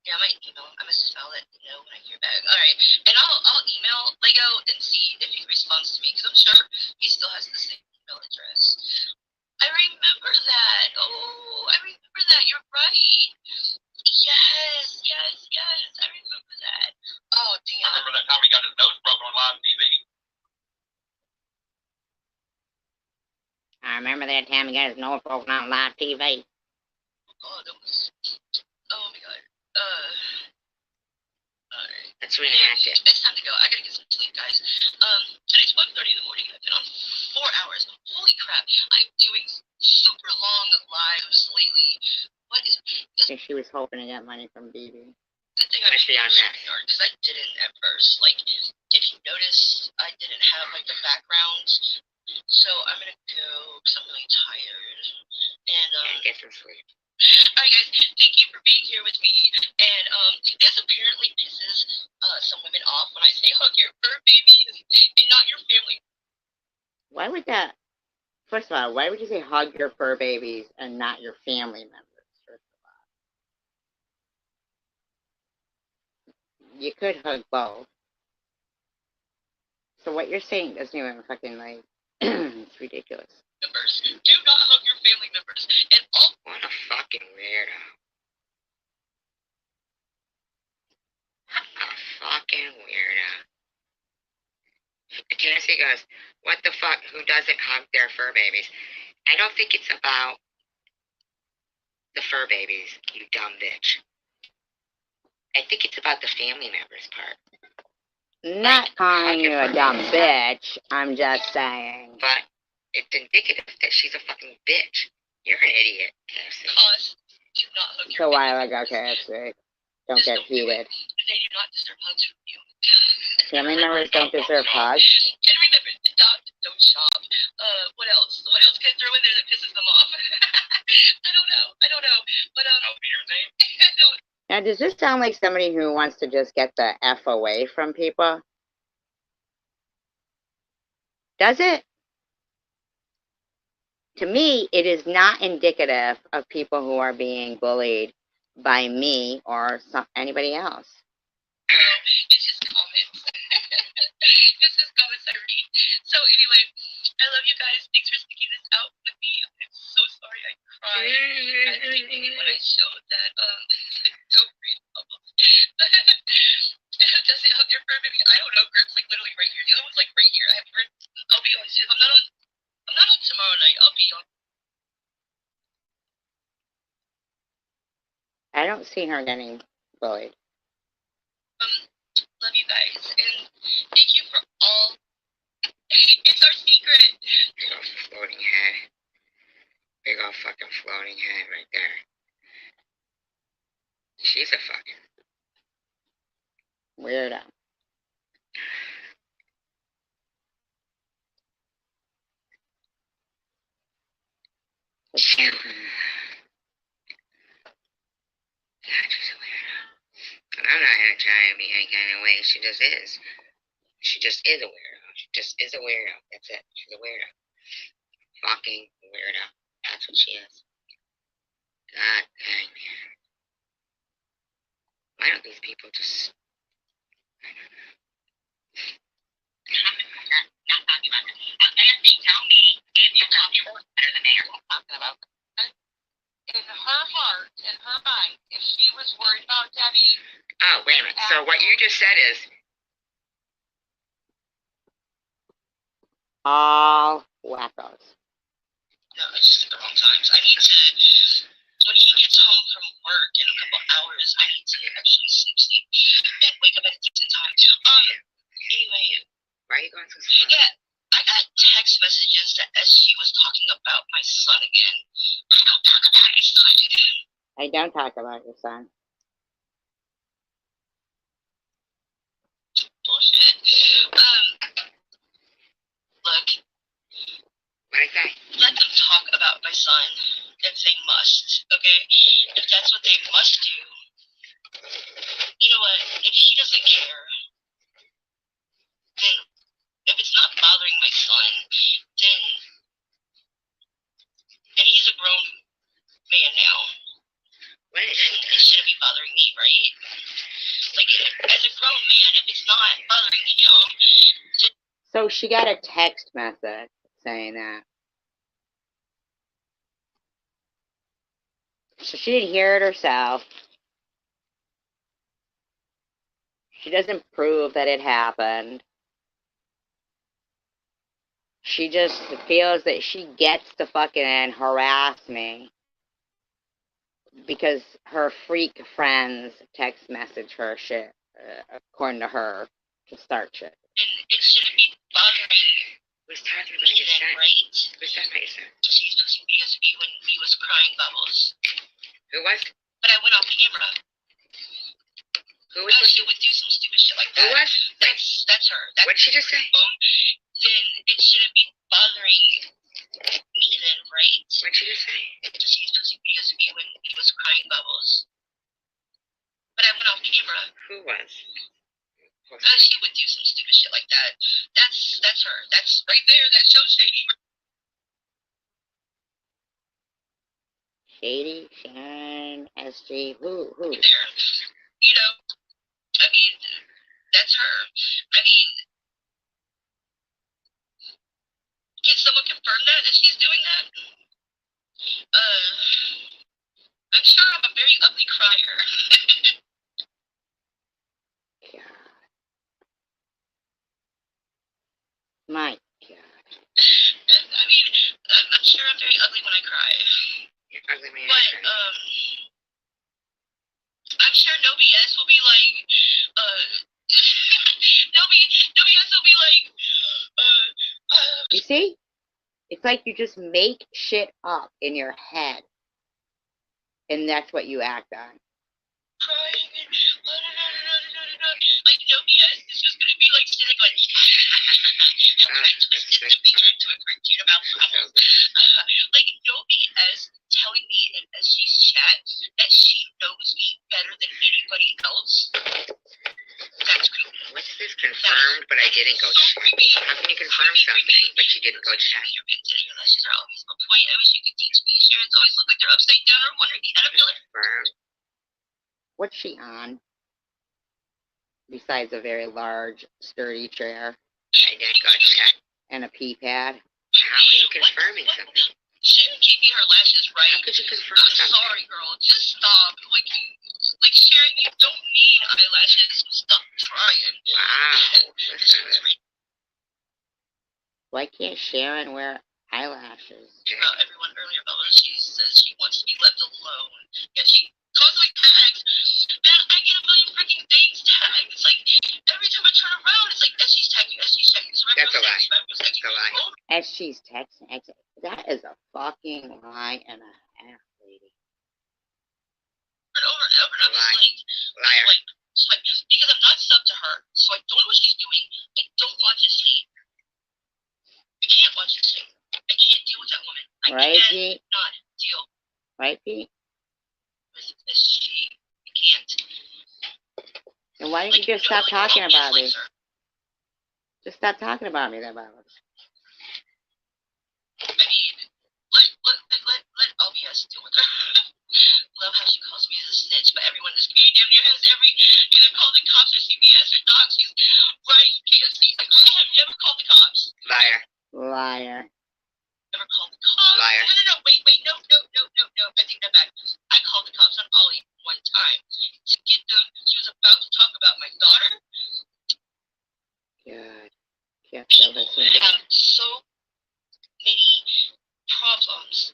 Yeah, my email. I'm gonna let you know when I hear back. All right, and I'll email Lego and see if he responds to me because I'm sure he still has the same email address. I remember that. Oh, I remember that. You're right. Yes. I remember that. Oh, I damn. remember that time he got his nose broken on live TV. remember that time he got his nose broken on live TV? Oh, that was. Oh my god. Alright. Let's reenact it. It's time to go. I gotta get some sleep, guys. Today's 1:30 in the morning. I've been on 4 hours. Holy crap. I'm doing super long lives lately. What is this? She was hoping to get money from BB. Good thing I Must be on that. because I didn't at first. Like, if you notice, I didn't have like the background. So I'm gonna go because I'm really tired. And Get some sleep. alright guys, thank you for being here with me. And this apparently pisses some women off when I say hug your fur babies and not your family. Why would that? First of all, why would you say hug your fur babies and not your family members? First of all, you could hug both. So what you're saying doesn't even fucking like. It's ridiculous. Members. Do not hug your family members. And all What a fucking weirdo. A fucking weirdo. Tennessee goes, what the fuck? Who doesn't hug their fur babies? I don't think it's about the fur babies, you dumb bitch. I think it's about the family members part. Not calling you a dumb bitch. I'm just saying. But it's indicative that she's a fucking bitch. You're an idiot, Cassie. cause do not hug It's your a while family ago, members. KFC. Don't get heated. They do not deserve hugs from you. Family members don't deserve hugs. And remember, adopt, don't shop. What else? What else can I throw in there that pisses them off? I don't know. But I'll be your name. Now, does this sound like somebody who wants to just get the F away from people? Does it? To me, it is not indicative of people who are being bullied by me or anybody else. It's just comments. It's just comments I read. So anyway, I love you guys. Thanks for sticking this out with me. I'm so sorry I cried at the beginning when I showed that don't read bubbles. Does it hug your fur baby? I don't know. Grip's like literally right here. The other one's like right here. I have Grip. I'll be honest. I'm not on tomorrow night. I'll be on. I don't see her getting bullied. Love you guys, and thank you for all. It's our secret. Big old floating head. Big old fucking floating head right there. She's a fucking Weirdo. She's a weirdo. And I'm not gonna try and be any kind of way. She just is. She just is a weirdo. She just is a weirdo. That's it. She's a weirdo. Fucking weirdo. That's what she is. God dang, man. Why don't these people just... I don't know. Not talking about this. Tell me if you're talking better than they are talking about. In her heart, in her mind, if she was worried about Debbie. Oh, wait a minute. So what you just said is... All wackos. No, it's just at the wrong times. I need to, when he gets home from work in a couple hours, I need to actually sleep, and wake up at a decent time. Anyway. Why are you going so slow? Yeah, I got text messages that as she was talking about my son again. I don't talk about my son. I don't talk about your son. Bullshit. Look. What did I say? Let them talk about my son if they must, okay? If that's what they must do. You know what? If he doesn't care, then if it's not bothering my son, then, and he's a grown man now, What is then she? it shouldn't be bothering me, right? Like, as a grown man, if it's not bothering him, then... So she got a text message saying that. So she didn't hear it herself. She doesn't prove that it happened. She just feels that she gets to fucking harass me because her freak friends text message her shit, according to her, to start shit. And it shouldn't be bothering you. Who's talking about your son? Right? Who's talking about your son? She's pushing videos of you when he was crying bubbles. Who was? But I went off camera. Who was? She would do some stupid shit like that. Who was? That's her. What'd she just say? Then it shouldn't be bothering me then, right? What'd she just say? She's posting videos of you when he was crying bubbles. But I went off camera. Who was? She would do some stupid shit like that. That's her. That's right there. That's so shady. Shady, Sharon, SG, who? There. You know, I mean, that's her. I mean, can someone confirm that she's doing that? I'm sure I'm a very ugly crier. My God. I mean, I'm sure I'm very ugly when I cry. You're ugly man. But, I'm sure no BS will be like, no BS will be like, You see? It's like you just make shit up in your head. And that's what you act on. crying and like no BS. It's just gonna be like sitting like twisted to be turned to a cartoon about problems. Like no BS telling me in SG's chat that she knows me better than anybody else. That's creepy. What's this confirmed, but I didn't go check? How can you confirm something, but you didn't go check? Your antenna, your lashes are always on point. I wish you could teach me. Sharon's always look like they're upside down or wondering how to feel it. Confirmed. What's she on? Besides a very large, sturdy chair I didn't go check. and a pee pad. How are you confirming something? Sharon gave me her lashes right. How could you confirm I'm something? sorry, girl. Just stop. Like Sharon, you don't need eyelashes. Stop trying. Wow. Listen to this. Why can't Sharon wear eyelashes? Everyone earlier about when she says she wants to be left alone. Yeah, she constantly tags. Man, I get a million freaking things tagged. It's like every time I turn around, it's like SG's tagging, SG's tagging. That's a lie. That's a lie. As she's texting, that is a fucking lie and a half, lady. Over and over and over. Liar. Like, because I'm not sub to her, so I don't know what she's doing. I don't watch it see. I can't watch it see. I can't deal with that woman. Right, can't Pete? not deal Right, Pete? with she. I can't. And why didn't you just stop talking about me? Just stop talking about me, that bothers. I mean, let LBS deal with her. Love how she calls me a snitch, but everyone in this community damn near has either called the cops or CBS or docs. She's right, you can't see. Like, I have never called the cops. Liar. Liar. Never called the cops. Liar. No, wait, no. I take that back. I called the cops on Ollie one time to get them. She was about to talk about my daughter. God. Can't feel this We have so many problems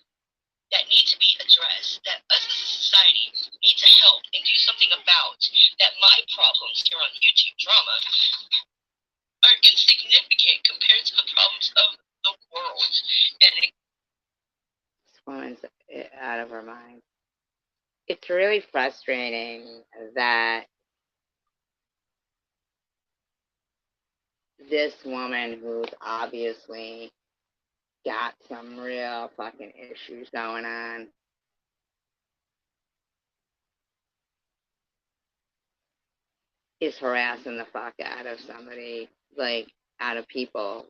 that need to be addressed, that us as a society need to help and do something about, that my problems here on YouTube Drama are insignificant compared to the problems of the world. And This woman's out of her mind. It's really frustrating that this woman who's obviously got some real fucking issues going on is harassing the fuck out of somebody, like, out of people.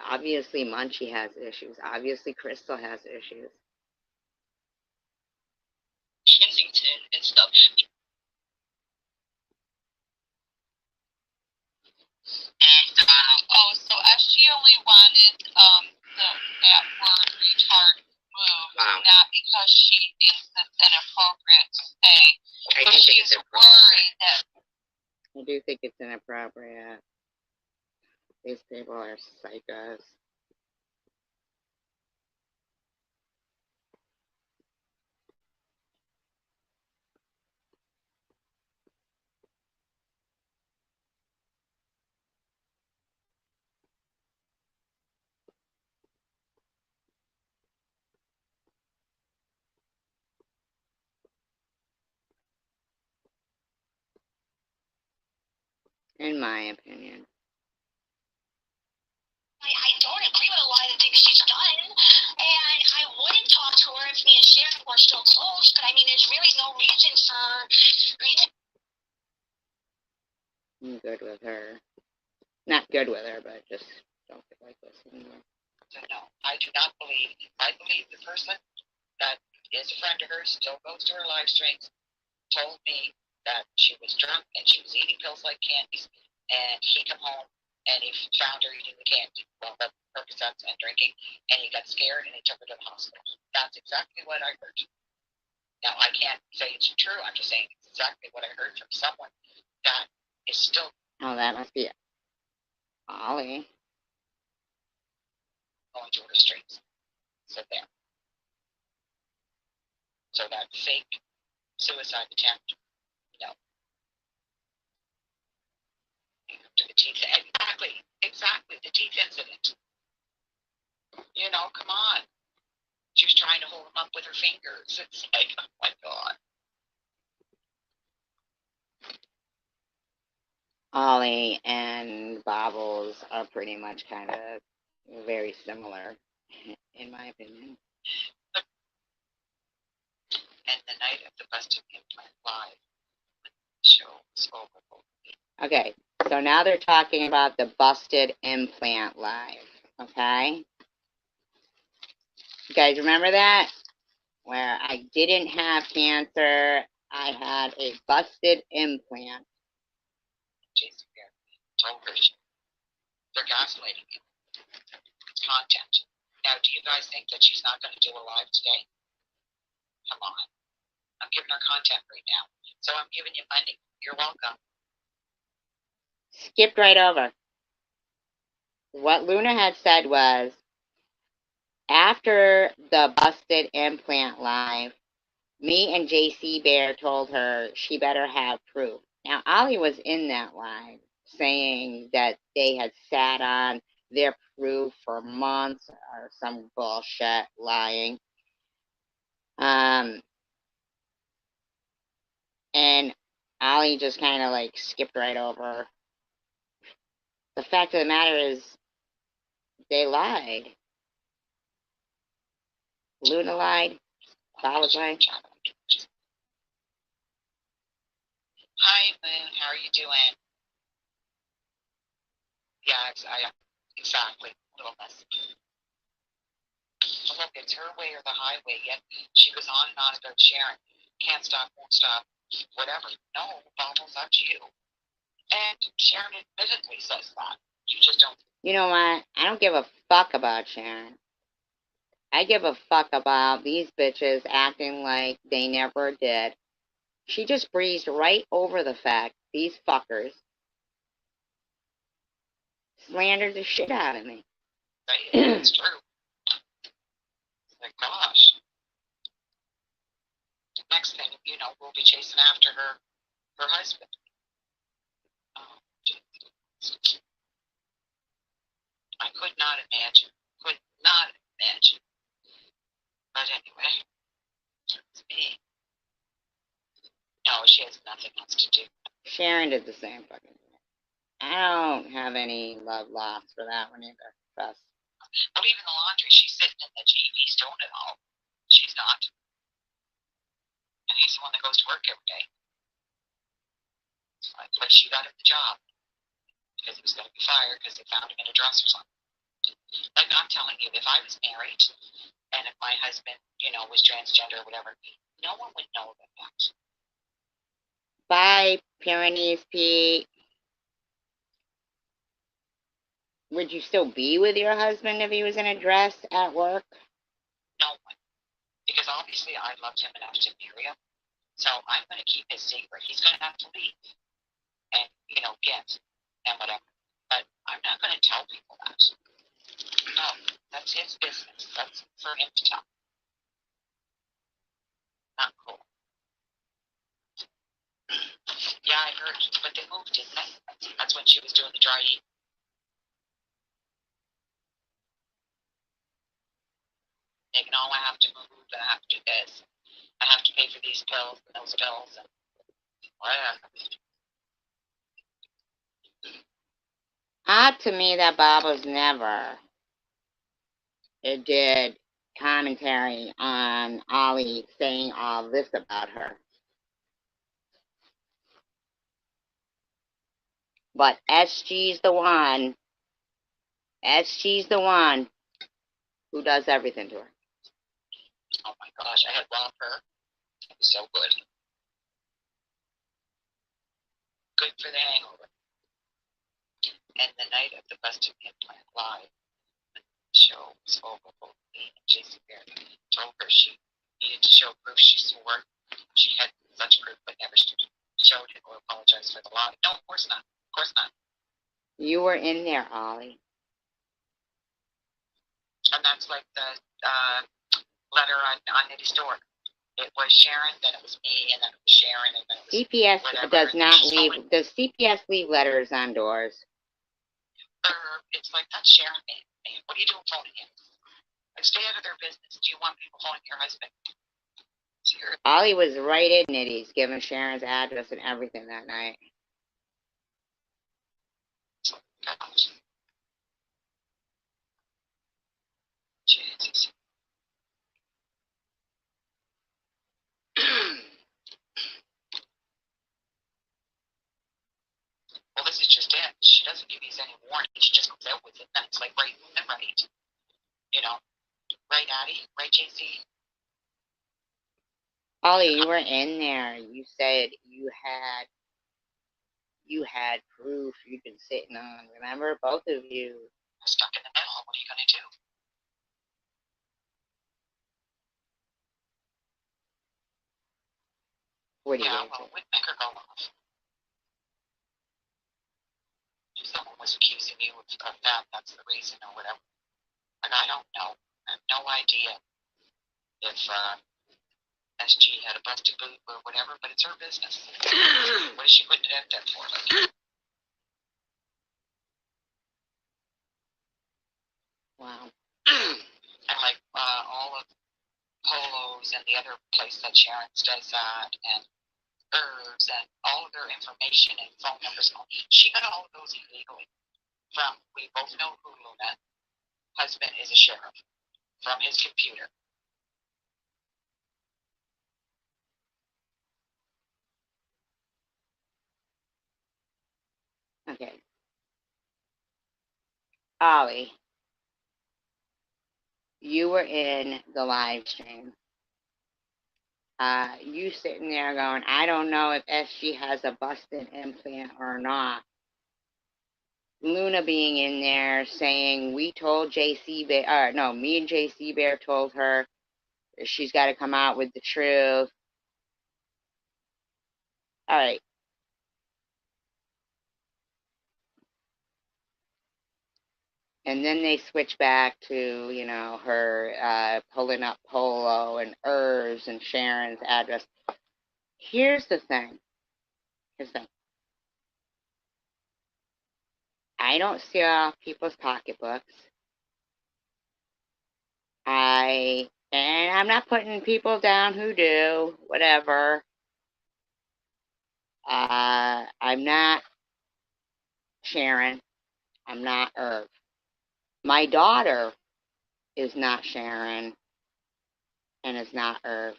Obviously, Munchie has issues. Obviously, Crystal has issues. Kensington and stuff. And so SG only wanted that word retard moved, Wow. not because she thinks it's inappropriate to say. I do But think she's it's appropriate. worried that I do think it's inappropriate. These people are psychos. in my opinion. I don't agree with a lot of the things she's done, and I wouldn't talk to her if me and Sharon were still close, but I mean, there's really no reason for me to. I'm good with her. Not good with her, but just don't get like this anymore. So no, I do not believe. I believe the person that is a friend of hers still goes to her live streams, told me that she was drunk and she was eating pills like candies, and he come home and he found her eating the candy, well, the Percocets and drinking, and he got scared and he took her to the hospital. That's exactly what I heard. Now, I can't say it's true. I'm just saying it's exactly what I heard from someone that is still. Oh, that must be Ollie. Going to her streets. So there. So that fake suicide attempt, no. To the teeth. Exactly, the teeth incident. You know, come on. She was trying to hold him up with her fingers. It's like, oh my God. Ollie and Bobbles are pretty much kind of very similar, in my opinion. And the night of the Busted Implant Live, the show was over. Okay, so now they're talking about the Busted Implant Live, okay? You guys remember that? Where I didn't have cancer, I had a busted implant. Jason Bear told her they're gaslighting you. It's content. Now, do you guys think that she's not going to do a live today? Come on. I'm giving her content right now. So I'm giving you money. You're welcome. Skipped right over. What Luna had said was, after the busted implant live, me and JC Bear told her she better have proof. Now, Ollie was in that live saying that they had sat on their proof for months or some bullshit lying. And Ollie just kind of like skipped right over. The fact of the matter is, they lied. Luna lied. Bob's lied. Hi, Moon. How are you doing? Yeah, exactly. Little mess. Look, it's her way or the highway. Yet she goes on and on about Sharon. Can't stop, won't stop, whatever. No, Bobbles, that's you. And Sharon admittedly says that. You just don't. You know what? I don't give a fuck about Sharon. I give a fuck about these bitches acting like they never did. She just breezed right over the fact these fuckers slandered the shit out of me. It's true. Like, gosh. Next thing, you know, we'll be chasing after her husband. Oh, I could not imagine. Could not imagine. But anyway, it's me. No, she has nothing else to do. Sharon did the same fucking thing. I don't have any love lost for that one either. Trust. Well, even the laundry, she's sitting in the GV's doing it all. She's not. And he's the one that goes to work every day. But she got him the job because he was going to be fired because they found him in a dress or something. Like, I'm telling you, if I was married and if my husband, you know, was transgender or whatever, no one would know about that. Bye, Pyrenees Pete. Would you still be with your husband if he was in a dress at work? No one. Because obviously I loved him enough to marry him. So I'm going to keep his secret. He's going to have to leave. And, you know, get and whatever. But I'm not going to tell people that. No, that's his business. That's for him to tell. Not cool. Yeah, I heard, but they moved, didn't they? That's when she was doing the dry heat. Thinking, oh, I have to move, I have to do this. I have to pay for these pills and those pills and whatever. Odd to me that Bubbles never did commentary on Ollie saying all this about her. But SG's the one. SG's the one who does everything to her. Oh my gosh, I had romper. It was so good. Good for the hangover. And the night of the Busted Implant Live show was over. Both me and JC Bear told her she needed to show proof she swore she had such proof, but never showed it or apologized for the lie. No, of course not. Of course not. You were in there, Ollie. And that's like the letter on Nitty's door. It was Sharon, then it was me, and then it was Sharon, and then it was CPS whatever. does not leave. Does CPS leave letters on doors? It's like, that's Sharon, man. What are you doing phoning him? Like, stay out of their business. Do you want people phoning your husband? Ollie was right in it. He's giving Sharon's address and everything that night. Jesus. Well, this is just it. She doesn't give these any warning. She just goes out with it. That's like right and right. You know? Right, Addie? Right, JC? Ollie, you were in there. You said you had proof you'd been sitting on. Remember? Both of you. I'm stuck in the middle. What are you going to do? What do you Yeah, well, we'd make her go off. If someone was accusing you of that, that's the reason or whatever. Like, I don't know. I have no idea if SG had a busted boob or whatever, but it's her business. What is she putting it out there for? Like, wow. and like all of Polo's and the other place that Sharon's does that, and Herbs, and all of their information and phone numbers. She got all of those illegally from, we both know who Luna, husband is a sheriff, from his computer. Okay. Ollie, you were in the live stream. You sitting there going, I don't know if SG has a busted implant or not. Luna being in there saying, we told JC Bear, me and JC Bear told her she's got to come out with the truth. All right. And then they switch back to, her pulling up Polo and Irv's and Sharon's address. Here's the thing. I don't steal people's pocketbooks. And I'm not putting people down who do, whatever. I'm not Sharon. I'm not Irv. My daughter is not Sharon and is not Irv.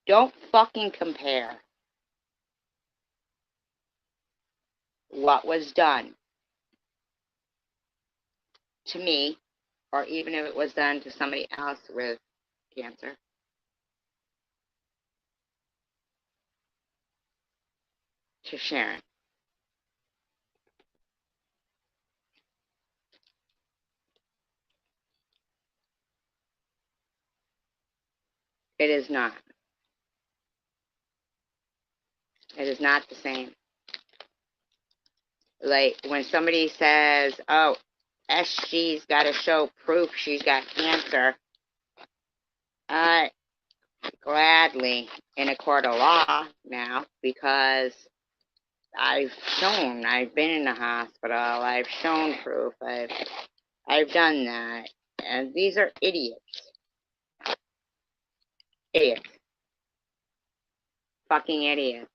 Don't fucking compare what was done to me, or even if it was done to somebody else with cancer, to Sharon. It is not. It is not the same. Like when somebody says, oh, SG's got to show proof she's got cancer, gladly in a court of law now, because I've been in the hospital, I've shown proof, I've done that. And these are idiots. Idiots. fucking idiots.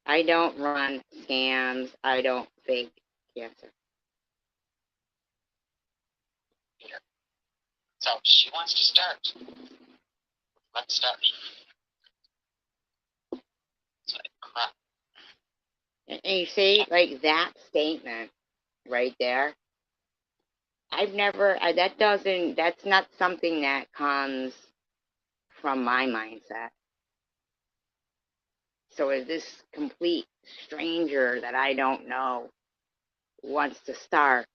I don't run scams. I don't fake cancer. So she wants to start. Let's start. It's like crap. And you see, like that statement right there, that's not something that comes from my mindset. So if this complete stranger that I don't know wants to start,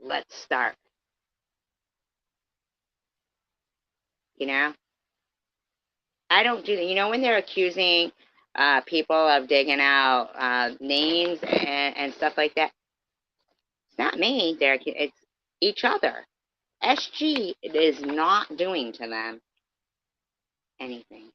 let's start. You know? I don't do that. You know, when they're accusing people of digging out names and stuff like that, it's not me. It's each other. SG is not doing to them anything.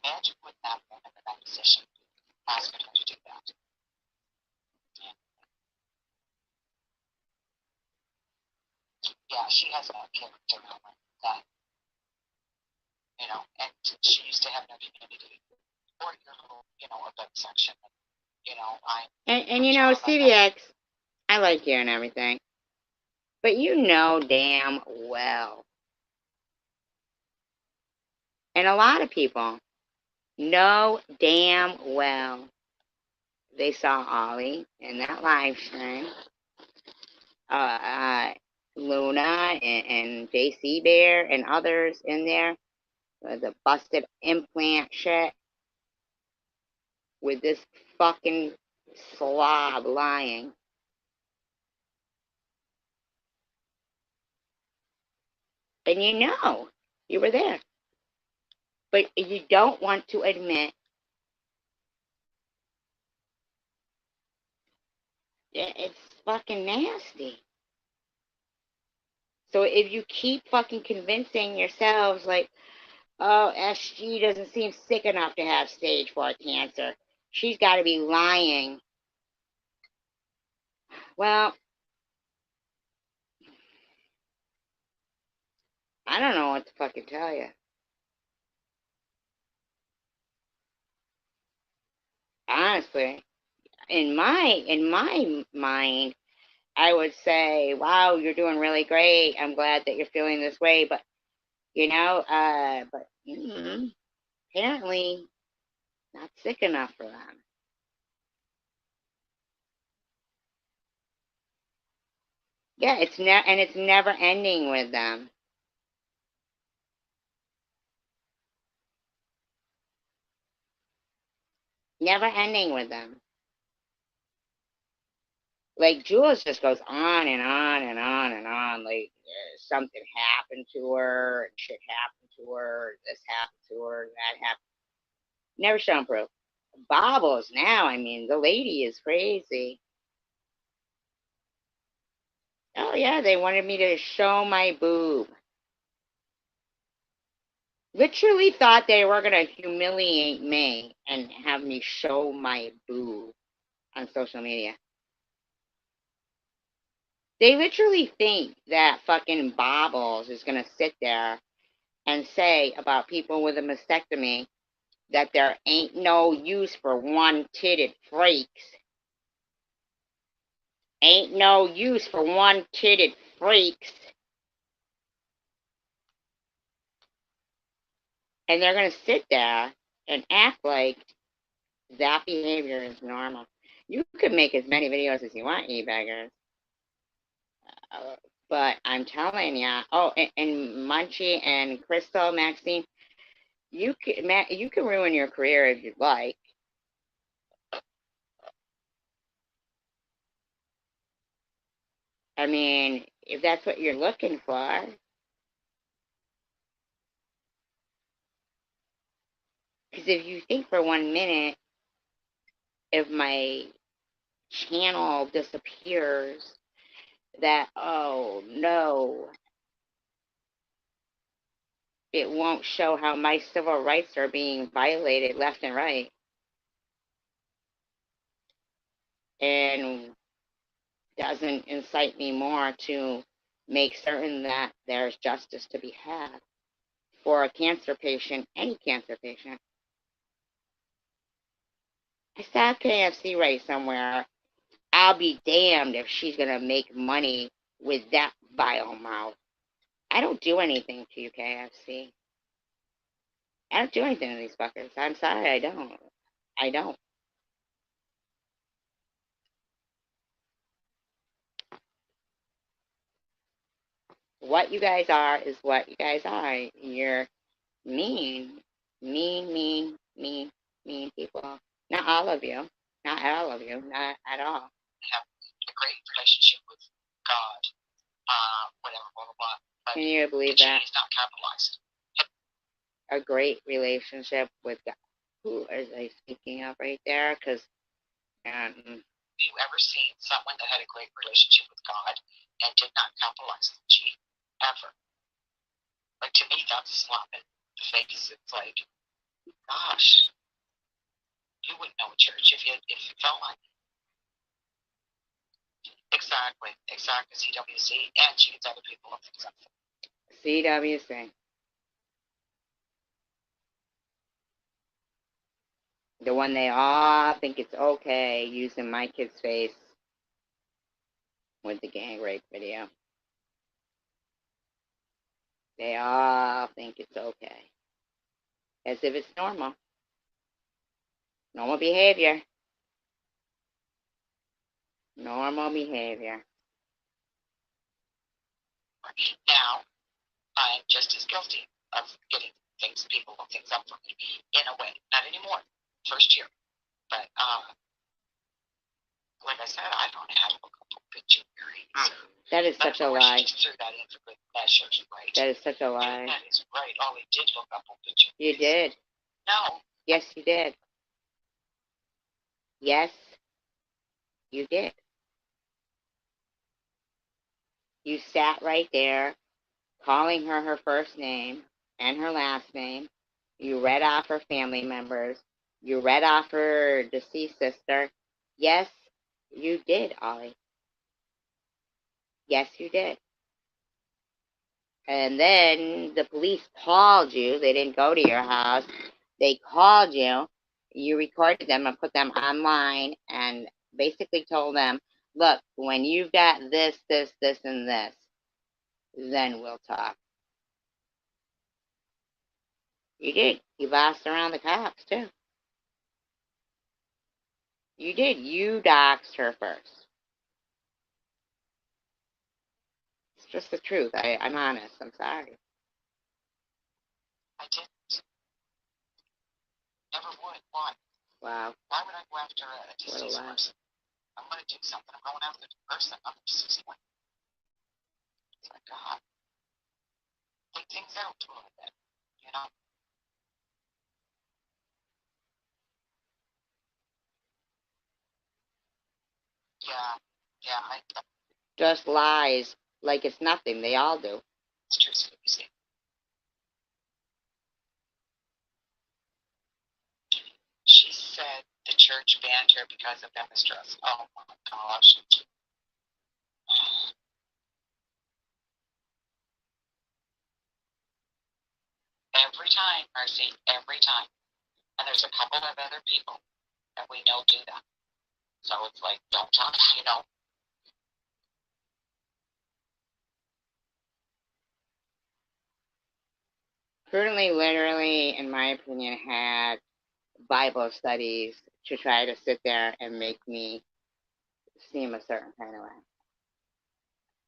Imagine with that woman in that position, asking her to do that. Yeah, she has no character moment that, you know, and she used to have no dignity or your little, you know, event section. You know, And you know, CVX, I like you and everything, but you know damn well, and a lot of people know damn well they saw Ollie in that live stream, Luna and JC Bear and others in there, the busted implant shit with this fucking slob lying. And you were there. But you don't want to admit it's fucking nasty. So if you keep fucking convincing yourselves like, oh, SG doesn't seem sick enough to have stage 4 cancer, she's got to be lying. Well, I don't know what to fucking tell you. Honestly, in my mind, I would say, wow, you're doing really great. I'm glad that you're feeling this way, but apparently not sick enough for them. Yeah, it's never ending with them. Never ending with them. Like Jules just goes on and on and on and on. Like something happened to her, shit happened to her, this happened to her, that happened. Never shown proof. Bobbles now. I mean, the lady is crazy. Oh yeah, they wanted me to show my boob. Literally thought they were gonna humiliate me and have me show my boob on social media. They literally think that fucking Bobbles is gonna sit there and say about people with a mastectomy that there ain't no use for one-titted freaks. Ain't no use for one-titted freaks. And they're going to sit there and act like that behavior is normal. You can make as many videos as you want, you beggars. But I'm telling ya, oh, and Munchie and Crystal, Maxine, you can ruin your career if you'd like. I mean, if that's what you're looking for. Because if you think for 1 minute, if my channel disappears, that, oh no, it won't show how my civil rights are being violated left and right. And doesn't incite me more to make certain that there's justice to be had for a cancer patient, any cancer patient. I saw KFC right somewhere. I'll be damned if she's going to make money with that vile mouth. I don't do anything to you, KFC. I don't do anything to these fuckers. I'm sorry, I don't. I don't. What you guys are is what you guys are. You're mean, mean people. Not all of you. Not all of you. Not at all. Have a great relationship with God, whatever, blah, blah, blah. But Can you believe the G that? is not capitalized. A great relationship with God. Who is I speaking of right there? Because Have you ever seen someone that had a great relationship with God and did not capitalize the G? Ever. Like, to me, that's a slap in the face. It's like, gosh, you wouldn't know a church if it felt like it. Exactly. CWC, and she gets other people up things up. CWC. The one they all think it's okay using my kid's face with the gang rape video. They all think it's okay. As if it's normal. Normal behavior. Normal behavior. Now, I'm just as guilty of getting people hook things up for me, in a way. Not anymore. First year. But, like I said, I don't have a couple obituaries. That is such a lie. She just threw that in for good measures, right? That is such a lie. That is right. Oh, we did look up obituaries. You did. No. Yes, you did. Yes, you did. You sat right there, calling her her first name and her last name. You read off her family members. You read off her deceased sister. Yes, you did, Ollie. Yes, you did. And then the police called you. They didn't go to your house. They called you. You recorded them and put them online and basically told them, look, when you've got this, and this, then we'll talk. You did. You bossed around the cops, too. You did. You doxed her first. It's just the truth. I'm honest. I'm sorry. I didn't. Never would. Why? Wow. Why would I go after a deceased lie. person? I'm going to do something. I'm going after the person, not the deceased one. It's like, God. Think things out a little bit, you know? Yeah, Just lies like it's nothing. They all do. it's true, you see. She said the church banned her because of Emma's dress. Oh my gosh. Every time, Mercy, every time. And there's a couple of other people that we know do that. So it's like, don't talk, you know. Currently, literally, in my opinion, had Bible studies to try to sit there and make me seem a certain kind of way.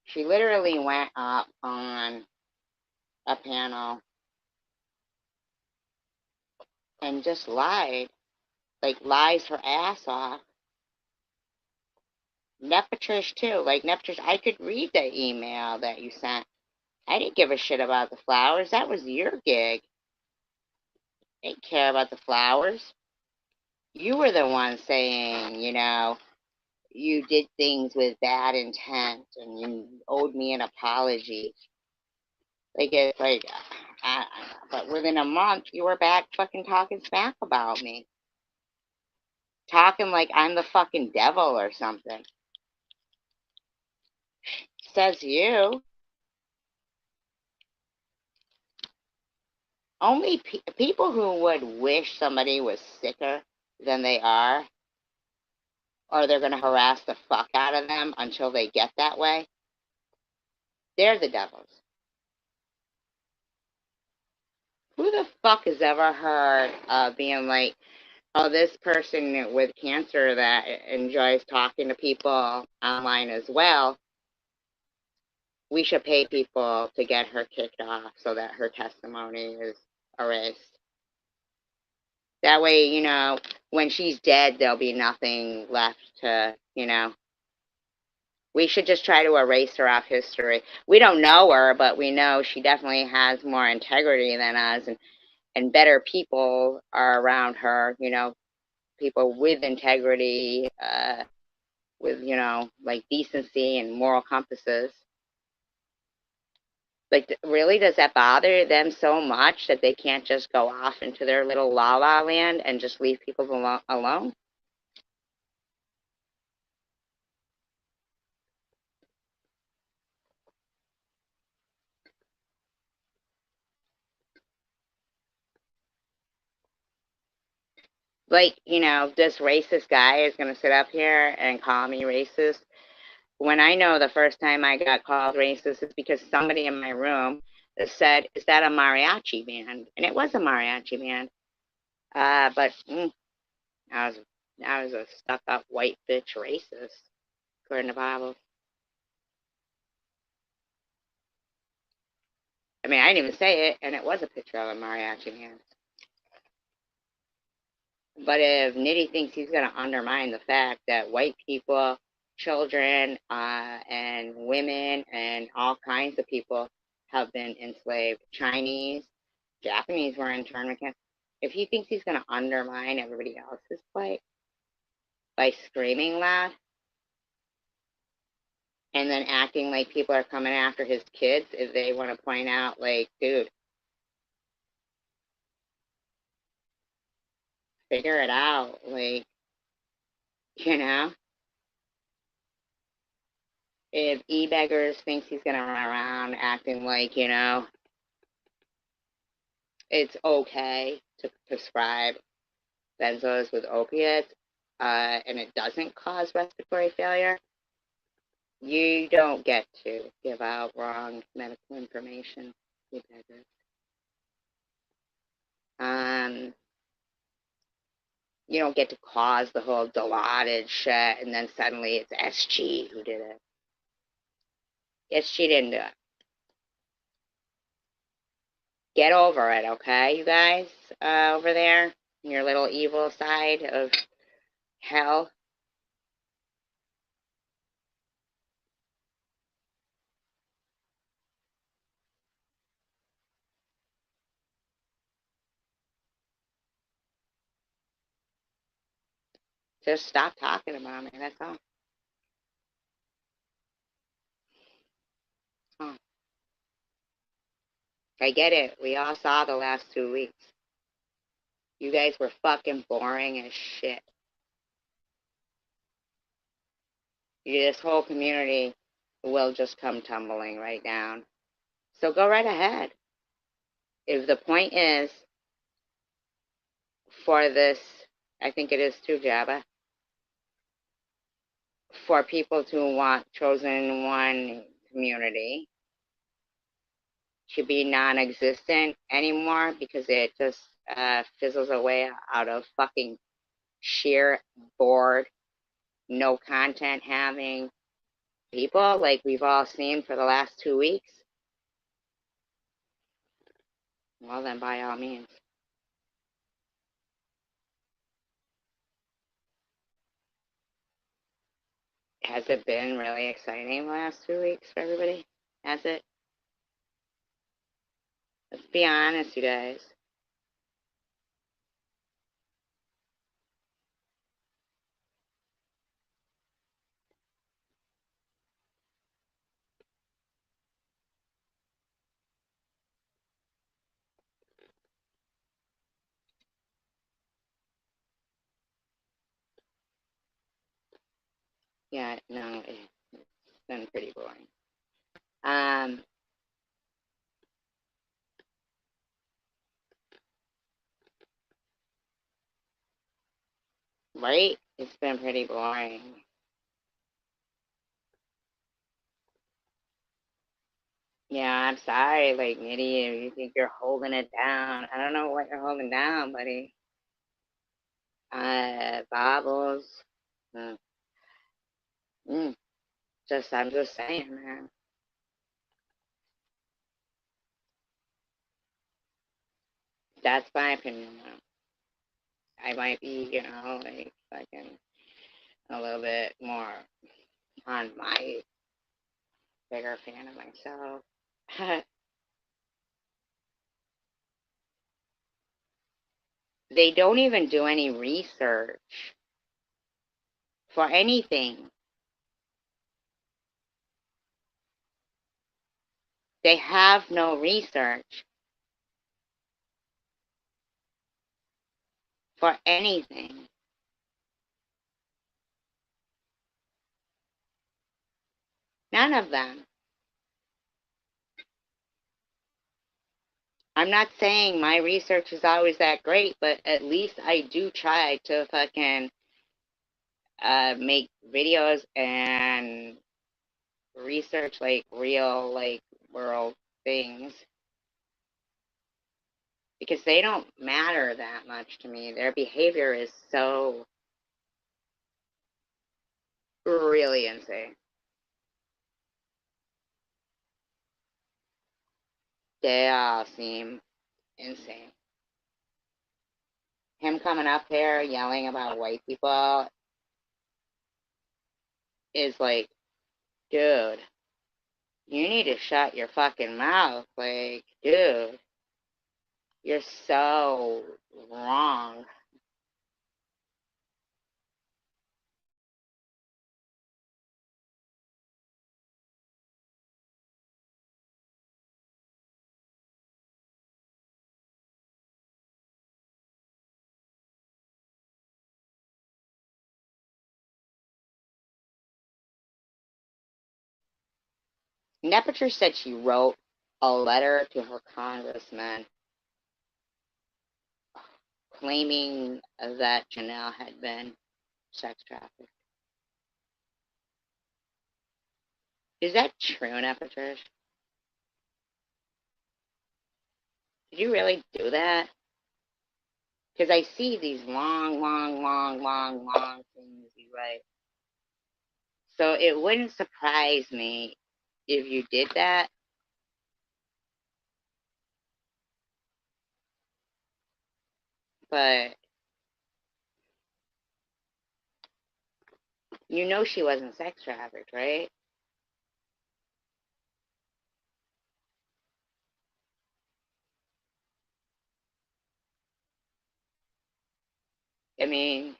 She literally went up on a panel and just lied. Like, lies her ass off. Nepatrish, too. Like, Nepatrish, I could read the email that you sent. I didn't give a shit about the flowers. That was your gig. I didn't care about the flowers. You were the one saying, you did things with bad intent and you owed me an apology. Like, it's like, but within a month, you were back fucking talking smack about me. Talking like I'm the fucking devil or something. Says you. Only people who would wish somebody was sicker than they are, or they're going to harass the fuck out of them until they get that way, they're the devils. Who the fuck has ever heard of being like, oh, this person with cancer that enjoys talking to people online as well, we should pay people to get her kicked off so that her testimony is erased. That way, you know, when she's dead, there'll be nothing left to, you know. We should just try to erase her off history. We don't know her, but we know she definitely has more integrity than us, and better people are around her, you know, people with integrity, with, you know, like decency and moral compasses. Like, really, does that bother them so much that they can't just go off into their little la-la land and just leave people alone? Like, you know, this racist guy is going to sit up here and call me racist when I know the first time I got called racist is because somebody in my room said, is that a mariachi band? And it was a mariachi band. But I was a stuck-up white bitch racist, according to the Bible. I mean, I didn't even say it, and it was a picture of a mariachi band. But if Nitty thinks he's going to undermine the fact that white people, children, and women, and all kinds of people have been enslaved, Chinese, Japanese were internment camps, if he thinks he's going to undermine everybody else's plight by screaming loud and then acting like people are coming after his kids if they want to point out, like, dude, figure it out, like, you know? If E-Beggars thinks he's going to run around acting like, you know, it's okay to prescribe benzos with opiates, and it doesn't cause respiratory failure, you don't get to give out wrong medical information. You don't get to cause the whole Dilaudid shit, and then suddenly it's SG who did it. SG didn't do it. Get over it, okay, you guys, over there, in your little evil side of hell. Just stop talking about me, that's all. Oh. I get it. We all saw the last 2 weeks. You guys were fucking boring as shit. This whole community will just come tumbling right down. So go right ahead. If the point is for this, I think it is too, Jabba, for people to want chosen one community to be non-existent anymore because it just fizzles away out of fucking sheer bored, no content having people like we've all seen for the last 2 weeks, well then by all means. Has it been really exciting the last 2 weeks for everybody? Has it? Let's be honest, you guys. Yeah, no, it's been pretty boring. Right? It's been pretty boring. Yeah, I'm sorry, like, Nitty, if you think you're holding it down. I don't know what you're holding down, buddy. Bobbles. Mm. Mm. I'm just saying, man. That's my opinion, though. I might be, like, fucking a little bit more on my bigger fan of myself. They don't even do any research for anything. They have no research for anything. None of them. I'm not saying my research is always that great, but at least I do try to fucking make videos and research like real like world things, because they don't matter that much to me. Their behavior is so really insane. They all seem insane. Him coming up here yelling about white people is like, dude, you need to shut your fucking mouth. Like, dude, you're so wrong. Nepitor said she wrote a letter to her congressman claiming that Janelle had been sex trafficked. Is that true, Nepitor? Did you really do that? Because I see these long things you write. So it wouldn't surprise me if you did that. But you know she wasn't sex trafficked, right? I mean,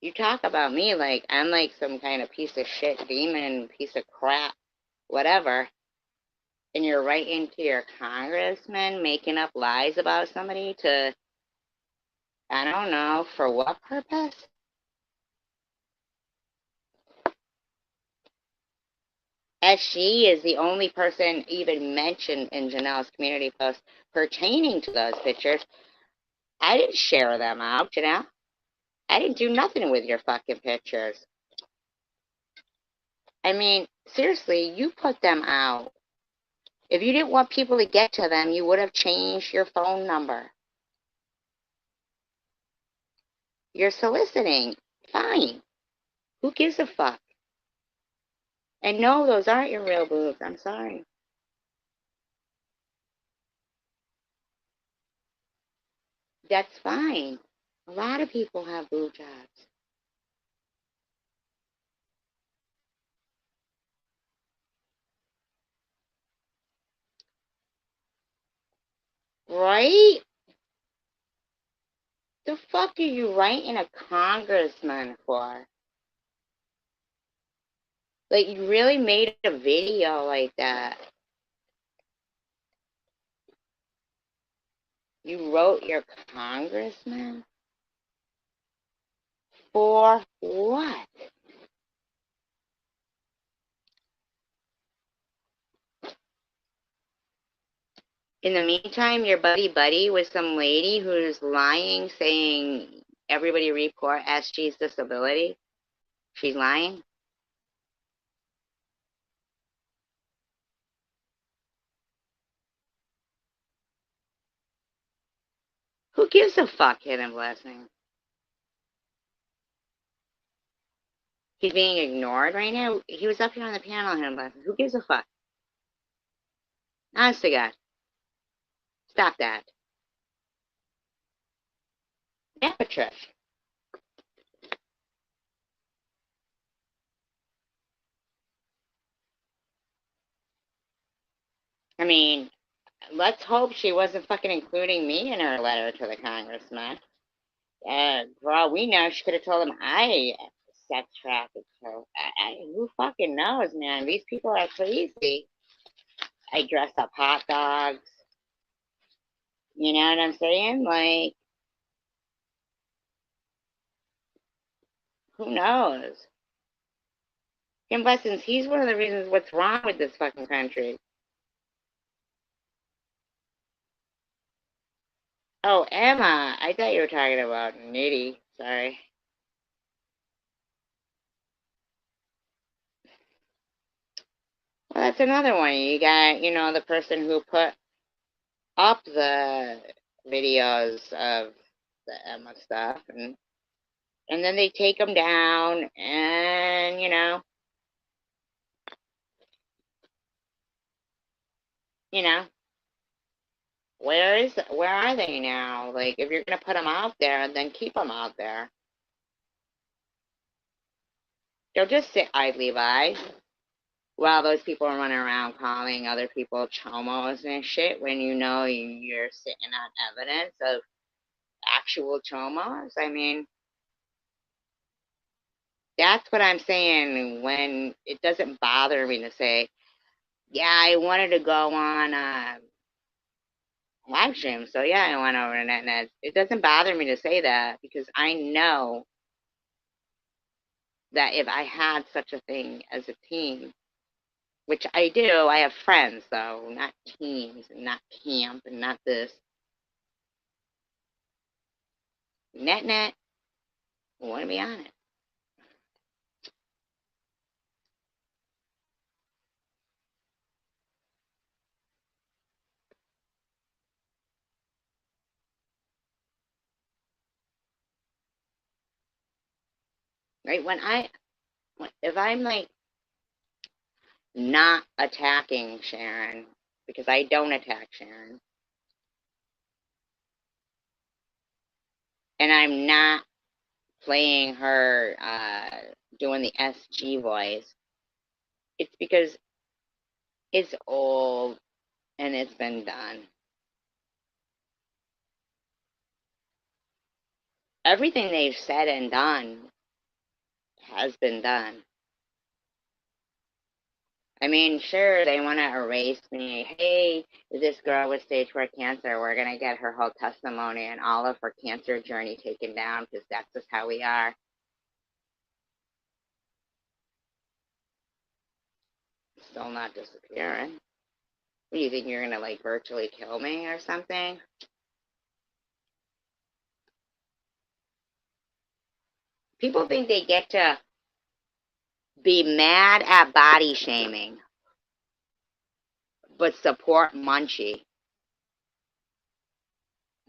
you talk about me like I'm like some kind of piece of shit demon, piece of crap, whatever. And you're right into your congressman making up lies about somebody to, I don't know, for what purpose? As she is the only person even mentioned in Janelle's community post pertaining to those pictures. I didn't share them out, Janelle. I didn't do nothing with your fucking pictures. I mean, seriously, you put them out. If you didn't want people to get to them, you would have changed your phone number. You're soliciting. Fine. Who gives a fuck? And no, those aren't your real boobs. I'm sorry. That's fine. A lot of people have boob jobs. Right? The fuck are you writing a congressman for? Like, you really made a video like that. You wrote your congressman? For what? In the meantime, your buddy with some lady who's lying, saying everybody report SG's disability. She's lying. Who gives a fuck, hidden blessing? He's being ignored right now. He was up here on the panel, hidden blessing. Who gives a fuck? Honest to God. Stop that. Yeah, Patricia. I mean, let's hope she wasn't fucking including me in her letter to the congressman. For all we know, she could have told him I sex trafficked her. Who fucking knows, man? These people are crazy. I dress up hot dogs. You know what I'm saying? Like, who knows? Kim Blessings, he's one of the reasons what's wrong with this fucking country. Oh, Emma. I thought you were talking about Nitty. Sorry. Well, that's another one. You got, the person who put up the videos of the Emma stuff, and then they take them down, and where are they now? Like, if you're gonna put them out there, then keep them out there. Don't just sit idly by while those people are running around calling other people chomos and shit when you're sitting on evidence of actual chomos. I mean, that's what I'm saying when it doesn't bother me to say, yeah, I wanted to go on live stream, so yeah, I went over to NetNet. It doesn't bother me to say that because I know that if I had such a thing as a team, which I do, I have friends though, not teams and not camp and not this. NetNet, I want to be on it. Right? If I'm like not attacking Sharon, because I don't attack Sharon, and I'm not playing her doing the SG voice, it's because it's old and it's been done. Everything they've said and done has been done. I mean, sure, they want to erase me. Hey, this girl with stage 4 cancer, we're going to get her whole testimony and all of her cancer journey taken down because that's just how we are. Still not disappearing. What, do you think you're going to, like, virtually kill me or something? People think they get to be mad at body shaming, but support Munchie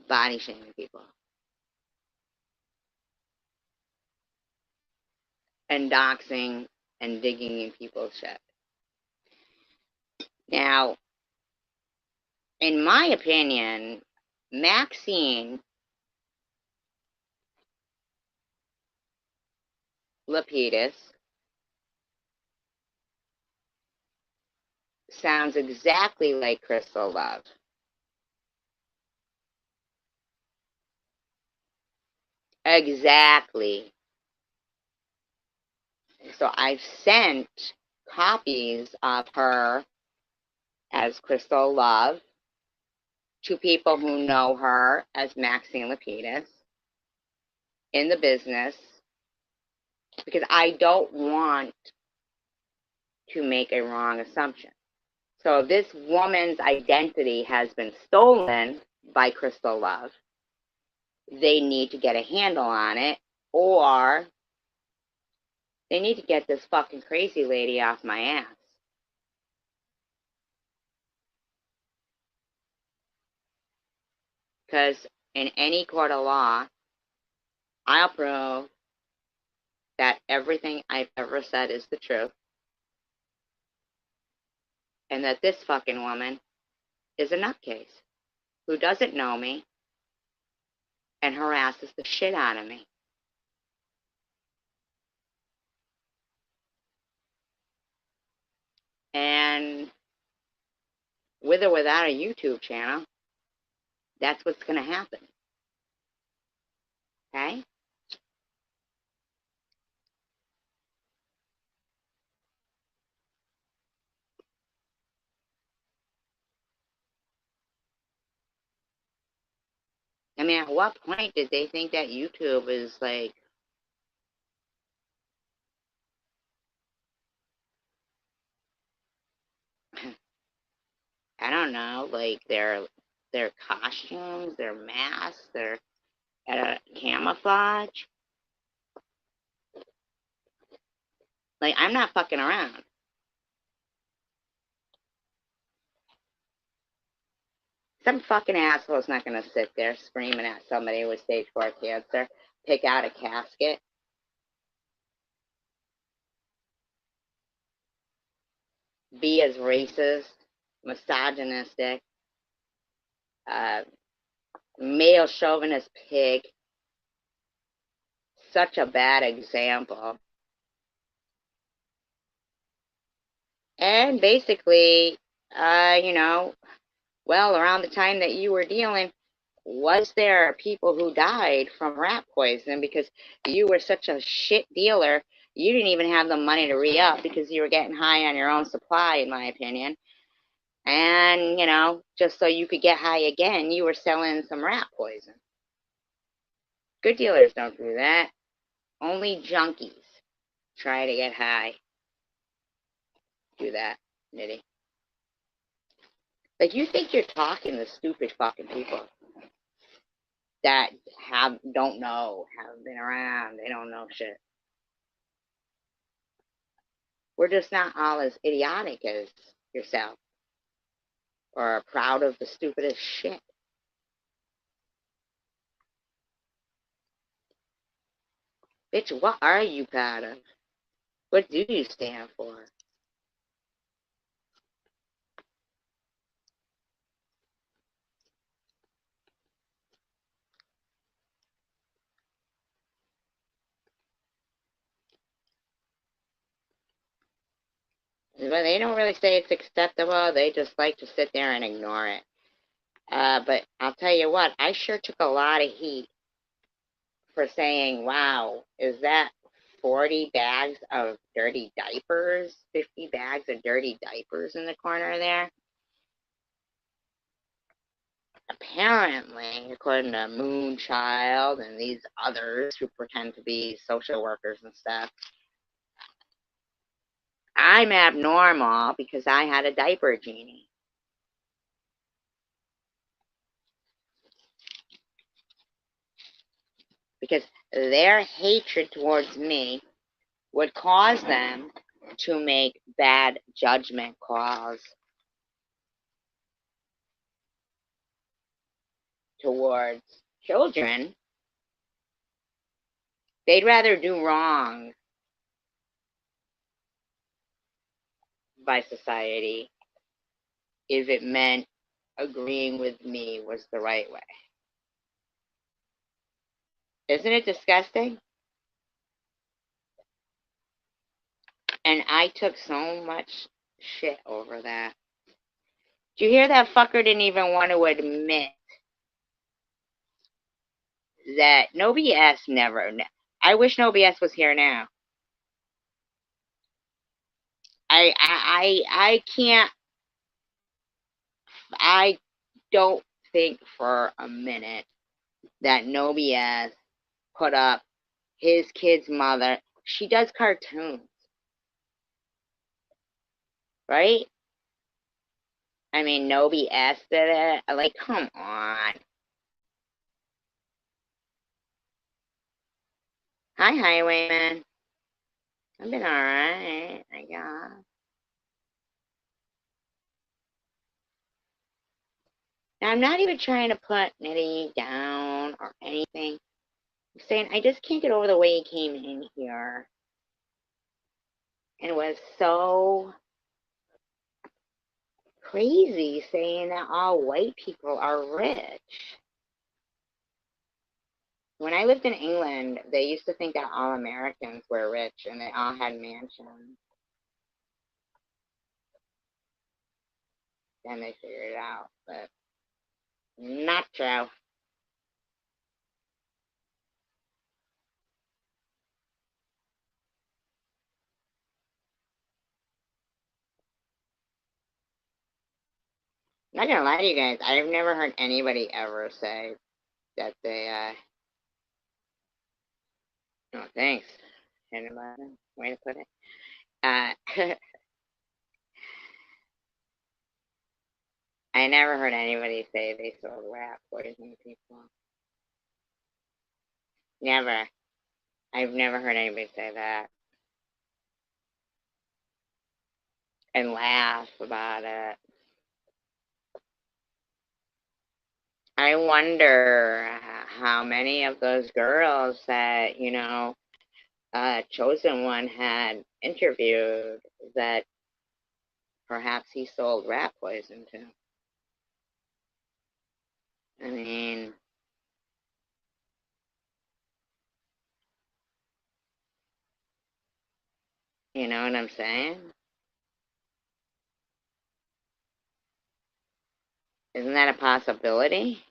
body shaming people. And doxing and digging in people's shit. Now, in my opinion, Maxine Lapidus sounds exactly like Crystal Love. Exactly. So I've sent copies of her as Crystal Love to people who know her as Maxine Lapidus in the business because I don't want to make a wrong assumption. So if this woman's identity has been stolen by Crystal Love, they need to get a handle on it, or they need to get this fucking crazy lady off my ass. Because in any court of law, I'll prove that everything I've ever said is the truth, and that this fucking woman is a nutcase who doesn't know me and harasses the shit out of me. And with or without a YouTube channel, that's what's going to happen. Okay? I mean, at what point did they think that YouTube is like, I don't know, like their costumes, their masks, their camouflage? Like, I'm not fucking around. Some fucking asshole's not gonna sit there screaming at somebody with stage 4 cancer, pick out a casket, be as racist, misogynistic, male chauvinist pig, such a bad example. And basically, well, around the time that you were dealing, was there people who died from rat poison because you were such a shit dealer? You didn't even have the money to re-up because you were getting high on your own supply, in my opinion. And, just so you could get high again, you were selling some rat poison. Good dealers don't do that. Only junkies try to get high. Do that, Nitty. Like, you think you're talking to stupid fucking people that don't know, haven't been around, they don't know shit. We're just not all as idiotic as yourself, or proud of the stupidest shit. Bitch, what are you proud of? What do you stand for? But they don't really say it's acceptable. They just like to sit there and ignore it. But I'll tell you what, I sure took a lot of heat for saying, wow, is that 40 bags of dirty diapers? 50 bags of dirty diapers in the corner there? Apparently, according to Moonchild and these others who pretend to be social workers and stuff, I'm abnormal because I had a diaper genie. Because their hatred towards me would cause them to make bad judgment calls towards children. They'd rather do wrong by society if it meant agreeing with me was the right way. Isn't it disgusting? And I took so much shit over that. Did you hear that fucker didn't even want to admit that No BS never... I wish No BS was here now. I can't... I don't think for a minute that No BS put up his kid's mother, she does cartoons, right? I mean, no BS did it. Like, come on. Hi, Highwayman. I've been alright, I guess. Now, I'm not even trying to put Nitty down or anything. I'm saying I just can't get over the way he came in here and was so crazy saying that all white people are rich. When I lived in England, they used to think that all Americans were rich and they all had mansions. Then they figured it out, but not true. I'm not gonna lie to you guys, I've never heard anybody ever say that they, oh, thanks, way to put it. I never heard anybody say they sold rat poison to people. Never. I've never heard anybody say that. And laugh about it. I wonder how many of those girls that, you know, Chosen One had interviewed that perhaps he sold rat poison to. I mean, you know what I'm saying? Isn't that a possibility?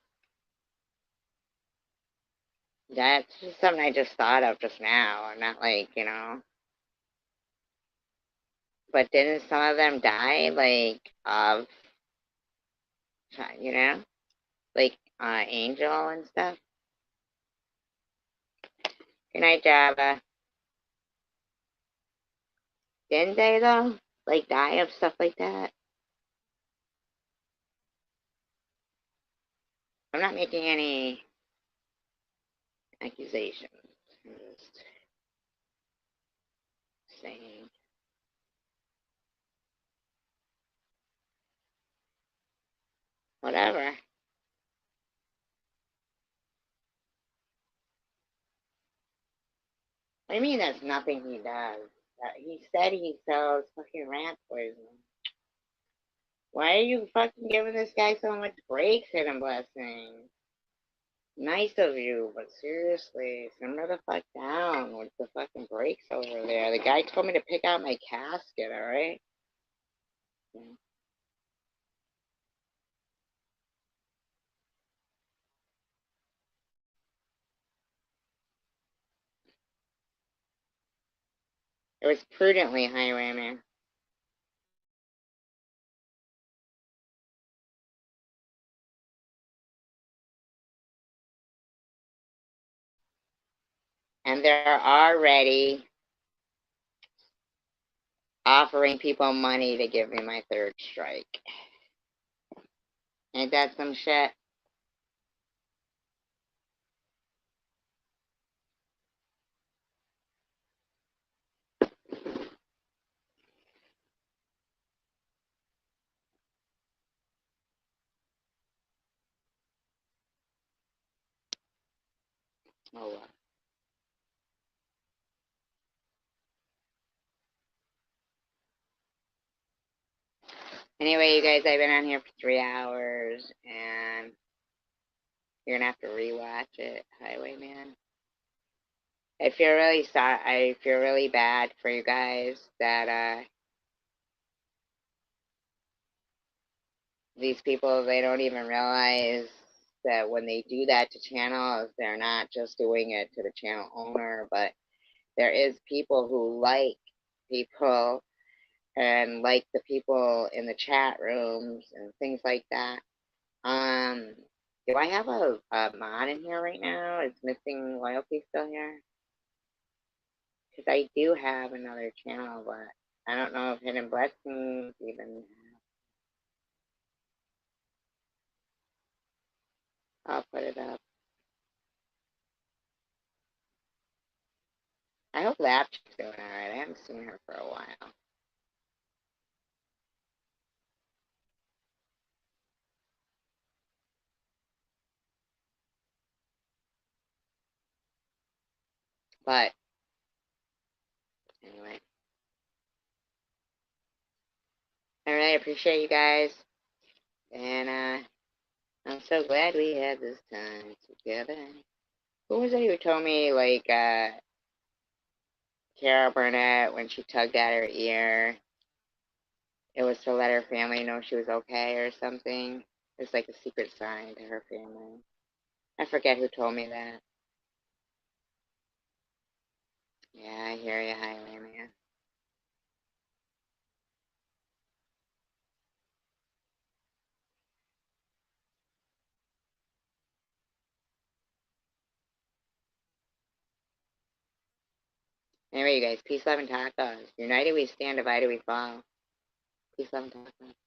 That's just something I just thought of just now. Not like, you know. But didn't some of them die, like, of, you know? Like, Angel and stuff? Good night, Java. Didn't they, though? Like, die of stuff like that? I'm not making any accusations. I'm just saying. Whatever. What do you mean that's nothing he does? He said he sells fucking rat poison. Why are you fucking giving this guy so much breaks, Hidden Blessing? Nice of you, but seriously, simmer the fuck down with the fucking breaks over there. The guy told me to pick out my casket, alright? It was prudently, Highwayman. And they're already offering people money to give me my third strike. Ain't that some shit? Oh well. Anyway, you guys, I've been on here for 3 hours, and you're gonna have to rewatch it, Highwayman. I feel really sorry. I feel really bad for you guys that these people, they don't even realize that when they do that to channels, they're not just doing it to the channel owner, but there is people who like people and like the people in the chat rooms and things like that. Do I have a mod in here right now? Is Missing Loyalty still here? Because I do have another channel, but I don't know if Hidden Blessings even. I'll put it up. I hope Lapchick's doing alright. I haven't seen her for a while. But anyway, I really appreciate you guys, and I'm so glad we had this time together. Who was it who told me, like, Carol Burnett, when she tugged at her ear, it was to let her family know she was okay or something? It's like a secret sign to her family. I forget who told me that. Yeah, I hear you, Highlander. Anyway, you guys, peace, love, and tacos. United we stand, divided we fall. Peace, love, and tacos.